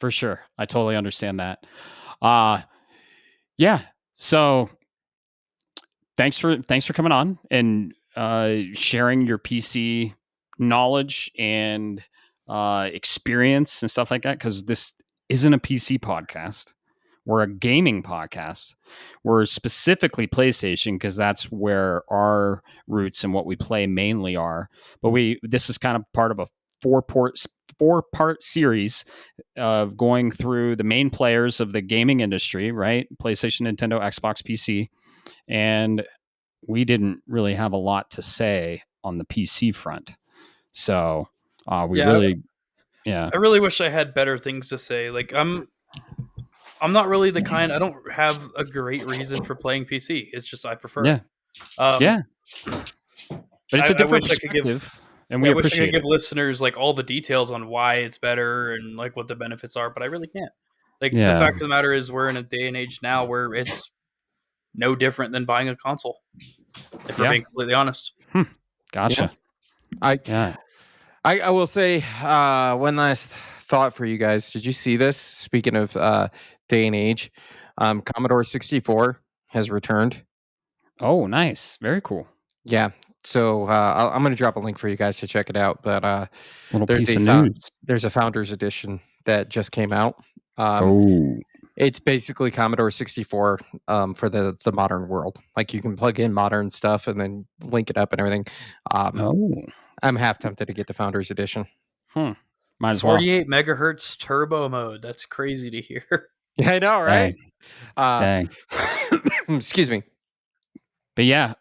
S1: for sure. I totally understand that. Yeah. So thanks for coming on and sharing your PC knowledge and experience and stuff like that, because this isn't a PC podcast. We're a gaming podcast. We're specifically PlayStation because that's where our roots and what we play mainly are. But this is kind of part of a four-part series of going through the main players of the gaming industry, right? PlayStation, Nintendo, Xbox, PC. And we didn't really have a lot to say on the PC front. So I really wish I had better things to say. Like I'm not really the kind. I don't have a great reason for playing PC. It's just I prefer. Yeah. But it's a different perspective, and we appreciate it. I wish I could
S3: give listeners like all the details on why it's better and like what the benefits are, but I really can't. Like the fact of the matter is, we're in a day and age now where it's no different than buying a console. If we're being completely honest.
S1: Gotcha.
S2: Yeah. I will say one last thought for you guys. Did you see this? Speaking of day and age, Commodore 64 has returned.
S1: Oh, nice. Very cool.
S2: Yeah. So I'm going to drop a link for you guys to check it out. But there's a Founders Edition that just came out. It's basically Commodore 64 for the modern world. Like you can plug in modern stuff and then link it up and everything. I'm half tempted to get the Founders Edition.
S1: Might as well.
S3: 48 megahertz turbo mode. That's crazy to hear.
S2: Yeah, I know, right?
S1: Dang.
S2: Excuse me.
S1: But yeah,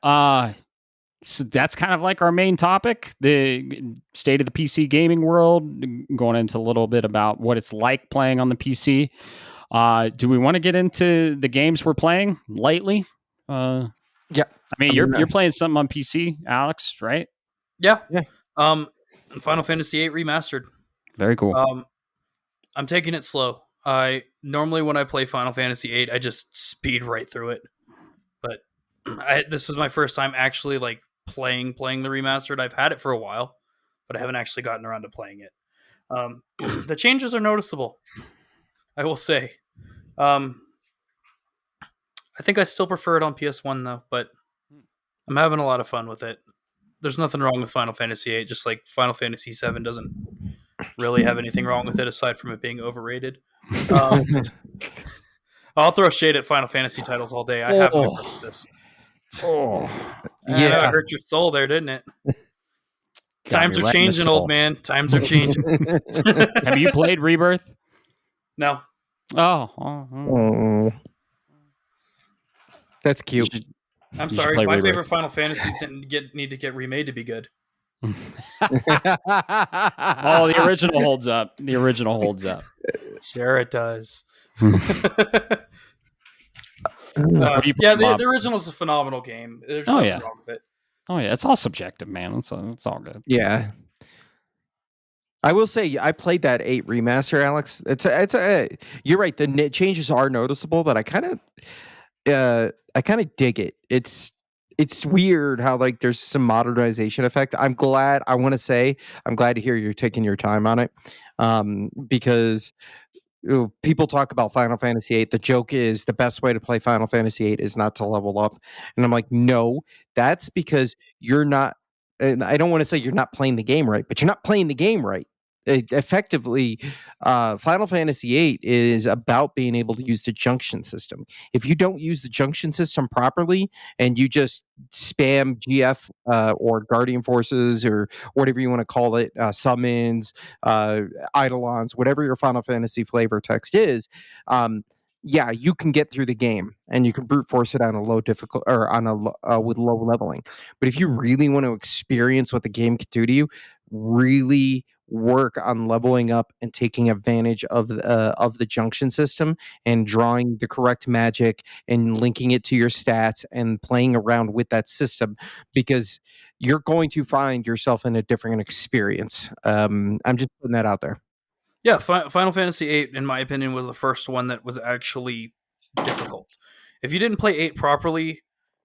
S1: so that's kind of like our main topic, the state of the PC gaming world, going into a little bit about what it's like playing on the PC. Do we want to get into the games we're playing lightly?
S2: Yeah.
S1: I mean, you're playing something on PC, Alex, right?
S3: Yeah. Final Fantasy VIII Remastered.
S1: Very cool.
S3: I'm taking it slow. I normally when I play Final Fantasy VIII, I just speed right through it. But this is my first time actually like playing the remastered. I've had it for a while, but I haven't actually gotten around to playing it. The changes are noticeable, I will say. I think I still prefer it on PS1 though, but I'm having a lot of fun with it. There's nothing wrong with Final Fantasy VIII, just like Final Fantasy VII doesn't really have anything wrong with it aside from it being overrated. I'll throw shade at Final Fantasy titles all day. I have my preferences. Yeah, it hurt your soul there, didn't it? Times are changing, old man. Times are changing.
S1: Have you played Rebirth?
S3: No.
S2: Oh. That's cute.
S3: I'm sorry. My favorite Final Fantasies didn't need to get remade to be good.
S1: Oh, the original holds up. The original holds up.
S3: Sure, it does. The original is a phenomenal game. There's nothing wrong with it.
S1: Oh yeah, it's all subjective, man. It's all good.
S2: Yeah. I will say I played that 8 remaster, Alex. You're right. The changes are noticeable, but I kind of dig it. It's weird how like there's some modernization effect. I'm glad to hear you're taking your time on it, because people talk about Final Fantasy VIII. The joke is the best way to play Final Fantasy VIII is not to level up, and I'm like, no, that's because you're not. And I don't want to say you're not playing the game right, but you're not playing the game right. Effectively, Final Fantasy VIII is about being able to use the junction system. If you don't use the junction system properly and you just spam GF or Guardian Forces or whatever you want to call it, summons, eidolons, whatever your Final Fantasy flavor text is, you can get through the game and you can brute force it on a low difficult or on a with low leveling. But if you really want to experience what the game can do to you, really work on leveling up and taking advantage of the junction system and drawing the correct magic and linking it to your stats and playing around with that system, because you're going to find yourself in a different experience. I'm just putting that out there.
S3: Yeah, Final Fantasy VIII, in my opinion, was the first one that was actually difficult. If you didn't play 8 properly,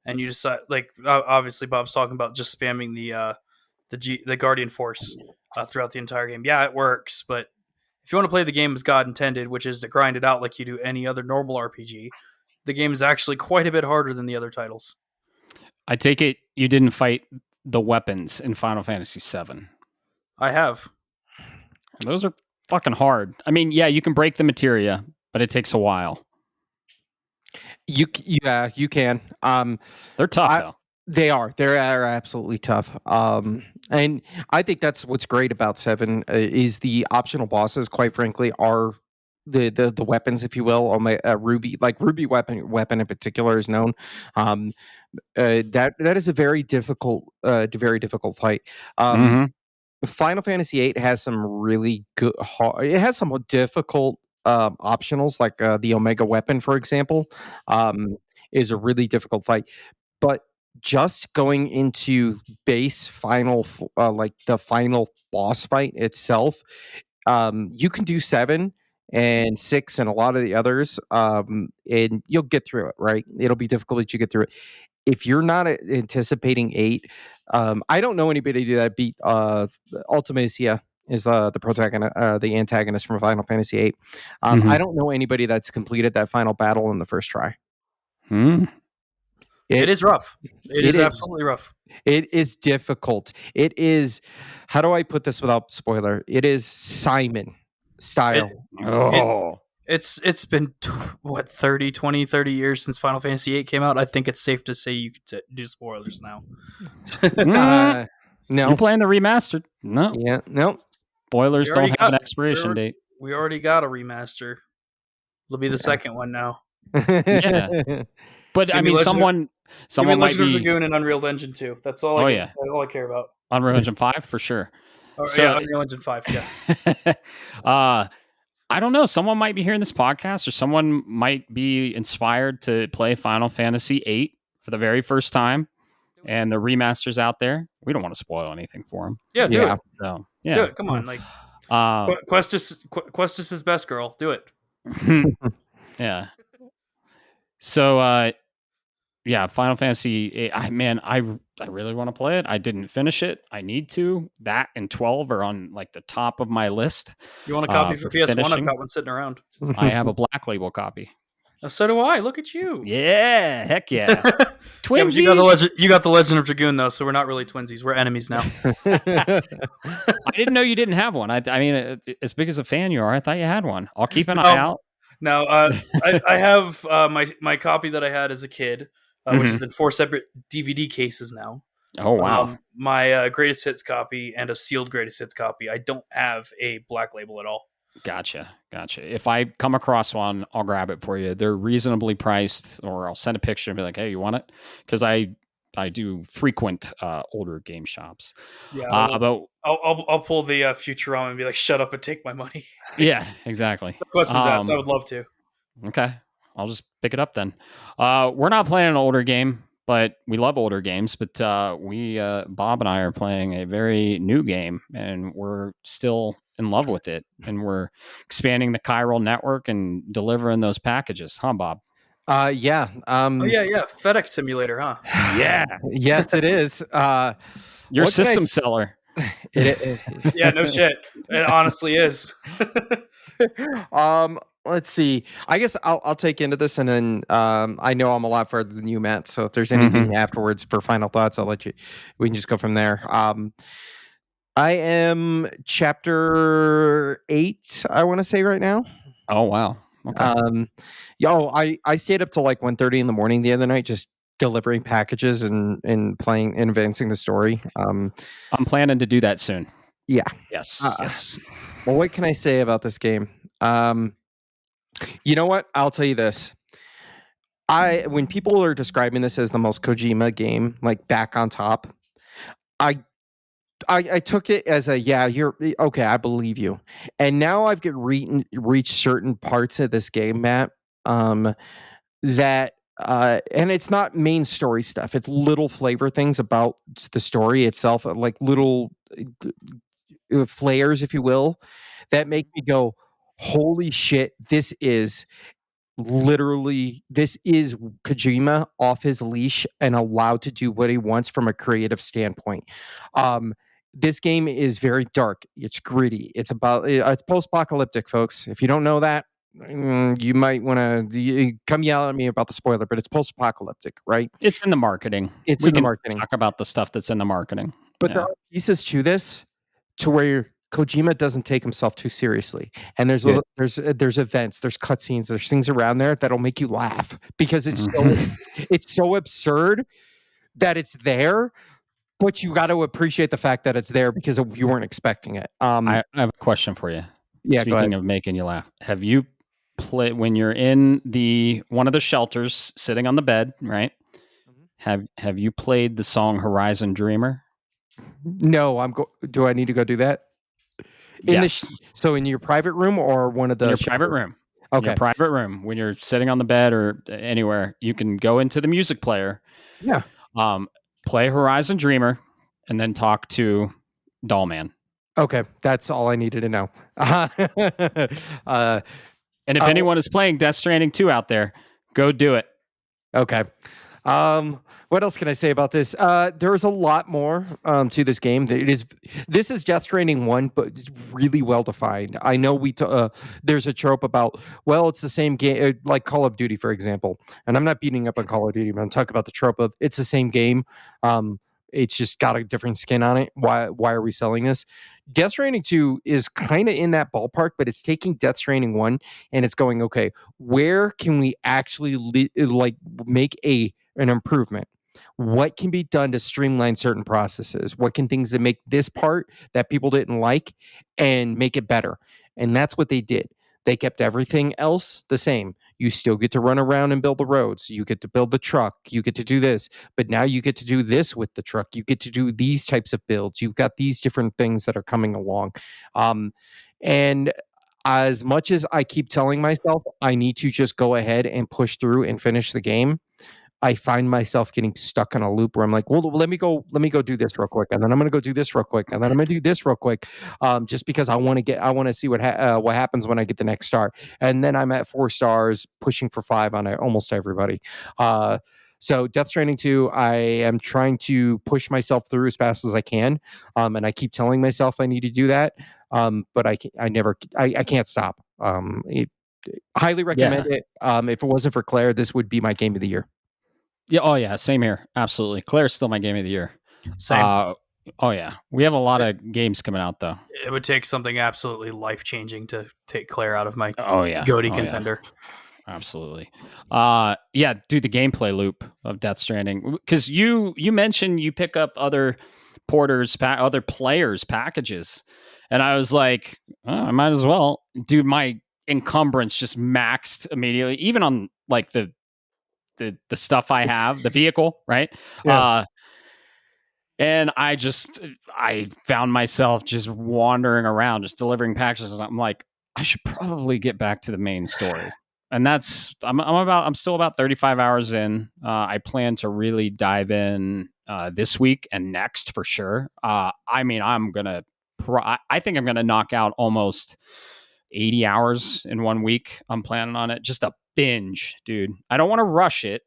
S3: and you decide, like obviously Bob's talking about just spamming the Guardian Force throughout the entire game. Yeah, it works, but if you want to play the game as God intended, which is to grind it out like you do any other normal RPG, the game is actually quite a bit harder than the other titles.
S1: I take it you didn't fight the weapons in Final Fantasy VII.
S3: I have.
S1: Those are fucking hard. I mean, yeah, you can break the materia, but it takes a while.
S2: You can.
S1: They're tough though.
S2: They are. They are absolutely tough. And I think that's what's great about 7 is the optional bosses. Quite frankly, are the weapons, if you will. Ruby weapon in particular is known. That is a very difficult fight. Final Fantasy VIII has some really good. It has some difficult optionals, like the Omega weapon, for example, is a really difficult fight. But just going into base final, like the final boss fight itself, you can do 7 and 6 and a lot of the others, and you'll get through it, right? It'll be difficult, but you get through it. If you're not anticipating 8, I don't know anybody that beat Ultimacia is the protagonist, the antagonist from Final Fantasy VIII. I don't know anybody that's completed that final battle in the first try.
S3: It is rough. It is absolutely rough.
S2: It is difficult. It is, how do I put this without spoiler? It is Simon style.
S3: It's been 30 years since Final Fantasy VIII came out. I think it's safe to say you could do spoilers now.
S2: No.
S1: You're playing the remastered. No.
S2: Yeah, no.
S1: Spoilers don't have an expiration date.
S3: We already got a remaster. It'll be the second one now.
S1: Yeah. But I mean, someone might be
S3: Lagoon and Unreal Engine 2. That's all. All I care about.
S1: Unreal Engine 5 for sure.
S3: Unreal Engine 5. Yeah.
S1: I don't know. Someone might be hearing this podcast, or someone might be inspired to play Final Fantasy VIII for the very first time. and the remasters out there. We don't want to spoil anything for them.
S3: Yeah, do it.
S1: So
S3: do it. Come on, like Questus is best, girl. Do it.
S1: Yeah. So yeah, Final Fantasy 8, I really want to play it. I didn't finish it. I need to. That and 12 are on like the top of my list.
S3: You want a copy for PS1? Finishing. I've got one sitting around.
S1: I have a Black Label copy.
S3: Oh, so do I. Look at you.
S1: Yeah, heck yeah.
S3: Twinsies. Yeah, you got the Legend of Dragoon though, so we're not really twinsies. We're enemies now.
S1: I didn't know you didn't have one. I mean, as big as a fan you are, I thought you had one. I'll keep an eye out.
S3: No, I have my copy that I had as a kid, which is in 4 separate DVD cases now.
S1: Oh wow!
S3: My greatest hits copy and a sealed greatest hits copy. I don't have a Black Label at all.
S1: Gotcha. If I come across one, I'll grab it for you. They're reasonably priced, or I'll send a picture and be like, "Hey, you want it?" Because I do frequent older game shops.
S3: Yeah, but I'll pull the Futurama and be like, "Shut up and take my money."
S1: Yeah, exactly.
S3: Questions asked. I would love to.
S1: Okay, I'll just pick it up then. We're not playing an older game, but we love older games. But Bob and I are playing a very new game, and we're still in love with it. And we're expanding the chiral network and delivering those packages, huh, Bob?
S2: Yeah.
S3: Yeah. FedEx Simulator, huh?
S1: Yeah.
S2: Yes, it is.
S1: Your system seller.
S3: Yeah, no shit. It honestly is.
S2: Let's see. I guess I'll take into this, and then I know I'm a lot further than you, Matt. So if there's anything afterwards for final thoughts, I'll let you. We can just go from there. I am chapter 8. I want to say right now.
S1: Oh wow. Okay.
S2: I stayed up till like 1:30 in the morning the other night, just delivering packages and playing and advancing the story. I'm
S1: planning to do that soon.
S2: Yeah.
S1: Yes.
S2: Well, what can I say about this game? You know what? I'll tell you this. When people are describing this as the most Kojima game, like back on top, I took it as you're okay. I believe you. And now I've reached certain parts of this game, Matt, that and it's not main story stuff. It's little flavor things about the story itself, like little flares, if you will, that make me go, holy shit, this is Kojima off his leash and allowed to do what he wants from a creative standpoint. This game is very dark. It's gritty. It's post-apocalyptic, folks. If you don't know that, you might want to come yell at me about the spoiler, but it's post-apocalyptic, right?
S1: It's in the marketing. We can talk about the stuff that's in the marketing.
S2: But there are pieces to this to where Kojima doesn't take himself too seriously, and there's events, there's cutscenes, there's things around there that'll make you laugh because it's so absurd that it's there, but you got to appreciate the fact that it's there because you weren't expecting it.
S1: I have a question for you.
S2: Yeah,
S1: speaking of making you laugh, have you played when you're in one of the shelters, sitting on the bed, right? Have you played the song Horizon Dreamer?
S2: No, do I need to go do that? So in your private room or one of the
S1: private room?
S2: Okay,
S1: your private room when you're sitting on the bed or anywhere, you can go into the music player.
S2: Yeah.
S1: Play Horizon Dreamer, and then talk to Dollman.
S2: Okay, that's all I needed to know.
S1: And if anyone is playing Death Stranding 2 out there, go do it.
S2: Okay. What else can I say about this? There's a lot more to this game. This is Death Stranding 1, but it's really well defined. I know there's a trope about, well, it's the same game, like Call of Duty, for example. And I'm not beating up on Call of Duty, but I'm talking about the trope of it's the same game. It's just got a different skin on it. Why are we selling this? Death Stranding 2 is kind of in that ballpark, but it's taking Death Stranding 1 and it's going, okay, where can we actually make an improvement? What can be done to streamline certain processes? What can things that make this part that people didn't like and make it better? And that's what they did. They kept everything else the same. You still get to run around and build the roads. You get to build the truck. You get to do this. But now you get to do this with the truck. You get to do these types of builds. You've got these different things that are coming along. And as much as I keep telling myself I need to just go ahead and push through and finish the game, I find myself getting stuck in a loop where I'm like, well, let me go do this real quick, and then I'm going to go do this real quick, and then I'm going to do this real quick, just because I want to see what happens when I get the next star, and then I'm at 4 stars, pushing for 5 on almost everybody. So Death Stranding 2, I am trying to push myself through as fast as I can, and I keep telling myself I need to do that, but I can't stop. Highly recommend it. If it wasn't for Claire, this would be my game of the year.
S1: Yeah. Oh yeah. Same here. Absolutely. Claire's still my game of the year.
S3: Same.
S1: Oh yeah. We have a lot of games coming out though.
S3: It would take something absolutely life-changing to take Claire out of my
S1: GOTY
S3: contender.
S1: Yeah. Absolutely. Yeah, dude, the gameplay loop of Death Stranding. Because you mentioned you pick up other porters, other players' packages. And I was like, oh, I might as well. Dude, my encumbrance just maxed immediately, even on like the stuff I have, the vehicle, right?
S2: Yeah.
S1: And I found myself just wandering around, just delivering packages. I'm like, I should probably get back to the main story. And that's I'm still about 35 hours in. I plan to really dive in this week and next for sure. I mean, I think I'm gonna knock out almost 80 hours in 1 week. I'm planning on it. Just a binge, dude. I don't want to rush it,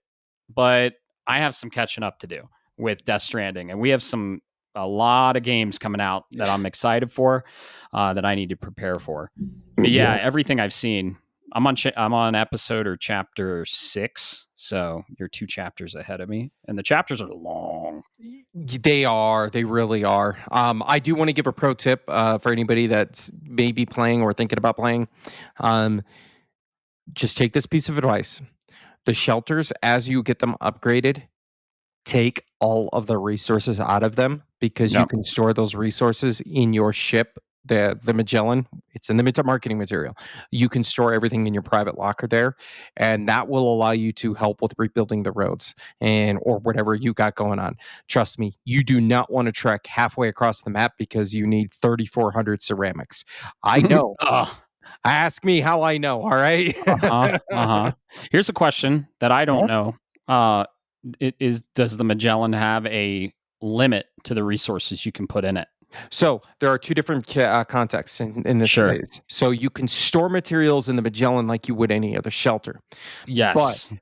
S1: but I have some catching up to do with Death Stranding, and we have a lot of games coming out that I'm excited for, that I need to prepare for. But yeah, everything I've seen, I'm on episode or chapter 6, so you're 2 chapters ahead of me, and the chapters are long.
S2: They really are. I do want to give a pro tip for anybody that's maybe playing or thinking about playing. Just take this piece of advice. The shelters, as you get them upgraded, take all of the resources out of them, because you can store those resources in your ship, the Magellan. It's in the marketing material. You can store everything in your private locker there, and that will allow you to help with rebuilding the roads or whatever you got going on. Trust me, you do not want to trek halfway across the map because you need 3,400 ceramics. I know. Ask me how I know. All right.
S1: Here's a question that I don't know. Does the Magellan have a limit to the resources you can put in it?
S2: So there are 2 different contexts in this phase. So you can store materials in the Magellan like you would any other shelter.
S1: Yes.
S2: But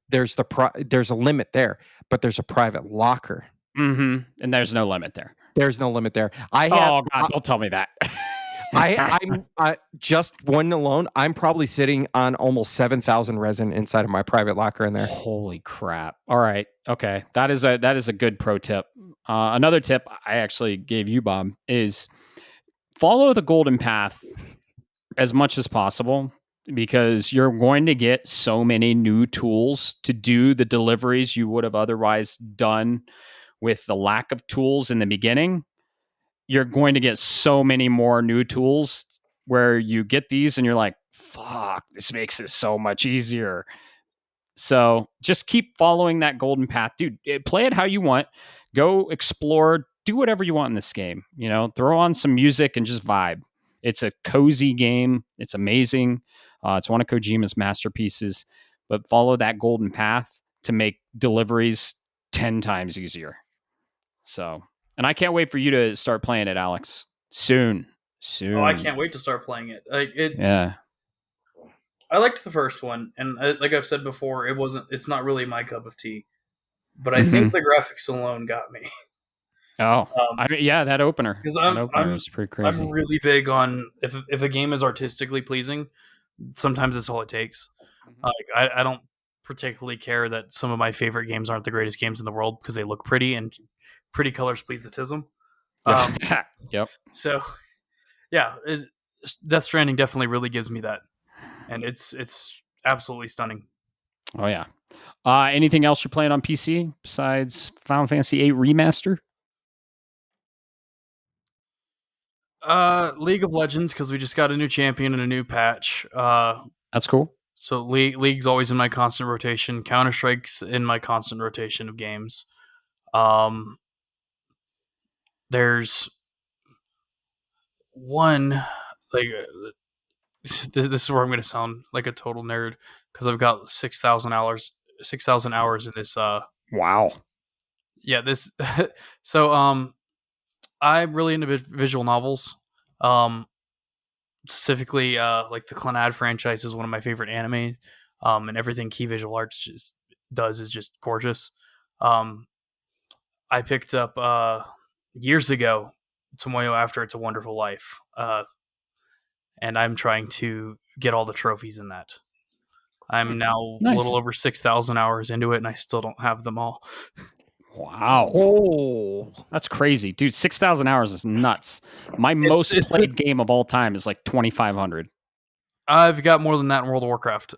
S2: there's a limit there, but there's a private locker.
S1: Mm-hmm. And there's no limit there.
S2: There's no limit there.
S1: God, don't tell me that.
S2: I'm just one alone. I'm probably sitting on almost 7,000 resin inside of my private locker in there.
S1: Holy crap! All right, okay, that is a good pro tip. Another tip I actually gave you, Bob, is follow the golden path as much as possible, because you're going to get so many new tools to do the deliveries you would have otherwise done with the lack of tools in the beginning. You're going to get so many more new tools where you get these and you're like, fuck, this makes it so much easier. So just keep following that golden path, dude. Play it how you want. Go explore, do whatever you want in this game. Throw on some music and just vibe. It's a cozy game. It's amazing. It's one of Kojima's masterpieces, but follow that golden path to make deliveries 10 times easier. So, and I can't wait for you to start playing it, Alex. Soon.
S3: Oh, I can't wait to start playing it.
S1: Yeah.
S3: I liked the first one, and like I've said before, it's not really my cup of tea. But I think the graphics alone got me.
S1: Oh, that opener.
S3: Because
S1: was pretty crazy.
S3: I'm really big on if a game is artistically pleasing, sometimes it's all it takes. I don't particularly care that some of my favorite games aren't the greatest games in the world because they look pretty, and pretty colors please the tism.
S1: Yep.
S3: So, yeah, Death Stranding definitely really gives me that, and it's absolutely stunning.
S1: Oh yeah. Anything else you're playing on PC besides Final Fantasy VIII Remaster?
S3: League of Legends, because we just got a new champion and a new patch.
S1: That's cool.
S3: So League's always in my constant rotation. Counter-Strike's in my constant rotation of games. There's one, like, this is where I'm going to sound like a total nerd, because I've got 6,000 hours in this
S1: Wow.
S3: Yeah, this so I'm really into visual novels. Specifically like the Clannad franchise is one of my favorite anime. And everything Key Visual Arts just does is just gorgeous. I picked up years ago Tomoyo After It's a Wonderful Life. And I'm trying to get all the trophies in that. I'm now a little over 6,000 hours into it, and I still don't have them all.
S1: Wow.
S2: Oh,
S1: that's crazy. Dude, 6,000 hours is nuts. My most played game of all time is like 2,500.
S3: I've got more than that in World of Warcraft.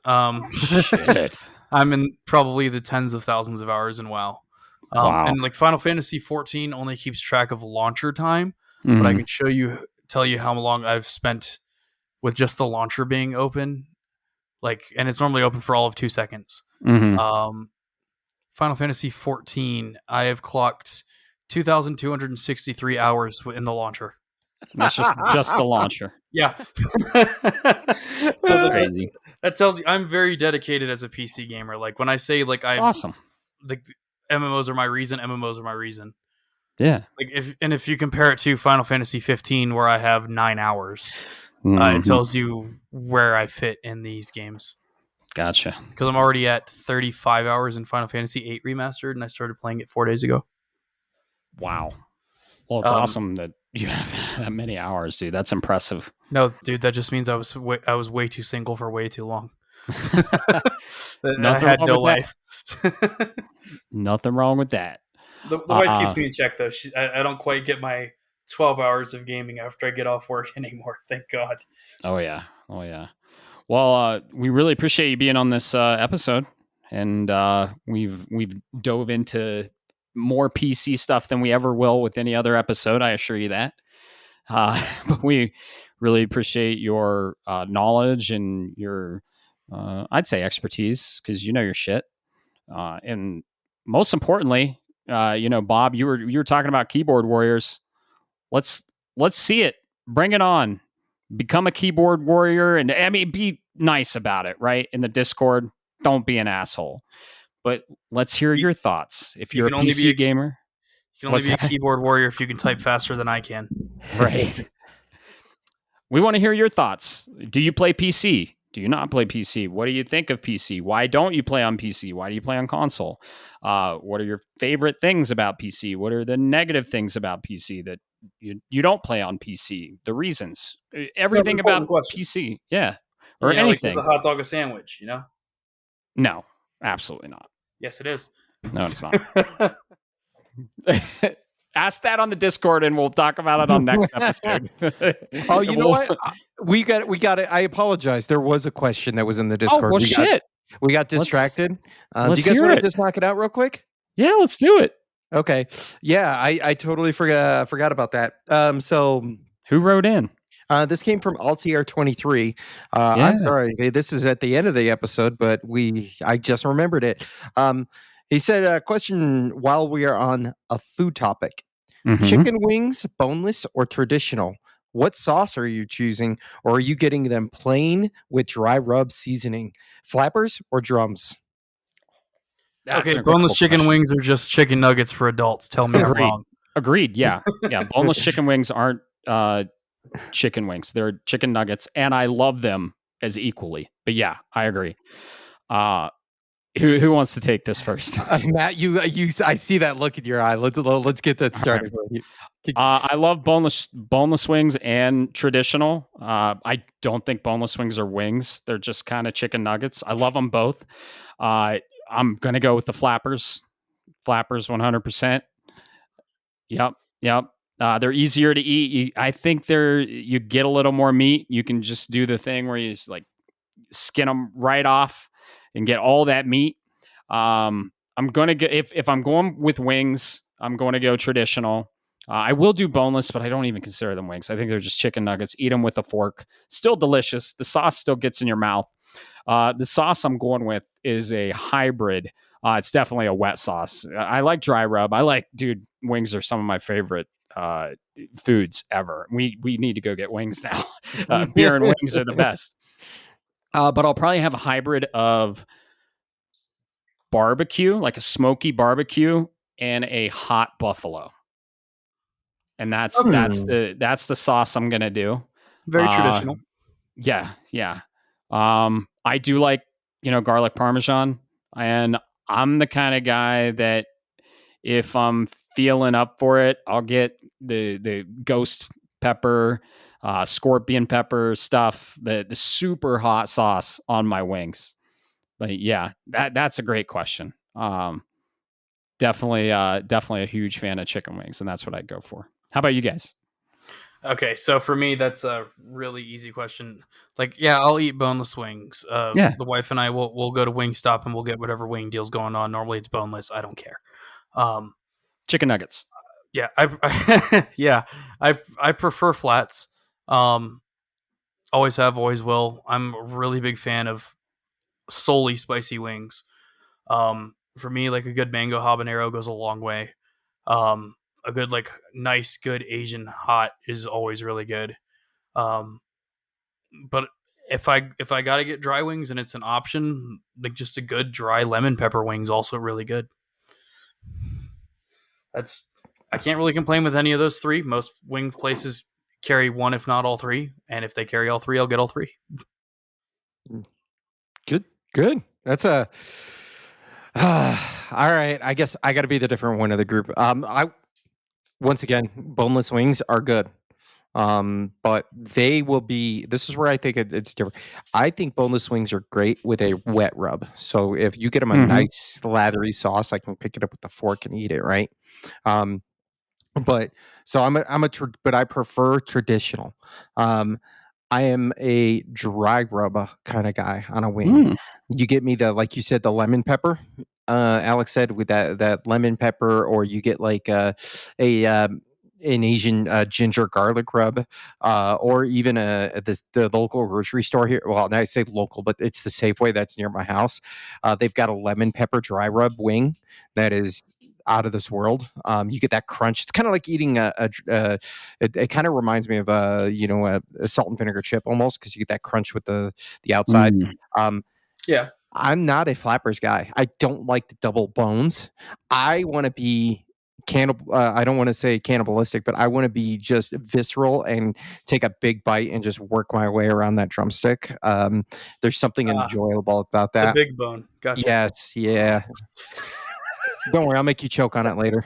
S1: Shit.
S3: I'm in probably the tens of thousands of hours in WoW.
S1: Wow.
S3: And like Final Fantasy 14 only keeps track of launcher time, but I can tell you how long I've spent with just the launcher being open. Like, and it's normally open for all of 2 seconds. Final Fantasy 14, I have clocked 2,263 hours in the launcher.
S1: That's just the launcher.
S3: Yeah.
S1: That's crazy.
S3: That tells you I'm very dedicated as a PC gamer. Like when I say like
S1: That's awesome.
S3: The MMOs are my reason. MMOs are my reason.
S1: Yeah.
S3: Like if you compare it to Final Fantasy 15, where I have 9 hours, it tells you where I fit in these games.
S1: Gotcha.
S3: Because I'm already at 35 hours in Final Fantasy VIII Remastered, and I started playing it 4 days ago.
S1: Wow. Well, it's awesome that you have that many hours, dude. That's impressive.
S3: No, dude, that just means I was way too single for way too long. I had no life.
S1: Nothing wrong with that.
S3: The wife keeps me in check, though. I don't quite get my 12 hours of gaming after I get off work anymore. Thank God.
S1: Oh yeah. Well, we really appreciate you being on this episode, and we've dove into more PC stuff than we ever will with any other episode. I assure you that. But we really appreciate your knowledge and your, I'd say, expertise, because you know your shit. And most importantly, Bob, you were talking about keyboard warriors. Let's see it. Bring it on. Become a keyboard warrior, and I mean, be nice about it, right? In the Discord, don't be an asshole. But let's hear your thoughts. If you're a PC gamer,
S3: you can only be a keyboard warrior if you can type faster than I can.
S1: Right. We want to hear your thoughts. Do you play PC? Do you not play PC? What do you think of PC? Why don't you play on PC? Why do you play on console? What are your favorite things about PC? What are the negative things about PC that you don't play on PC? The reasons. Everything about PC. Yeah. Or anything. Like,
S3: is a hot dog a sandwich, you know?
S1: No, absolutely not.
S3: Yes, it is.
S1: No, it's not. Ask that on the Discord, and we'll talk about it on next episode.
S2: Oh, you know what? We got it. I apologize. There was a question that was in the Discord.
S1: Oh, well, shit.
S2: We got distracted. Do you
S1: guys
S2: want to just knock it out real quick?
S1: Yeah, let's do it.
S2: Okay. Yeah, I totally forgot about that. So
S1: who wrote in?
S2: This came from AltR23. I'm sorry, this is at the end of the episode, but I just remembered it. He said, a question while we are on a food topic. Chicken wings, boneless or traditional? What sauce are you choosing? Or are you getting them plain with dry rub seasoning? Flappers or drums?
S3: Okay, boneless chicken wings are just chicken nuggets for adults. Tell me I'm wrong.
S1: Agreed, yeah. Boneless chicken wings aren't chicken wings. They're chicken nuggets, and I love them as equally. But yeah, I agree. Who wants to take this first?
S2: Matt, I see that look in your eye. Let's get that started. Right.
S1: I love boneless wings and traditional. I don't think boneless wings are wings. They're just kind of chicken nuggets. I love them both. I'm gonna go with the flappers. Flappers, 100%. Yep. They're easier to eat. I think you get a little more meat. You can just do the thing where you just like skin them right off and get all that meat. I'm gonna go if I'm going with wings, I'm going to go traditional. I will do boneless, but I don't even consider them wings. I think they're just chicken nuggets. Eat them with a fork. Still delicious. The sauce still gets in your mouth. The sauce I'm going with is a hybrid. It's definitely a wet sauce. I like dry rub. Wings are some of my favorite foods ever. We need to go get wings now. Beer and wings are the best. But I'll probably have a hybrid of barbecue, like a smoky barbecue, and a hot buffalo. And that's the sauce I'm gonna do.
S3: Very traditional.
S1: Yeah. I do like, garlic parmesan, and I'm the kind of guy that if I'm feeling up for it, I'll get the ghost pepper, scorpion pepper stuff, the super hot sauce on my wings. But yeah, that's a great question. Definitely a huge fan of chicken wings, and that's what I'd go for. How about you guys?
S3: Okay, so for me, that's a really easy question. Like, yeah, I'll eat boneless wings.
S1: Yeah.
S3: The wife and I will go to Wingstop and we'll get whatever wing deal's going on. Normally, it's boneless. I don't care.
S1: Chicken nuggets.
S3: Yeah, I prefer flats. Always have, always will. I'm a really big fan of solely spicy wings. For me, like a good mango habanero goes a long way. A good, like, nice, good Asian hot is always really good. But if I gotta get dry wings and it's an option, like just a good dry lemon pepper wing's also really good. I can't really complain with any of those three. Most wing places carry one, if not all three, and if they carry all three, I'll get all three.
S2: Good. That's a all right. I guess I got to be the different one of the group. Once again, boneless wings are good. But they will be. This is where I think it's different. I think boneless wings are great with a wet rub. So if you get them a nice lathery sauce, I can pick it up with the fork and eat it. Right. But so but I prefer traditional. I am a dry rub kind of guy on a wing. You get me like you said, the lemon pepper. Alex said with that lemon pepper, or you get like an Asian ginger garlic rub, or even the local grocery store here. Well, I say local, but it's the Safeway that's near my house. They've got a lemon pepper dry rub wing that is out of this world. You get that crunch. It's kind of like eating it kind of reminds me of a salt and vinegar chip almost, because you get that crunch with the outside.
S3: Yeah.
S2: I'm not a flappers guy. I don't like the double bones. I want to be I don't want to say cannibalistic, but I want to be just visceral and take a big bite and just work my way around that drumstick. There's something enjoyable about that.
S3: The big bone. Gotcha.
S2: Yes. Yeah. Don't worry, I'll make you choke on it later.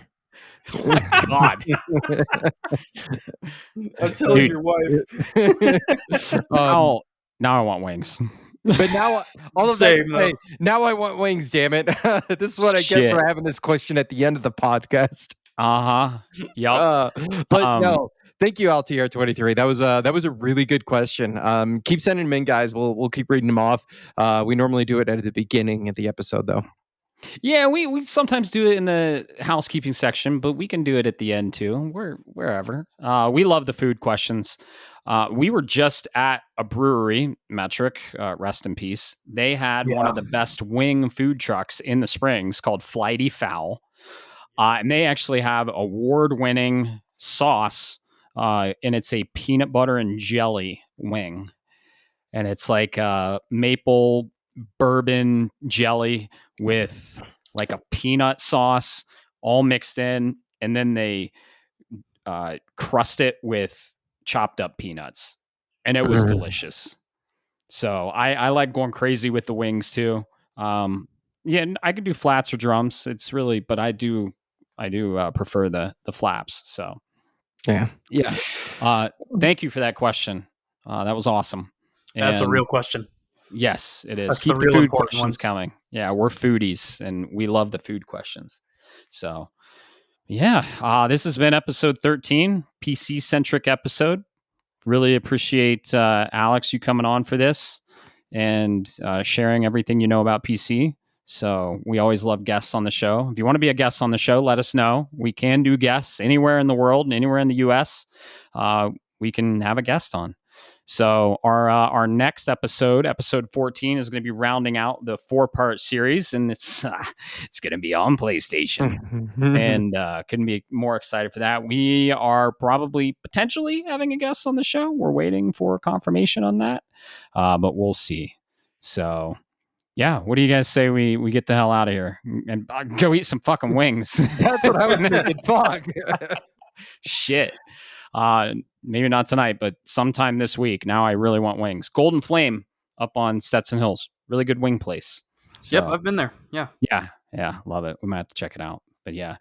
S1: Oh my God.
S3: I'm telling your wife.
S1: Now I want wings.
S2: But now all of that to say, now I want wings, damn it. This is what I get for having this question at the end of the podcast.
S1: Yep.
S2: But no, thank you, LTR23. That was a really good question. Keep sending them in, guys. We'll keep reading them off. We normally do it at the beginning of the episode, though.
S1: Yeah, we sometimes do it in the housekeeping section, but we can do it at the end too. Wherever. We love the food questions. We were just at a brewery, Metric, rest in peace. They had one of the best wing food trucks in the Springs called Flighty Fowl. And they actually have award-winning sauce, and it's a peanut butter and jelly wing. And it's like maple bourbon jelly with like a peanut sauce all mixed in, and then they crust it with chopped up peanuts, and it was delicious. So I like going crazy with the wings too. Yeah, I could do flats or drums. It's really, but I do prefer the flaps. So yeah. Thank you for that question. That was awesome.
S3: That's a real question.
S1: Yes, it is.
S3: That's
S1: Keep the food questions
S3: ones
S1: coming. Yeah, we're foodies and we love the food questions. So yeah, this has been episode 13, PC centric episode. Really appreciate Alex, you coming on for this and sharing everything you know about PC. So we always love guests on the show. If you want to be a guest on the show, let us know. We can do guests anywhere in the world and anywhere in the US. We can have a guest on. So our next episode 14, is going to be rounding out the 4-part series, and it's going to be on PlayStation, and couldn't be more excited for that. We are probably potentially having a guest on the show. We're waiting for confirmation on that, but we'll see. So Yeah, what do you guys say we get the hell out of here and go eat some fucking wings?
S2: That's what I was thinking. Fuck.
S1: Shit. Maybe not tonight, but sometime this week. Now I really want wings. Golden Flame up on Stetson Hills. Really good wing place. So,
S3: yep, I've been there. Yeah.
S1: Yeah, love it. We might have to check it out. But yeah.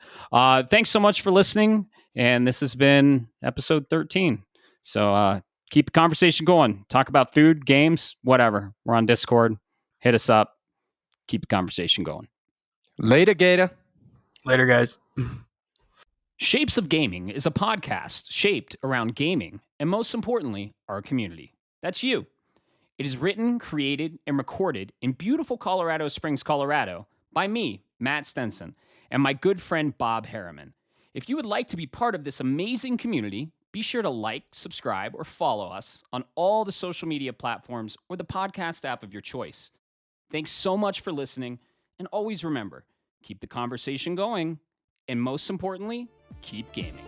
S1: Thanks so much for listening. And this has been episode 13. So keep the conversation going. Talk about food, games, whatever. We're on Discord. Hit us up. Keep the conversation going.
S2: Later, Gator.
S3: Later, guys.
S1: Shapes of Gaming is a podcast shaped around gaming and, most importantly, our community. That's you. It is written, created, and recorded in beautiful Colorado Springs, Colorado by me, Matt Stenson, and my good friend Bob Harriman. If you would like to be part of this amazing community, be sure to like, subscribe, or follow us on all the social media platforms or the podcast app of your choice. Thanks so much for listening, and always remember, keep the conversation going, and most importantly, keep gaming.